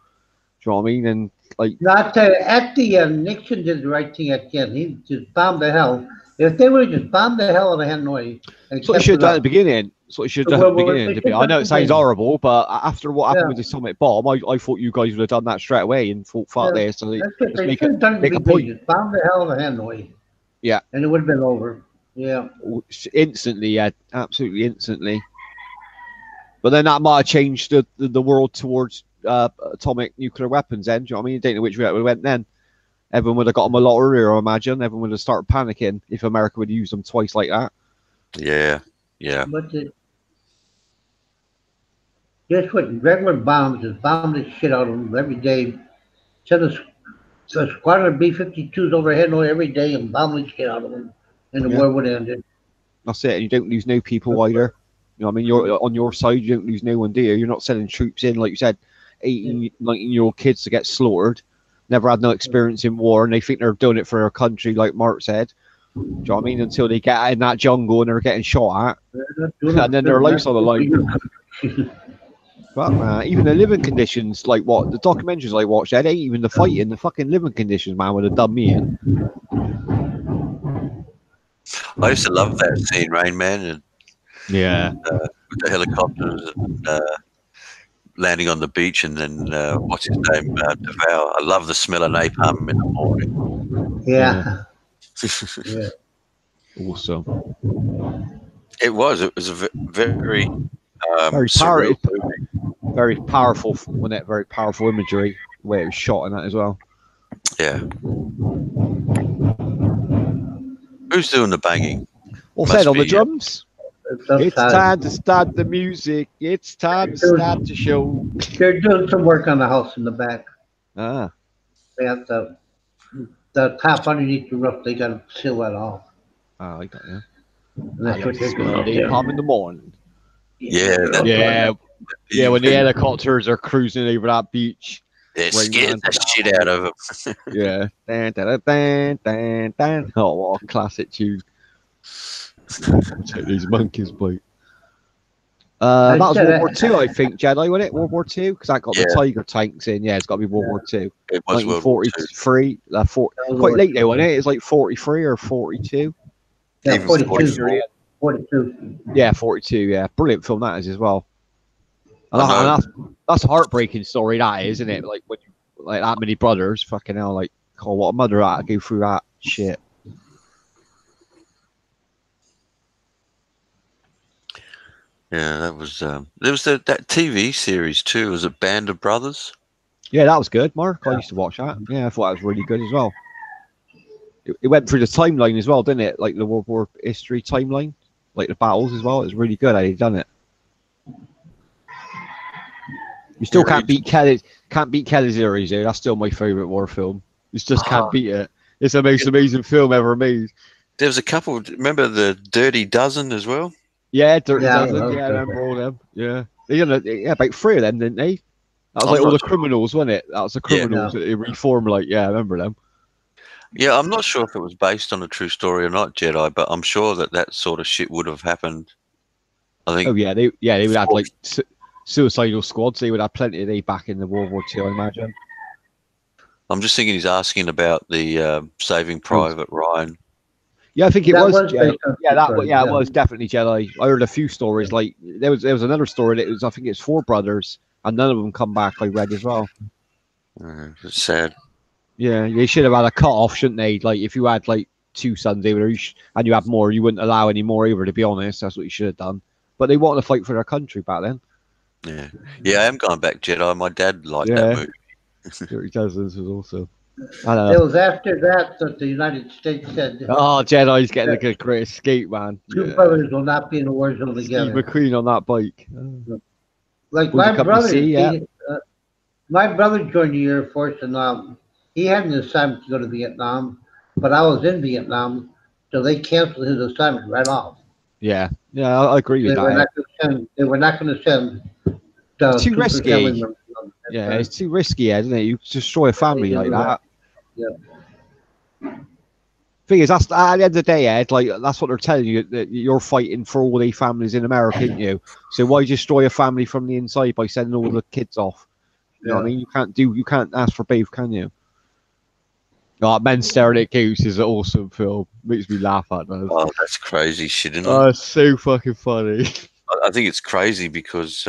you know what I mean? And like, No, I tell you, at the end, Nixon did the right thing at the end. He just bombed the hell. If they would have just bombed the hell out of Hanoi. that's what you should have done at the beginning. That's what you should have done at the beginning. I know it sounds horrible, but after what happened with the Summit bomb, I thought you guys would have done that straight away and thought, fuck this. So That's it. let's They make should have done it make a at the point. beginning. Just bomb the hell out of Hanoi. Yeah. And it would have been over. Yeah. Instantly, yeah, absolutely instantly. But then that might have changed the world towards atomic nuclear weapons then. Do you know what I mean? You don't know which way it would have went then. Everyone would have got them a lot earlier, I imagine. Everyone would have started panicking if America would use them twice like that. Yeah. But guess what? Regular bombs just bomb the shit out of them every day. Send a squadron of B-52s over Hanoi every day and bomb the shit out of them. And the war would end it. That's it. And you don't lose no people either. You know what I mean? You're on your side, you don't lose no one, do you? You're not sending troops in, like you said, 18, 19-year-old kids to get slaughtered. Never had no experience in war, and they think they're doing it for their country, like Mark said. Do you know what I mean? Until they get in that jungle and they're getting shot at. And then their life's on the line. But even the living conditions, like what the documentaries I watched, that ain't even the fighting, the fucking living conditions, man, would have done me in. I used to love that scene, Rain Man, and Yeah. with the helicopters landing on the beach, and then what's his name, Devour. I love the smell of napalm in the morning. Yeah. Yeah. Awesome. It was a very Very surreal powerful. movie. Very powerful, wasn't it? Very powerful imagery, the way it was shot in that as well. Yeah. Who's doing the banging? What's Must that on the be, drums? It's time to start the music. It's time to start the show. They're doing some work on the house in the back. Ah, They have the top underneath the roof. They got to seal that off. I like that. Yeah. And that's what they're doing. Napalm in the morning. Yeah, Yeah, when the helicopters are cruising over that beach. It Right, scared man. the shit out of him. Yeah. Dan, dan, dan, dan, dan. Oh, what a classic tune. Take these monkeys, boy. That was World War II, I think, Jedi, wasn't it? World War II? Because that got the Yeah. Tiger tanks in. Yeah, it's got to be World War II. It was World War II. 1943. Quite late, though, wasn't it? It's like 43 or 42. Yeah, Even 42. 42. Yeah, 42. Yeah, brilliant film that is as well. And, I know. that's a heartbreaking story, that is, isn't it? Like when you, like that many brothers, fucking hell, like, oh, what a mother had to go through that shit. Yeah, that was. There was that TV series too. Was it Band of Brothers? Yeah, that was good, Mark. I used to watch that. Yeah, I thought that was really good as well. It went through the timeline as well, didn't it? Like the World War history timeline, like the battles as well. It was really good how they done it. You still can't beat Kelly's Heroes, dude. That's still my favorite war film. You just can't beat it. It's the most amazing film ever made. There was a couple. Remember the Dirty Dozen as well? Yeah, Dirty Yeah, Dozen. Yeah, I remember all them. Yeah, they done about 3 of them, didn't they? That was I'm like all not the sure. criminals, wasn't it? That was the criminals that they reformed. Like, yeah, I remember them. Yeah, I'm not sure if it was based on a true story or not, Jedi, but I'm sure that sort of shit would have happened. I think. Oh yeah, they would have like suicidal squads. They would have plenty of they back in the World War II, I imagine. I'm just thinking he's asking about the Saving Private Ryan. Yeah, I think it That was. was Jedi. based on Yeah, true it story, was definitely Jedi. I heard a few stories. Like there was another story that was, I think it's 4 brothers, and none of them come back. I read as well. It's sad. Yeah, they should have had a cut off, shouldn't they? Like if you had like 2 sons, they would, and you had more, you wouldn't allow any more either. To be honest, that's what you should have done. But they wanted to fight for their country back then. Yeah, I am going back Jedi. My dad liked that movie. Dirty Dozens was awesome. It was after that the United States said Oh, Jedi's getting a good great escape, man. two brothers will not be in a war zone Steve together. McQueen on that bike. Like Who's my the company brother, C, yeah. my brother joined the Air Force, and he had an assignment to go to Vietnam, but I was in Vietnam, so they canceled his assignment right off. Yeah, I agree with that. They were not going to send. It's too trooper risky. family members on that Yeah, time. it's too risky, isn't it? You destroy a family like that. Yeah. Thing is, that's at the end of the day, Ed. Like that's what they're telling you, that you're fighting for all the families in America, aren't you? So why destroy a family from the inside by sending all the kids off? You know what I mean? You can't ask for both, can you? Oh, Men Staring at Goose is an awesome film. Makes me laugh at that. Oh, that's crazy shit, isn't it? Oh, it's so fucking funny. I think it's crazy because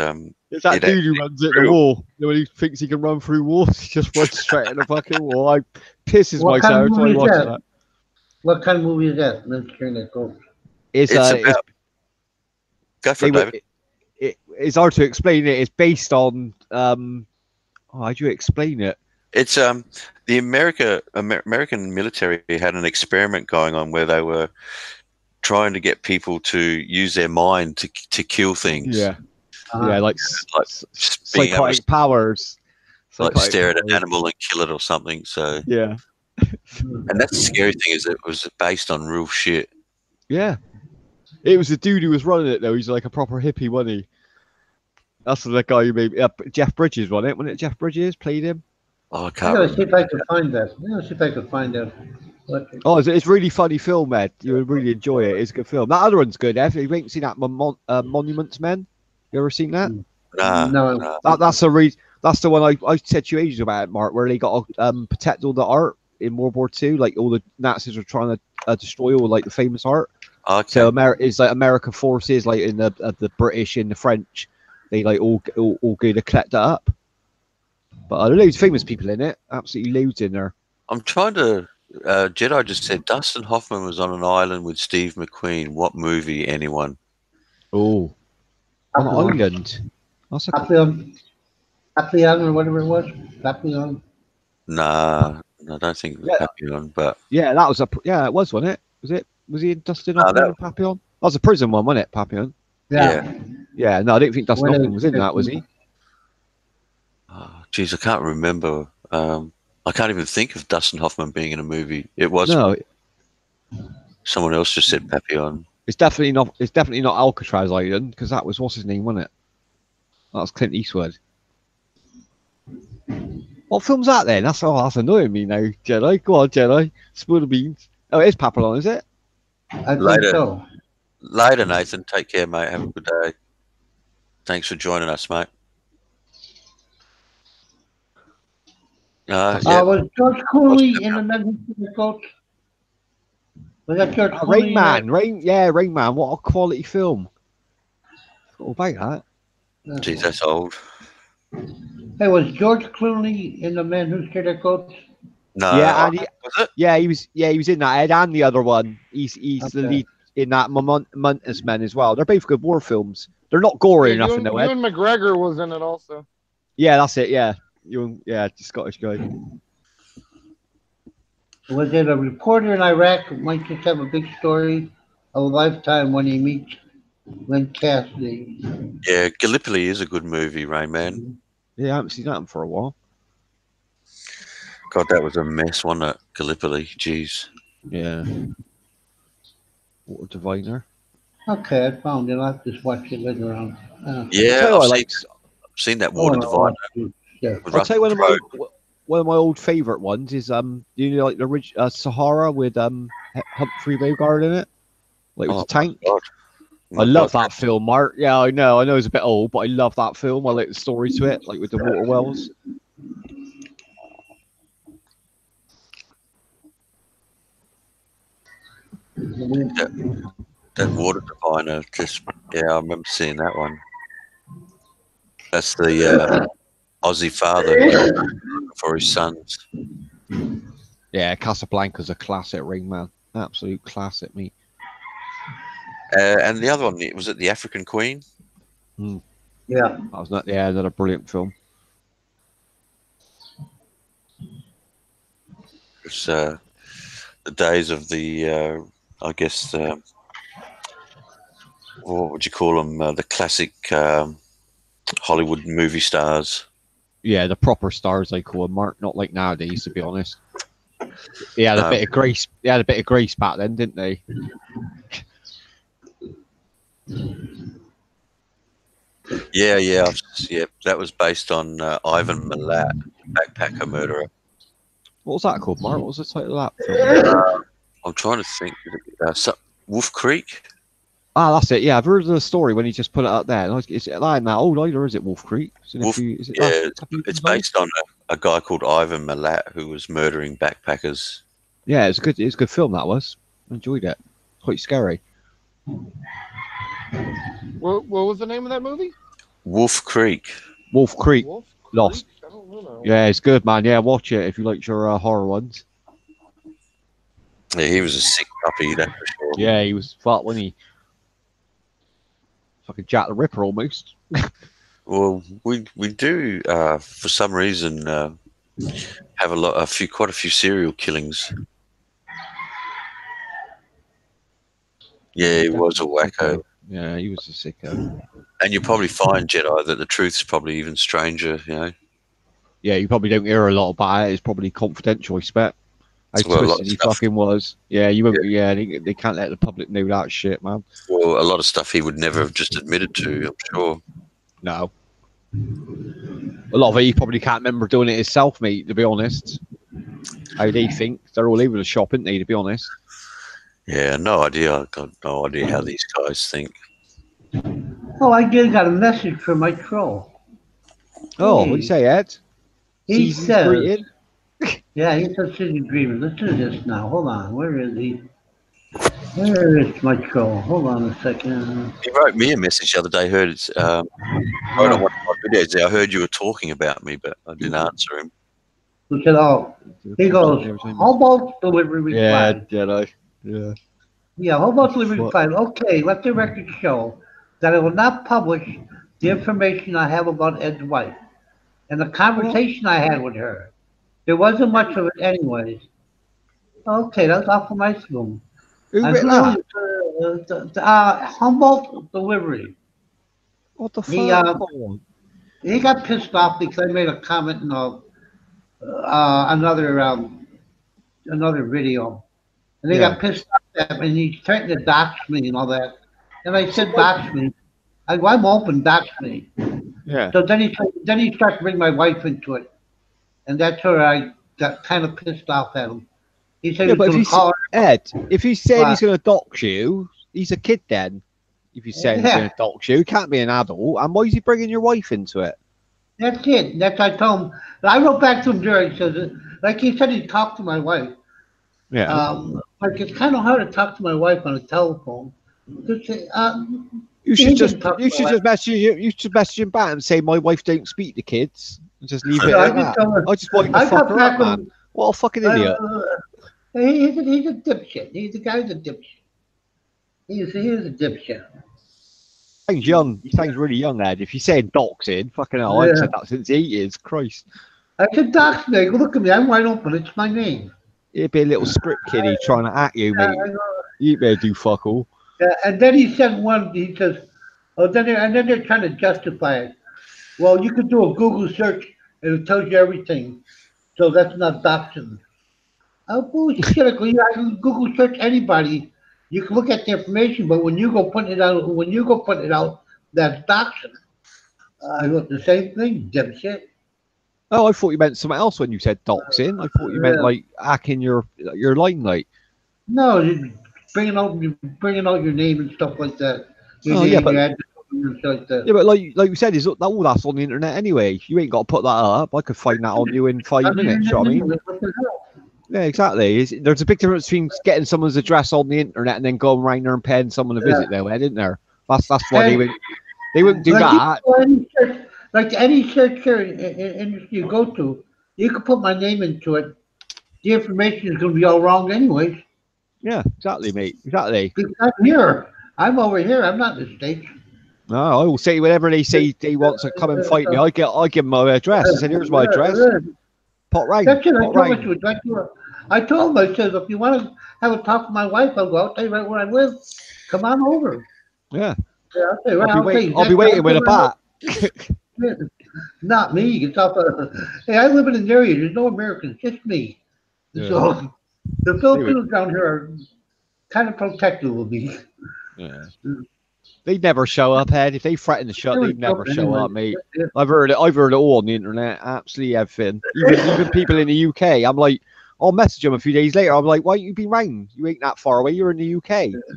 It's that It dude who runs at the true. wall. You know, when he thinks he can run through walls, he just runs straight at the fucking wall. I pisses What kind of myself every time I movie is watch that? that. What kind of movie is that? Let's turn that go. It's about. Go for it, David. it's hard to explain it. It's based on how do you explain it? It's the American military had an experiment going on where they were trying to get people to use their mind to kill things. Yeah, Uh-huh. yeah, like Like being able psychotic powers. like Psychotic stare at an powers. animal and kill it or something. So, Yeah, and that's the scary thing is it was based on real shit. yeah. It was the dude who was running it though. He's like a proper hippie, wasn't he? That's the guy who made Jeff Bridges, wasn't it? Wasn't it Jeff Bridges played him? Oh, I I'm can't gonna see remember. if I can find that. I'm gonna see if I can find out. Oh, it's a really funny film, Ed. You would really enjoy it. It's a good film. That other one's good, Ed. You ain't seen that Monuments Men? You ever seen that? No. That's the one I said to you ages about, Mark, where they got to protect all the art in World War II. Like all the Nazis were trying to destroy all like the famous art. Okay. So it's like American forces, like in the British and the French, they like all go to collect that up. But there are loads of famous people in it. Absolutely loads in there. I'm trying to. Jedi just said Dustin Hoffman was on an island with Steve McQueen. What movie? Anyone? Oh, on an Papillon. island. That's a Papillon or whatever it was. Papillon. Nah, I don't think it was Yeah. Papillon, but yeah. That was it was, wasn't it? Was it? Was he in Dustin No, Hoffman that- and Papillon? That was a prison one, wasn't it? Papillon. Yeah. Yeah. No, I didn't think Dustin When Hoffman was in that, was he? oh, geez, I can't remember. I can't even think of Dustin Hoffman being in a movie. It was No, someone else just said Papillon. it's definitely not. It's definitely not Alcatraz Island because that was what's his name, wasn't it? That was Clint Eastwood. What film's that then? That's annoying me now, Jedi. Go on, Jedi. Spill the beans. Oh, it is Papillon, is it? I think Later. so. Later, Nathan. Take care, mate. Have a good day. Thanks for joining us, mate. Yeah. Was George Clooney in the Men Who Shoot Their Coats? Was that George Clooney? Rain Man. Rain Man. What a quality film. What about that? Jeez, that's old. Hey, was George Clooney in the Men Who Shoot Their Coats? No. Yeah, and was it? he was in that Ed and the other one. He's the Okay. lead in that Mountainous Men as well. They're both good war films. They're not gory enough in the way. Ewan McGregor was in it also. Yeah, that's it. Yeah, the Scottish guy. Was it a reporter in Iraq who might just have a big story of a lifetime when he meets Lynn Cassidy? Yeah, Gallipoli is a good movie, Rain Man. Yeah, I haven't seen that for a while. God, that was a mess, wasn't it? Gallipoli. Jeez. Yeah. What a diviner. Okay, I found it. I'll just watch it later on. Yeah, Tell you what I I've like. seen that Water Diviner. Yeah. with I'll tell you Russell Crowe. one of my old favourite ones is you know, like the Sahara with Humphrey Bogart in it, like with Oh, the tank. God. I love that film, Mark. Yeah, I know it's a bit old, but I love that film. I like the story to it, like with the water wells. That Water Diviner. Just I remember seeing that one. That's the Aussie father for his sons. Yeah, Casablanca's a classic, Ring Man. Absolute classic, me. And the other one was it the African Queen? Yeah. That was not. Yeah, another brilliant film. It's the days of the I guess what would you call them? The classic Hollywood movie stars. Yeah, the proper stars they call them, Mark. Not like nowadays, to be honest. They had a bit of grace. They had a bit of grace back then, didn't they? Yeah. That was based on Ivan Milat, backpacker murderer. What was that called, Mark? What was the title of that film? I'm trying to think. Wolf Creek. Ah, that's it. Yeah, I've heard of the story when he just put it up there. Is it like that old either? Is it Wolf Creek? It's based on a guy called Ivan Milat who was murdering backpackers. Yeah, it's a good film. That was. I enjoyed it. Quite scary. What was the name of that movie? Wolf Creek. Wolf Creek. Wolf Lost. Creek? I don't know. Yeah, it's good, man. Yeah, watch it if you like your horror ones. Yeah, he was a sick puppy, that's for sure. Yeah, he was fat when he fucking Jack the Ripper almost. Well, we do for some reason have quite a few serial killings. Yeah, he was a wacko. Yeah, he was a sicko. And you probably find, Jedi, that the truth's probably even stranger, you know. Yeah, you probably don't hear a lot about it. It's probably confidential, I expect. How Well, a lot twisted of he stuff. fucking was. Yeah, you won't. Yeah, they can't let the public know that shit, man. Well, a lot of stuff he would never have just admitted to, I'm sure. No. A lot of it, he probably can't remember doing it himself, mate, to be honest. How they think. They're all over the shop, aren't they, to be honest? Yeah, no idea. I've got no idea how these guys think. Oh, I did got a message from my troll. Oh, what Hey. do you say, Ed? He Season's says, greeted? yeah, he says his agreement. Listen to this now. Hold on. Where is he? Where is my troll? Hold on a second. He wrote me a message the other day. Heard it's wrote on one of my videos. I heard you were talking about me, but I didn't answer him. He said, oh, he goes, Humboldt delivery Yeah, reply. Jedi. Yeah. Yeah, Humboldt delivery What? reply. Okay, let the record show that I will not publish the information I have about Ed's wife and the conversation I had with her. There wasn't much of it anyways. Okay, that's awful nice of him. Who I wrote that? really, Humboldt delivery. What the fuck? He, He got pissed off because I made a comment in another video, and he Yeah. got pissed off at me, and he threatened to dox me and all that. And I said, dox me. I go, I'm open, dox me. Yeah. So then he started to bring my wife into it. and that's where I got kind of pissed off at him. He said Yeah, he but was if going to call Ed, if he said he's What? going to dox you, he's a kid then. If he's saying he's Yeah. going to dox you, he can't be an adult. And why is he bringing your wife into it? That's it. That's I told him. I wrote back to him during. Says like he said he talked to my wife. Yeah. Like it's kind of hard to talk to my wife on the telephone. You he should just didn't talk you to should my just message you should message him back and say my wife don't speak to kids and just leave it I at just that. told her- I just want you to I fuck got her back up, with man. him. What a fucking idiot. He's a dipshit. He's the guy's a dipshit. He is a dipshit. Sounds young. He sounds really young, Ed. If you're saying doxing, fucking hell, I've Yeah. said that since the 80s. Christ. I said, dox me. I go, look at me. I'm wide open. It's my name. It'd be a little script kiddie trying to act you, mate. I go, You better do fuck all. and then he said one. He says, "Oh, then they're trying to justify it. Well, you could do a Google search and it tells you everything, so that's not doxing." Oh bullshit! I can Google search anybody. You can look at the information, but when you go putting it out, that's doxing. I wrote the same thing, dipshit. Oh, I thought you meant something else when you said doxing. I thought you meant Yeah. like hacking your limelight. No, you're bringing out your name and stuff like that. Your Oh, name, yeah, but- your address, and stuff like that. Yeah, but like you said, is all that's on the internet anyway. You ain't got to put that up. I could find that on you in 5 minutes. You know what I mean? What the hell? Yeah, exactly. There's a big difference between getting someone's address on the internet and then going around there and paying someone a visit, though, isn't there? That's why they wouldn't do that. Like any search industry you go to, you can put my name into it. The information is going to be all wrong anyways. Yeah, exactly, mate. Exactly. Because I'm here. I'm over here. I'm not in the States. No, I will say whenever they say they want to come and fight me, I give them my address. I said, "Here's my address. Pot round. That's it. Pot round." I told him, I said, if you want to have a talk with my wife, I'll tell you right where I live. Come on over. Yeah, Yeah, I'll tell you right. I'll be waiting with a bat. Not me. It's off hey, I live in an area. There's no Americans, just me. Yeah. So the Filipinos down here are kind of protective of me. Yeah. They'd never show up, Ed. If they threaten to shut, they'd never show up, mate. Yeah. I've heard it all on the internet. Absolutely everything. Even people in the UK. I'm like, I'll message them a few days later. I'm like, why ain't you been round? You ain't that far away. You're in the UK.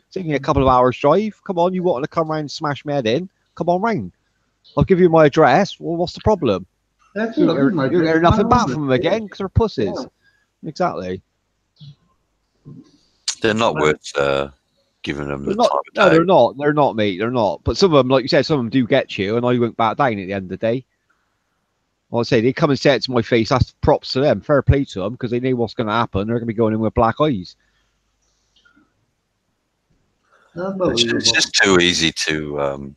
It's only a couple of hours drive. Come on, you want to come round and smash my head in? Come on round. I'll give you my address. Well, what's the problem? That's You it. hear nothing back from them again because they're pussies. Yeah. Exactly. They're not worth giving them the They're not, time no, of day. they're not. They're not, mate. They're not. But some of them, like you said, some of them do get you, and I won't back down at the end of the day. Well, I say they come and say it to my face. That's props to them. Fair play to them because they know what's going to happen. They're going to be going in with black eyes. It's just too easy to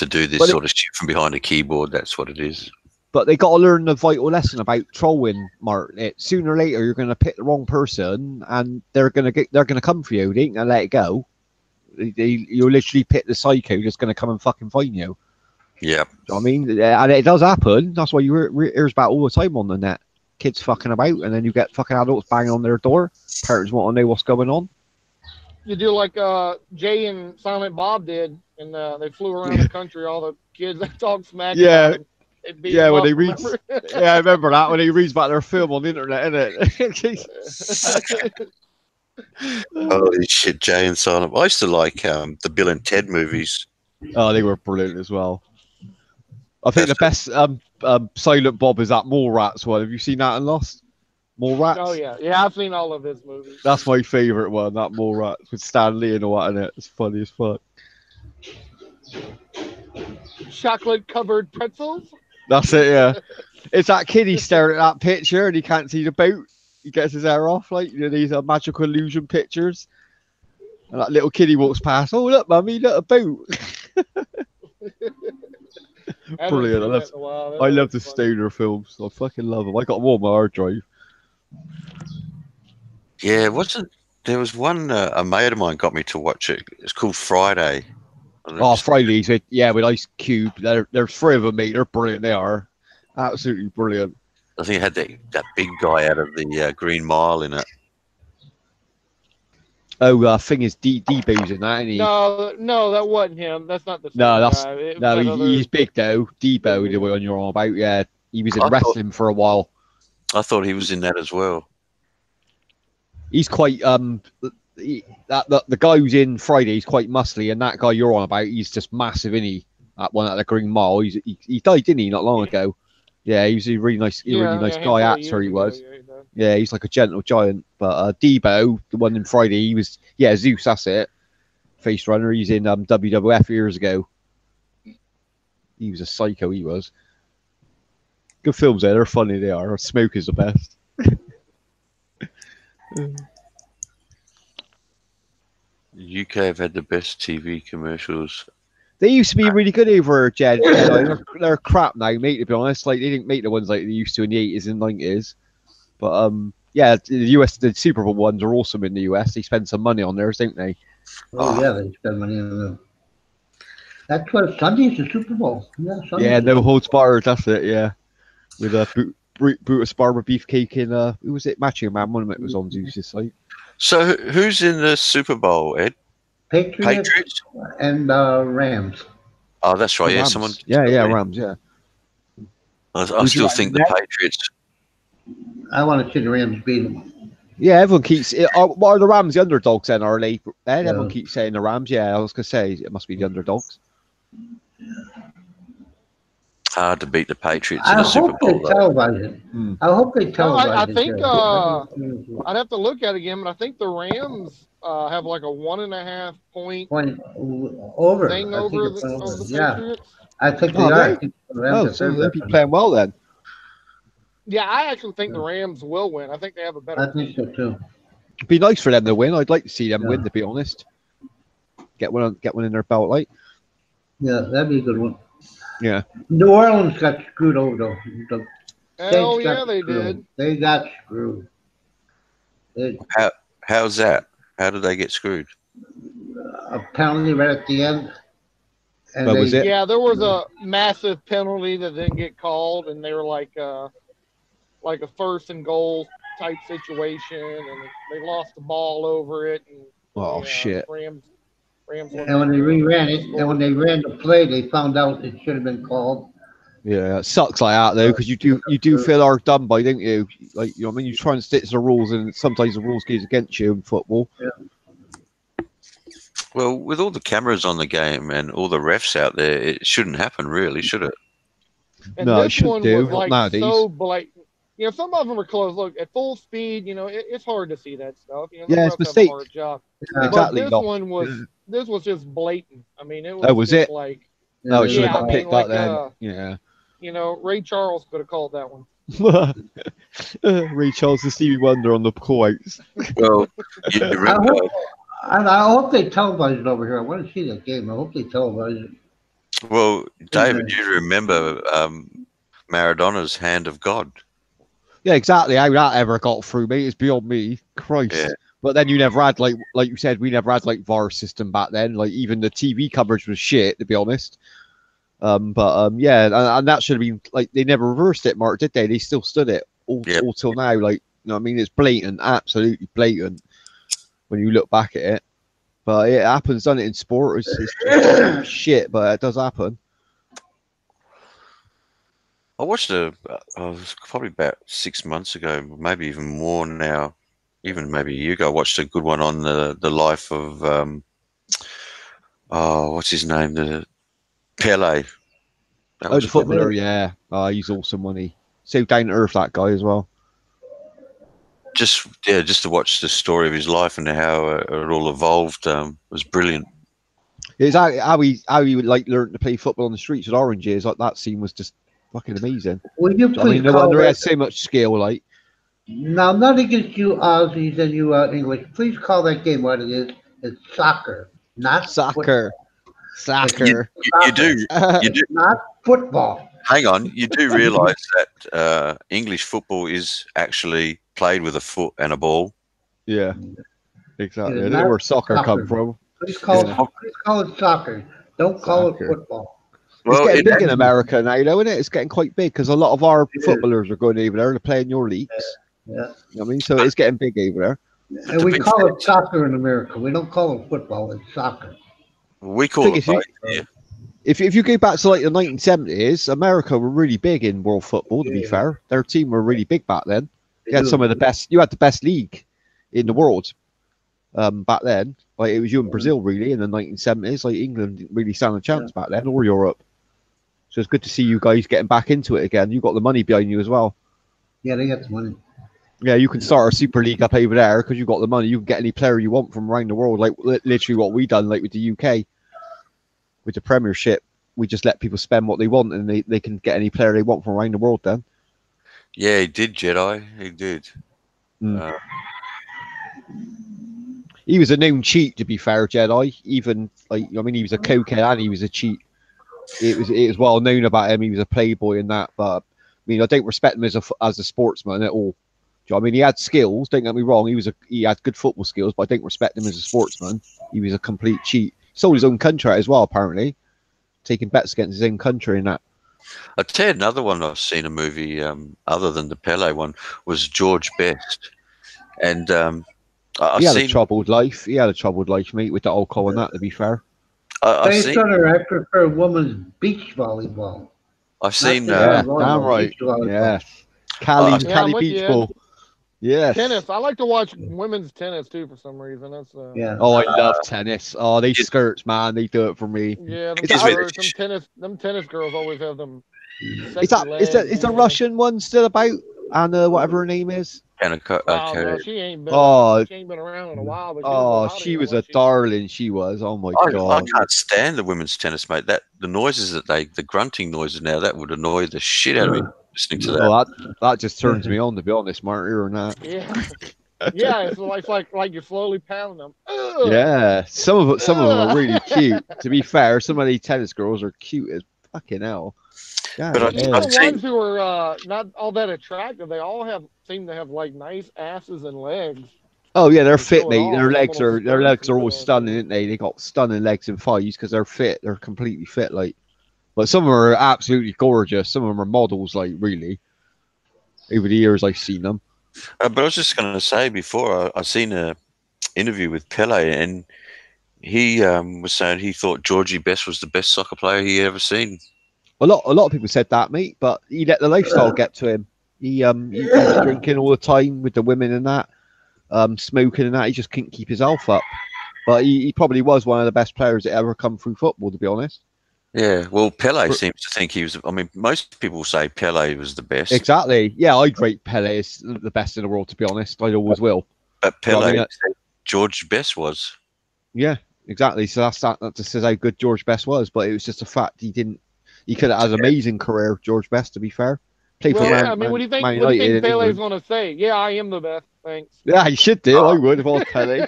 do this But sort of shit from behind a keyboard. That's what it is. But they got to learn the vital lesson about trolling, Mark. Sooner or later, you're going to pick the wrong person, and they're going to come for you. They ain't going to let it go. You'll literally pick the psycho that's going to come and fucking find you. Yeah. Do you know what I mean? And it does happen. That's why you hear about all the time on the net. Kids fucking about, and then you get fucking adults banging on their door. Parents want to know what's going on. You do like Jay and Silent Bob did, and they flew around the country. All the kids that talk smack. Yeah. about him. It beat Yeah, him when up, they read. remember? Yeah, I remember that when he reads about their film on the internet, innit? Holy shit, Jay and Silent. I used to like the Bill and Ted movies. Oh, they were brilliant as well. I think the best Silent Bob is that Mallrats one. Have you seen that in Lost? Mallrats? Oh yeah, I've seen all of his movies. That's my favourite one, that Mallrats with Stan Lee and all that in it. It's funny as fuck. Chocolate covered pretzels. That's it, yeah. It's that kid, he's staring at that picture and he can't see the boat. He gets his hair off, like, you know, these are magical illusion pictures. And that little kid, he walks past, oh, look, mummy, look, a boat. Brilliant. I love the stoner films. I fucking love them. I got them all on my hard drive. Yeah, there was one a mate of mine got me to watch it. It's called Friday. Oh, Fridays, with Ice Cube. There's three of them, mate. They're brilliant. They are absolutely brilliant. I think it had that big guy out of the Green Mile in it. Oh, thing is, Debo's in that, isn't he? No, that wasn't him. That's not the same No, guy. he's big though. Debo, the one you're on about, yeah. He was in I thought- wrestling for a while. I thought he was in that as well. He's quite the guy who's in Friday. He's quite muscly, and that guy you're on about, he's just massive, isn't he? That one at the Green Mile. He died, didn't he, not long ago? Yeah, he was a really nice, guy actor. He was. Yeah, he's like a gentle giant. But Debo, the one in Friday, he was Zeus. That's it. Face Runner. He's in WWF years ago. He was a psycho. He was. Good films there. They're funny. They are. Smoke is the best. The UK have had the best TV commercials. They used to be really good over Jed. They're crap now, mate. To be honest, like they didn't make the ones like they used to in the 80s and 90s. But yeah, the Super Bowl ones are awesome in the US. They spend some money on theirs, don't they? Oh, yeah, they spend money on them. That's what Sunday's the Super Bowl. Yeah, Sunday's Yeah, no holds barred. That's it. Yeah, with Brutus Barber Beefcake in who was it? Matching Man. One of it was on Zeus's site. So who's in the Super Bowl, Ed? Patriots and Rams. Oh, that's right. Yeah, Rams. someone. Yeah, Rams. Yeah. I Would you still like think the that? Patriots. I want to see the Rams beat them. Yeah, everyone keeps. What are the Rams the underdogs then? Are they? Everyone Yeah. keeps saying the Rams. Yeah, I was gonna say it must be the underdogs. Hard to beat the Patriots in I the Super hope they Bowl. Though. televise it. Hmm. I hope they televise I it. think, yeah. I'd have to look at it again, but I think the Rams have like a 1.5 point Point over. thing I think over it's the over. Patriots. Yeah, I think they Oh, are. really? I think the Rams Oh, are so better they'd be than- playing well then. Yeah, I actually think the Rams will win. I think they have a better I think so too. It'd be nice for them to win. I'd like to see them Yeah. win, to be honest. Get one in their belt, like. Yeah, that'd be a good one. Yeah. New Orleans got screwed over though. The Hell Saints yeah, got they screwed. did. They got screwed. How's that? How did they get screwed? A penalty right at the end. And What was it? Yeah, there was a massive penalty that didn't get called, and they were like a 1st and goal type situation, and they lost the ball over it. And, Oh, shit. Rams. And when they ran it, and when they ran the play, they found out it should have been called. Yeah, it sucks like that though, because you do feel hard done by, don't you? Like, you know what I mean? You try and stick to the rules, and sometimes the rules goes against you in football. Well, with all the cameras on the game and all the refs out there, it shouldn't happen, really, should it? And No, it this shouldn't one do, was not like nowadays. so blatant. You know, some of them are close. Look, at full speed, you know, it's hard to see that stuff. You know, Yeah, the it's refs have a mistakes. hard job. Exactly. But this no. one was just blatant. I mean, it was. Oh, was just it? Like, No, it should have Yeah, I got mean, picked like, up then. Yeah. you know, Ray Charles could have called that one. Ray Charles and Stevie Wonder on the quotes. Well, you I remember, hope, I hope they televise it over here. I want to see that game. I hope they televise it. well, David, you remember Maradona's hand of God. Yeah, exactly. How that ever got through me is beyond me. Christ. Yeah. But then you never had like you said, we never had like VAR system back then. Like even the TV coverage was shit, to be honest. Yeah, and that should have been like they never reversed it, Mark, did they? They still stood it all till now. Like, you know what I mean? It's blatant, absolutely blatant when you look back at it. But it happens, doesn't it, in sport? It's just shit, but it does happen. I watched it was probably about 6 months ago, maybe even more now, even maybe a year ago. I watched a good one on the life of what's his name, the Pele. That Oh, was the a good footballer, one. yeah. He's awesome, wasn't he? So down to earth, that guy as well. Just to watch the story of his life and how it all evolved was brilliant. It's how he would like learn to play football on the streets with oranges. Like that scene was just fucking amazing. Will you I please mean, no call wonder he it? had so much skill. Like, Now, not against you Aussies and you English. Please call that game what it is. It's soccer, not soccer. You do, you do. not football. Hang on, you do realise that English football is actually played with a foot and a ball. Yeah, exactly. It I is don't know not where soccer soccer. come from. Please call Yeah. it soccer. Don't call Soccer. it football. Well, it's getting it- big in America now, though, isn't it? It's getting quite big because a lot of our footballers are going over there to play in your leagues. Yeah. You know what I mean? So it's getting big over there. And we big call fair. it soccer in America. We don't call it football. It's soccer. we call Thing it is, both. Yeah. if you go back to like the 1970s, America were really big in world football. To be fair, their team were really big back then. You had some of the best. You had the best league in the world back then. Like it was you and Brazil really in the 1970s. Like England didn't really stand a chance back then, or Europe. So it's good to see you guys getting back into it again. You got the money behind you as well. Yeah, they got the money. Yeah, you can start a Super League up over there because you've got the money. You can get any player you want from around the world, like literally what we done, like with the UK, with the Premiership. We just let people spend what they want, and they can get any player they want from around the world. Then. Yeah, he did, Jedi. He did. He was a known cheat, to be fair, Jedi. Even like I mean, he was a cokehead and he was a cheat. It was well known about him. He was a playboy and that, but I mean, I don't respect him as a sportsman at all. Do you know what I mean? He had skills. Don't get me wrong. He had good football skills, but I don't respect him as a sportsman. He was a complete cheat. He sold his own country out as well, apparently, taking bets against his own country and that. I'll tell you another one I've seen a movie other than the Pele one was George Best, and he had a troubled life. He had a troubled life, mate, with the alcohol and that. To be fair, Based on her, I prefer women's beach volleyball. I've seen. Yeah, damn right. Yeah, Cali Beach Ball. Yeah. Tennis. I like to watch women's tennis too for some reason. That's yeah. Oh, I love tennis. Oh, they skirts, man. They do it for me. Yeah, them tennis girls always have them. Is the Russian one still about? Anna, whatever her name is. No, she ain't been. She ain't been around in a while. But she was a darling. She was. Oh my god. I can't stand the women's tennis, mate. The noises the grunting noises now, that would annoy the shit out of me listening to that. Oh, that just turns me on, to be honest, Mark. Or not. Yeah. Yeah, it's like you're slowly pounding them. Ugh. Yeah, some of them are really cute. To be fair, some of these tennis girls are cute as fucking hell. Yeah, but even the ones who are not all that attractive, they all seem to have like nice asses and legs. Oh yeah, they're fit, mate. Their legs are all stunning, aren't they? They got stunning legs and thighs because they're fit. They're completely fit, like. But some of them are absolutely gorgeous. Some of them are models, like really. Over the years, I've seen them. But I was just going to say before, I seen an interview with Pele, and he was saying he thought Georgie Best was the best soccer player he ever seen. A lot of people said that, mate, but he let the lifestyle get to him. He was drinking all the time with the women and that, smoking and that. He just couldn't keep his health up. But he probably was one of the best players that ever come through football, to be honest. Yeah, well, Pele seems to think he was. I mean, most people say Pele was the best. Exactly. Yeah, I'd rate Pele as the best in the world, to be honest. I always will. But Pele said George Best was. Yeah, exactly. So that just says how good George Best was. But it was just a fact he could have had an amazing career, George Best, to be fair. What do you think Pele's going to say? Yeah, I am the best. Thanks. Yeah, he should do. I would if I was Pele.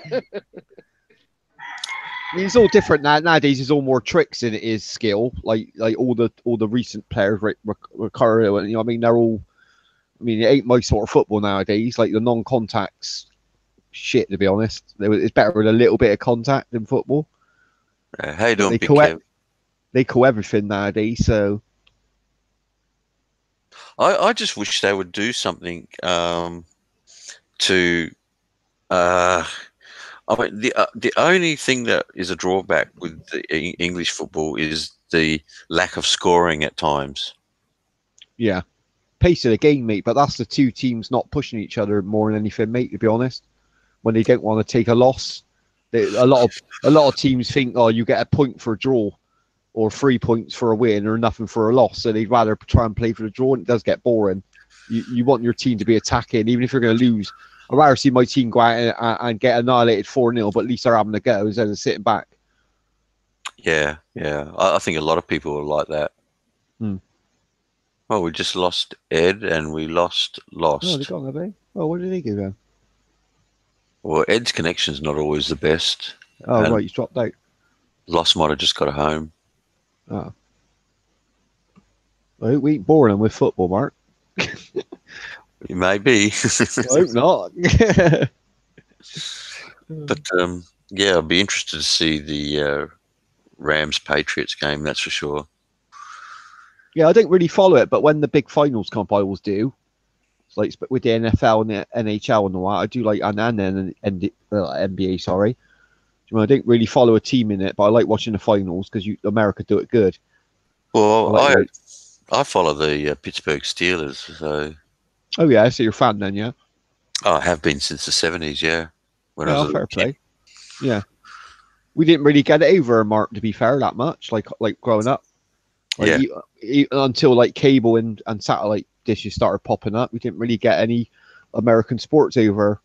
I mean, it's all different now. Nowadays, there's all more tricks in his skill. Like all the recent players, Ricardo, and I mean, they're all. I mean, it ain't my sort of football nowadays. Like the non-contacts, shit. To be honest, it's better with a little bit of contact in football. How you doing, they call everything nowadays. So I just wish they would do something to. I mean, the only thing that is a drawback with the English football is the lack of scoring at times. Yeah, pace of the game, mate. But that's the two teams not pushing each other more than anything, mate. To be honest, when they don't want to take a loss, a lot of teams think, oh, you get a point for a draw, or 3 points for a win, or nothing for a loss. So they'd rather try and play for the draw, and it does get boring. You want your team to be attacking, even if you're going to lose. I'd rather see my team go out and get annihilated 4-0, but at least they're having a go instead of sitting back. Yeah. I think a lot of people are like that. Well, we just lost Ed and we lost. Oh, they gone, have they? Oh, where did he go then? Well, Ed's connection's not always the best. Oh, right, he's dropped out. Lost might have just got home. Oh. Well, we ain't boring him with football, Mark. It may be. I hope not. But yeah, I'll be interested to see the Rams Patriots game. That's for sure. Yeah, I don't really follow it, but when the big finals come up, I always do. It's like with the NFL and the NHL and all that, I do like and NBA. Sorry, I don't really follow a team in it, but I like watching the finals because America do it good. Well, like, I follow the Pittsburgh Steelers, so oh yeah, so you're a fan then, yeah? I have been since the 70s. Yeah, when I was Yeah, a little fair kid. play. Yeah, we didn't really get it over, Mark. To be fair, that much, like growing up, like Yeah. until like cable and satellite dishes started popping up, we didn't really get any American sports over.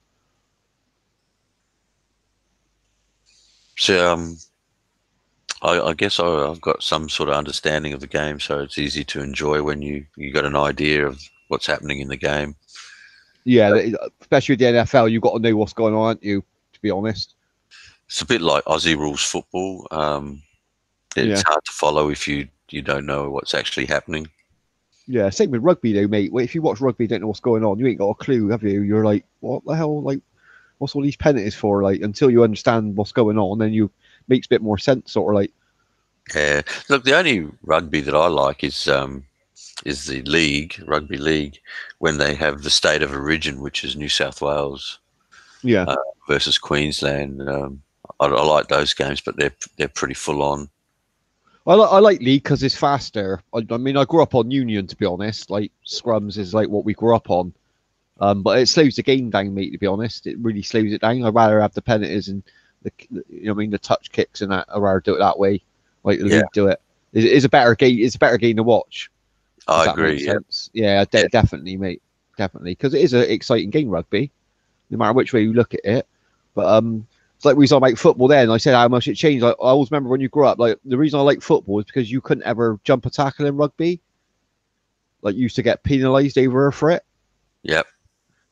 So I guess I've got some sort of understanding of the game, so it's easy to enjoy when you got an idea of what's happening in the game. Yeah, especially with the NFL, you got to know what's going on, aren't you? To be honest. It's a bit like Aussie rules football. It's hard to follow if you don't know what's actually happening. Yeah, same with rugby though, mate. If you watch rugby, don't know what's going on, you ain't got a clue, have you? You're like, what the hell? Like, what's all these penalties for? Like, until you understand what's going on, then you makes a bit more sense, sort of like. Yeah. Look, the only rugby that I like is the league, rugby league, when they have the state of origin, which is New South Wales Yeah. versus Queensland. I like those games, but they're pretty full on. I like league because it's faster. I mean, I grew up on Union, to be honest. Like scrums is like what we grew up on, but it slows the game down, mate. To be honest, it really slows it down. I'd rather have the penalties and the touch kicks and that. I'd rather do it that way, like the league do it. It's a better game. It's a better game to watch. I agree. Yeah, definitely, mate. Definitely, because it is an exciting game, rugby, no matter which way you look at it. But it's like we was on about football then. I said how much it changed. I always remember when you grew up, like the reason I like football is because you couldn't ever jump a tackle in rugby. Like you used to get penalised over for it. Yep.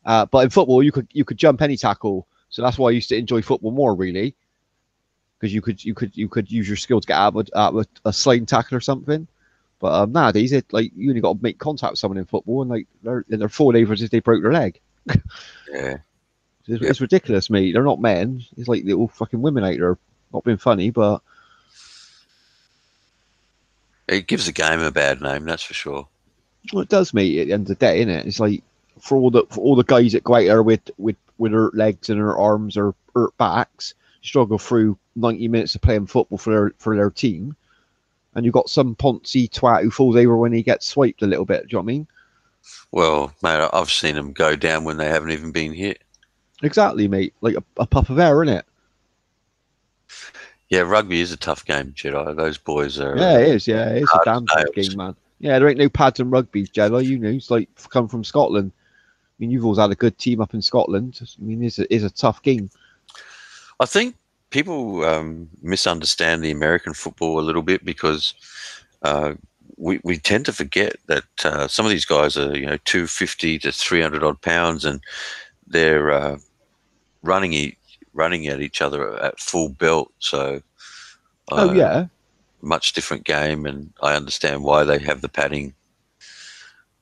But in football, you could jump any tackle. So that's why I used to enjoy football more, really, because you could use your skill to get out of a sliding tackle or something. But nowadays, you only got to make contact with someone in football, and like they're fall over as if they broke their leg. Yeah. It's ridiculous, mate. They're not men. It's like little fucking women out there. Not being funny, but it gives the game a bad name, that's for sure. Well, it does, mate. At the end of the day, innit? It's like for all the guys that go out there with hurt legs and hurt arms or hurt backs, struggle through 90 minutes of playing football for their team, and you've got some poncy twat who falls over when he gets swiped a little bit. Do you know what I mean? Well, mate, I've seen them go down when they haven't even been hit. Exactly, mate. Like a puff of air, innit? Yeah, rugby is a tough game, Jedi. Those boys are. Yeah, it is. Yeah, it's a hard damn as tough nails. game, man. Yeah, there ain't no pads in rugby, Jedi. You know, it's like come from Scotland. I mean, you've always had a good team up in Scotland. I mean, it's a tough game. I think people misunderstand the American football a little bit because we tend to forget that some of these guys are 250 to 300 odd pounds, and they're running at each other at full belt. So Oh yeah. much different game, and I understand why they have the padding.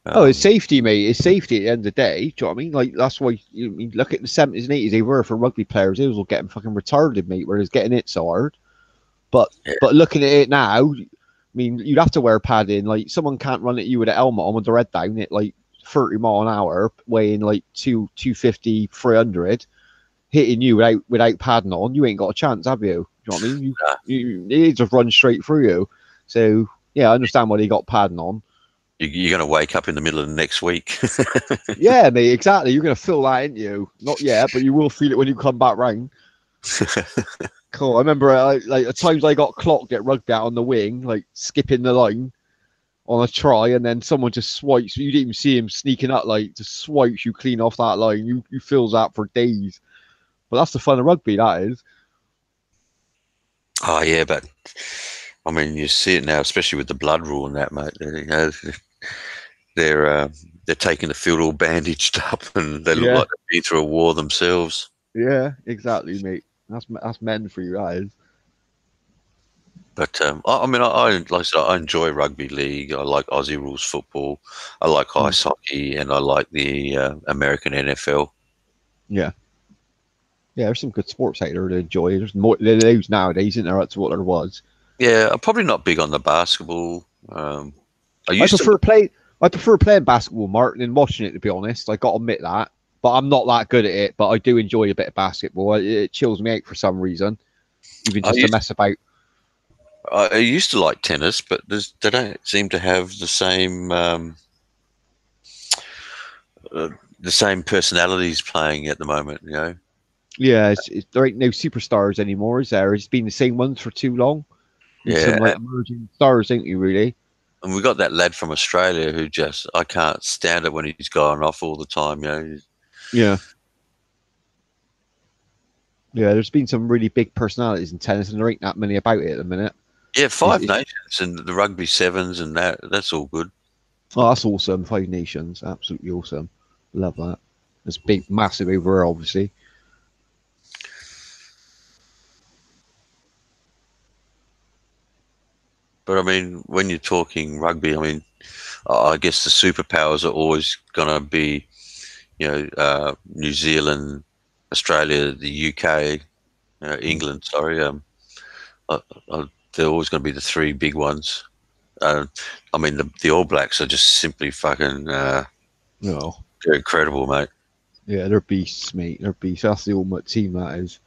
It's safety, mate. It's safety at the end of the day. Do you know what I mean? Like that's why you look at the 70s and 80s. They were for rugby players. They was all getting fucking retarded, mate. Whereas getting it so hard. But looking at it now, I mean, you'd have to wear padding. Like someone can't run at you with a helmet on with their head down at like 30 mile an hour, weighing like 250, 300, hitting you without padding on. You ain't got a chance, have you? Do you know what I mean? You just run straight through you. So yeah, I understand why they got padding on. You're going to wake up in the middle of the next week. Yeah, mate, exactly. You're going to feel that, ain't you? Not yet, but you will feel it when you come back round. Cool. I remember like at times I got clocked at rugby out on the wing, like skipping the line on a try, and then someone just swipes. You didn't even see him sneaking up, like just swipes you clean off that line. You feels that for days. But that's the fun of rugby, that is. Oh yeah, but I mean, you see it now, especially with the blood rule and that, mate. They're taking the field all bandaged up, and they look like they've been through a war themselves. Yeah, exactly, mate. That's men for you, that is. But I mean, like I said, I enjoy rugby league. I like Aussie rules football. I like ice hockey, and I like the American NFL. Yeah. Yeah, there's some good sports out there to enjoy. There's more than those nowadays, isn't there? That's what there was. Yeah, I'm probably not big on the basketball. I prefer playing basketball, Martin, than watching it. To be honest, I got to admit that. But I'm not that good at it. But I do enjoy a bit of basketball. It chills me out for some reason, even just to mess about. I used to like tennis, but they don't seem to have the same personalities playing at the moment. You know. Yeah, there ain't no superstars anymore, is there? It's been the same ones for too long. Need Yeah, some like emerging stars, ain't you? Really? and we got that lad from Australia who just I can't stand it when he's going off all the time. You know. Yeah. Yeah, there's been some really big personalities in tennis, and there ain't that many about it at the minute. Yeah, Five It's- Nations and the rugby sevens and that's all good. Oh, that's awesome. Five Nations, absolutely awesome. Love that. It's big, massive over here, obviously. But I mean, when you're talking rugby, I mean, I guess the superpowers are always going to be, New Zealand, Australia, the UK, England. Sorry, uh, they're always going to be the three big ones. I mean, the All Blacks are just simply fucking No. they're incredible, mate. Yeah, they're beasts, mate. They're beasts. That's the ultimate team, that is.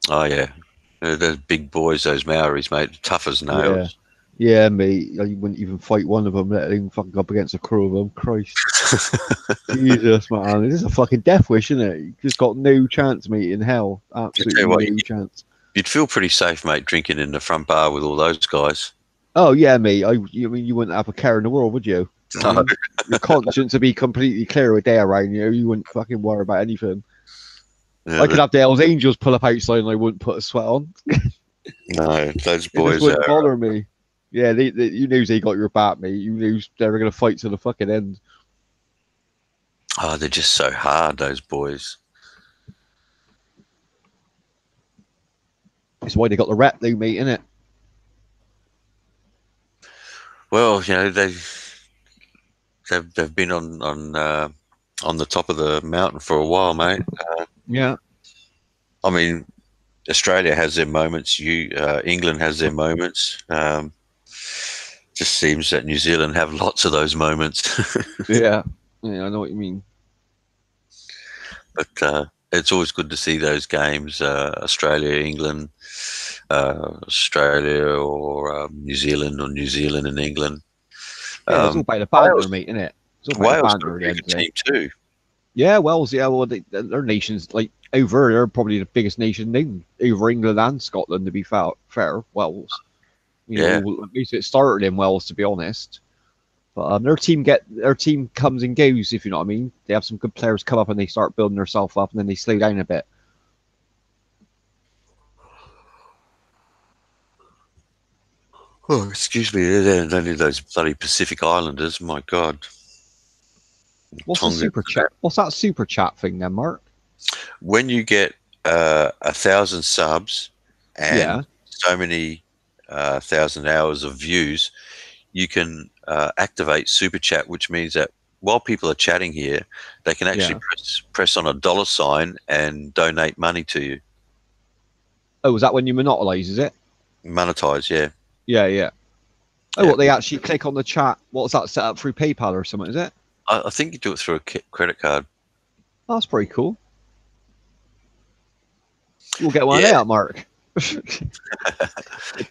Oh yeah, those big boys, those Maoris, mate, tough as Yeah. nails. Yeah, mate. You wouldn't even fight one of them, let alone fucking up against a crew of them. Christ. Jesus, man. This is a fucking death wish, isn't it? You just got no chance, mate, in hell. Absolutely what, no chance. You'd feel pretty safe, mate, drinking in the front bar with all those guys. Oh, yeah, mate. I mean, you wouldn't have a care in the world, would you? No. Your conscience would be completely clear with day around you. You wouldn't fucking worry about anything. Yeah, I could have the Hells Angels pull up outside and I wouldn't put a sweat on. no, those It boys just wouldn't are. bother me. Yeah, you knew they got your back, mate. You knew they were going to fight to the fucking end. Oh, they're just so hard, those boys. That's why they got the rep, though, mate, innit? Well, they've been on the top of the mountain for a while, mate. Yeah. I mean, Australia has their moments. England has their moments. Just seems that New Zealand have lots of those moments. Yeah. Yeah, I know what you mean. But it's always good to see those games. Australia, England, Australia, or New Zealand, or New Zealand and England. Yeah, it's all about the banter, Wales- mate, innit? It's all about Wales the got banter a at the end pretty of the good day. team too. Yeah, Wales, yeah, well, their nations, like, over, they're probably the biggest nation in over England and Scotland, to be fair. Wales. You Yeah. know, at least it started in Wales, to be honest. But their team comes and goes, if you know what I mean. They have some good players come up and they start building themselves up, and then they slow down a bit. Oh, excuse me. There's only those bloody Pacific Islanders. My God. What's Tonga. the super chat? What's that super chat thing then, Mark? When you get 1,000 subs and Yeah. so many 1,000 hours of views, you can activate super chat, which means that while people are chatting here, they can actually press on a $sign and donate money to you. Oh, is that when you monopolize? Is it? Monetize, yeah. Yeah, yeah. Oh, Yeah. what they actually click on the chat? What's that set up through PayPal or something? Is it? I think you do it through a credit card. Oh, that's pretty cool. We'll get one Yeah. out, Mark.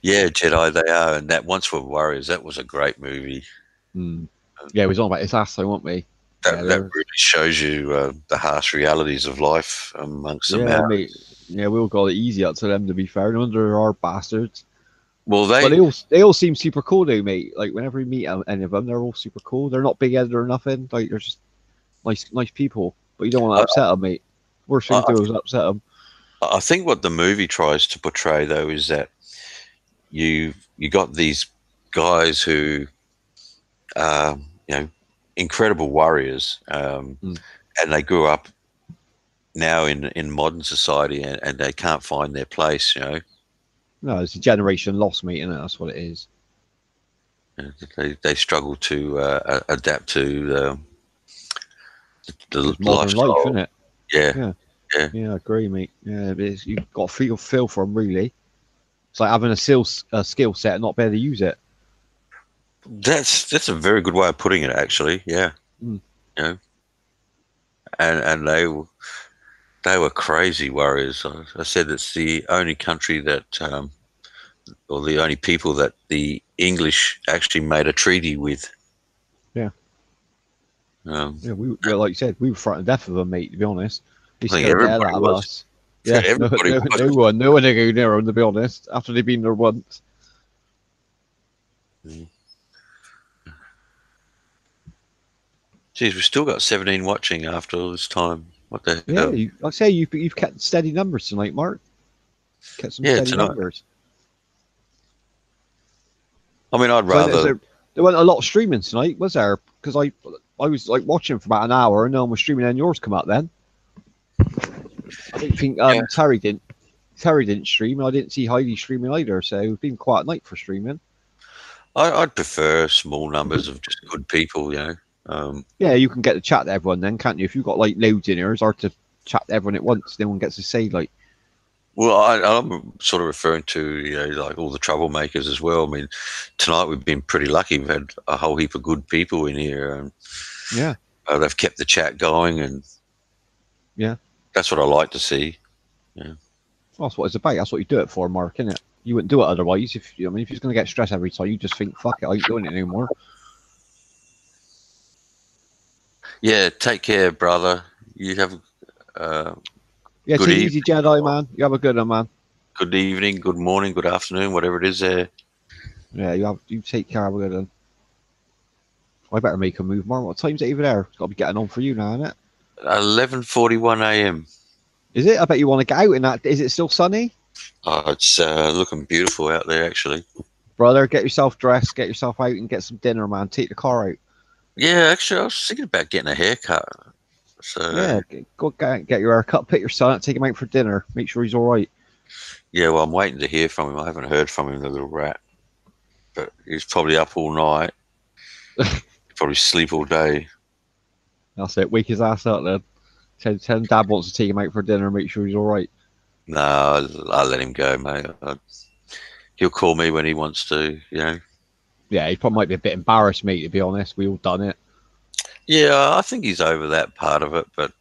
Yeah, Jedi, they are. And that Once Were Warriors, that was a great movie. Yeah, we was on about his ass, though, weren't we? That Yeah, really shows you the harsh realities of life amongst the yeah, Maoris. mate. Yeah, we all got it easy up to them, to be fair. No wonder there are bastards. Well, But they all seem super cool, though, mate. Like whenever you meet any of them, they're all super cool. They're not big headed or nothing. Like they're just nice people. But you don't want to upset them, mate. Worst thing to do is upset them. I think what the movie tries to portray, though, is that you got these guys who are, incredible warriors, and they grew up now in modern society, and they can't find their place. No, it's a generation lost, mate. Isn't it? That's what it is. They struggle to adapt to the It's modern lifestyle. life, isn't it? Yeah. Yeah, I agree, mate. Yeah, but you've got to feel for them, really. It's like having a skill set and not be able to use it. That's a very good way of putting it, actually. Yeah. And they were crazy warriors. I said it's the only country that or the only people that the English actually made a treaty with. Yeah. Um, Yeah, well, like you said, we were frightened to death of them, mate. To be honest, they I think scared the hell everybody out of was. us. Yeah, Everybody was. no one to go near them. To be honest, after they've been there once. Geez, we've still got 17 watching after all this time. What the Yeah, hell? like I say, you've kept steady numbers tonight, Mark. Kept some Yeah, steady tonight. numbers. I mean, I'd So I noticed rather. there wasn't a lot of streaming tonight, was there? Because I was like watching for about an hour, and no one was streaming, and yours come up then. I didn't think Yeah. Terry didn't stream, and I didn't see Heidi streaming either. So it's been quite a night for streaming. I'd prefer small numbers of just good people, you know. Yeah, you can get to chat to everyone then, can't you? If you've got like loads in here, it's hard to chat to everyone at once. No one gets to say like. Well, I'm sort of referring to, you know, like all the troublemakers as well. I mean, tonight we've been pretty lucky. We've had a whole heap of good people in here, and Yeah. they've kept the chat going, and Yeah. that's what I like to see. That's what it's about. That's what you do it for, Mark, isn't it? You wouldn't do it otherwise. If you're just going to get stressed every time, you just think, "Fuck it, I ain't doing it anymore." Yeah, take care, brother. You have Yeah, Good take it easy, Jedi man. You have a good one, man. good evening, good morning, good afternoon, whatever it is there. Yeah, you take care. Have a good one. I better make a move, Mark. What time's it over there? It's got to be getting on for you now, isn't it? 11:41 a.m. Is it? I bet you want to get out in that. Is it still sunny? Oh, it's looking beautiful out there, actually. Brother, get yourself dressed, get yourself out, and get some dinner, man. Take the car out. Yeah, actually, I was thinking about getting a haircut. So Yeah, go get your hair cut, pick your son up, take him out for dinner. Make sure he's all right. yeah, well, I'm waiting to hear from him. I haven't heard from him, the little rat. But he's probably up all night. Probably sleep all day. That's it. Wake his ass up then. Tell him Dad wants to take him out for dinner. Make sure he's all right. No, I'll let him go, mate. He'll call me when he wants to, you know. Yeah, he probably might be a bit embarrassed, mate. To be honest, we all done it. Yeah, I think he's over that part of it, but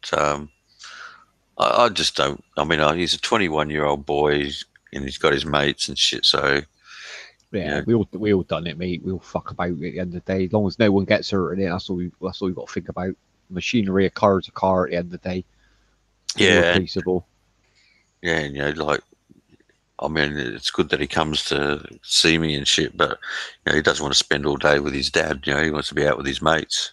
I just don't. I mean, he's a 21-year-old boy, and he's got his mates and shit. So Yeah, Yeah. we all done it, mate. We all fuck about at the end of the day. As long as no one gets hurt in it, that's all we got to think about. Machinery, a car is a car at the end of the day. yeah, Replaceable. yeah, and, you know, like, I mean, it's good that he comes to see me and shit, but you know, he doesn't want to spend all day with his dad. You know, he wants to be out with his mates.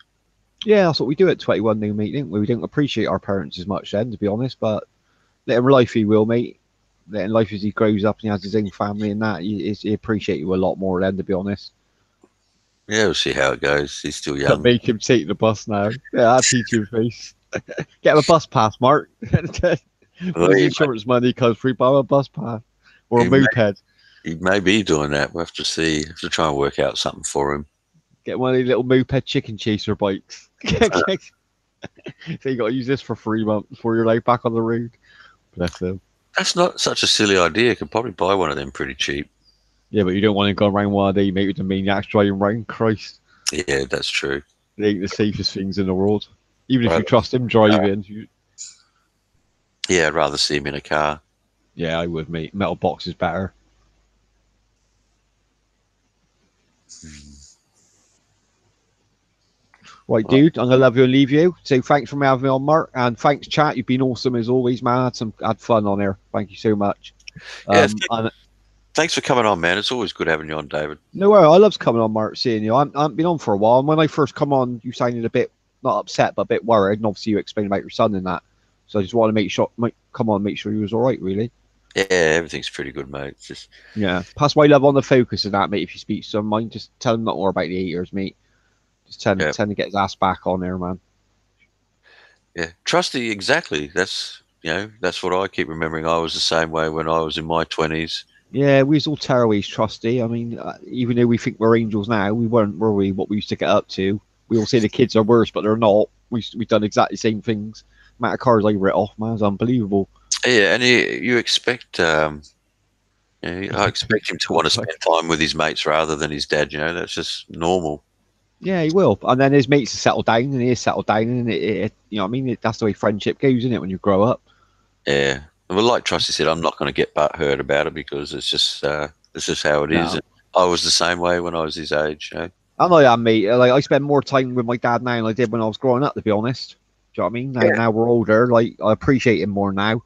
Yeah, that's what we do at 21 new mate, didn't we? We didn't appreciate our parents as much then, to be honest, but let him life he will, mate. Let him life as he grows up and he has his own family and that, he appreciate you a lot more then, to be honest. Yeah, we'll see how it goes. He's still Can't young. make him take the bus now. Yeah, I'll teach you face. Get him a bus pass, Mark. When his insurance money comes free, buy him a bus pass. Or a He may- moped. He may be doing that. We'll have to see. Have to try and work out something for him. Get one of these little moped chicken chaser bikes. So you got to use this for 3 months before you're like back on the road. Bless him. That's not such a silly idea. You could probably buy one of them pretty cheap. Yeah, but you don't want to go around one day, mate, with the maniacs driving around. Christ, Yeah, that's true. they ain't the safest things in the world. Even if you Right. trust him driving, Yeah, I'd rather see him in a car. yeah, I would, mate. Metal box is better. Right, dude, I'm gonna love you and leave you. So thanks for having me on, Mark, and thanks, chat. You've been awesome as always, man. Had fun on here. Thank you so much. Yeah, And Thanks for coming on, man. It's always good having you on, David. no worry, I love coming on, Mark, seeing you. I haven't been on for a while, and when I first come on, you sounded a bit not upset, but a bit worried, and obviously you explained about your son and that. So I just want to make sure, come on, make sure he was all right, really. Yeah, everything's pretty good, mate. It's just Yeah, pass my love on the focus and that, mate. If you speak to someone, just tell him not more about the haters, mate. Just tell Yeah. him to get his ass back on there, man. yeah, trusty. Exactly. That's that's what I keep remembering. I was the same way when I was in my 20s. Yeah, we was all terrorists, trusty. I mean, even though we think we're angels now, we weren't, were we? What we used to get up to. We all say the kids are worse, but they're not. We've done exactly the same things. Amount of cars I writ off, man, it's unbelievable. Yeah, and you expect, I expect him to want to spend time with his mates rather than his dad. You know, that's just normal. Yeah, he will. And then his mates settle down, and he is settled down, and it you know what I mean? That's the way friendship goes, isn't it, when you grow up? Yeah. Well, like Trusty said, I'm not going to get butthurt about it because it's just It's just how it is. No. I was the same way when I was his age. You know? I know that, mate. Like, I spend more time with my dad now than I did when I was growing up, to be honest. Do you know what I mean? Now we're older. Like, I appreciate him more now.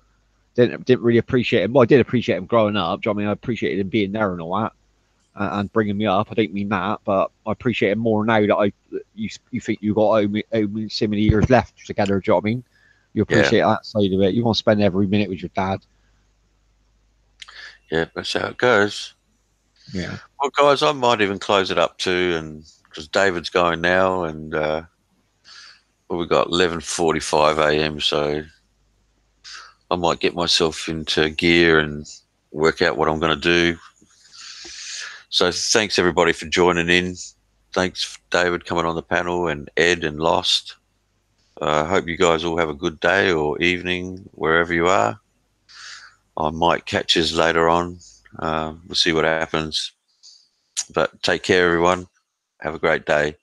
Didn't really appreciate him. Well, I did appreciate him growing up. Do you know what I mean? I appreciated him being there and all that, and bringing me up. I don't mean that, but I appreciate him more now that you think you got only so many years left together. Do you know what I mean? You appreciate that side of it. You want to spend every minute with your dad. Yeah, that's how it goes. Yeah. Well, guys, I might even close it up too, and because David's going now, and we got 11:45 a.m. So I might get myself into gear and work out what I'm going to do. So thanks everybody for joining in. Thanks David coming on the panel, and Ed and Lost. I hope you guys all have a good day or evening wherever you are. I might catch us later on. We'll see what happens. But take care, everyone. Have a great day.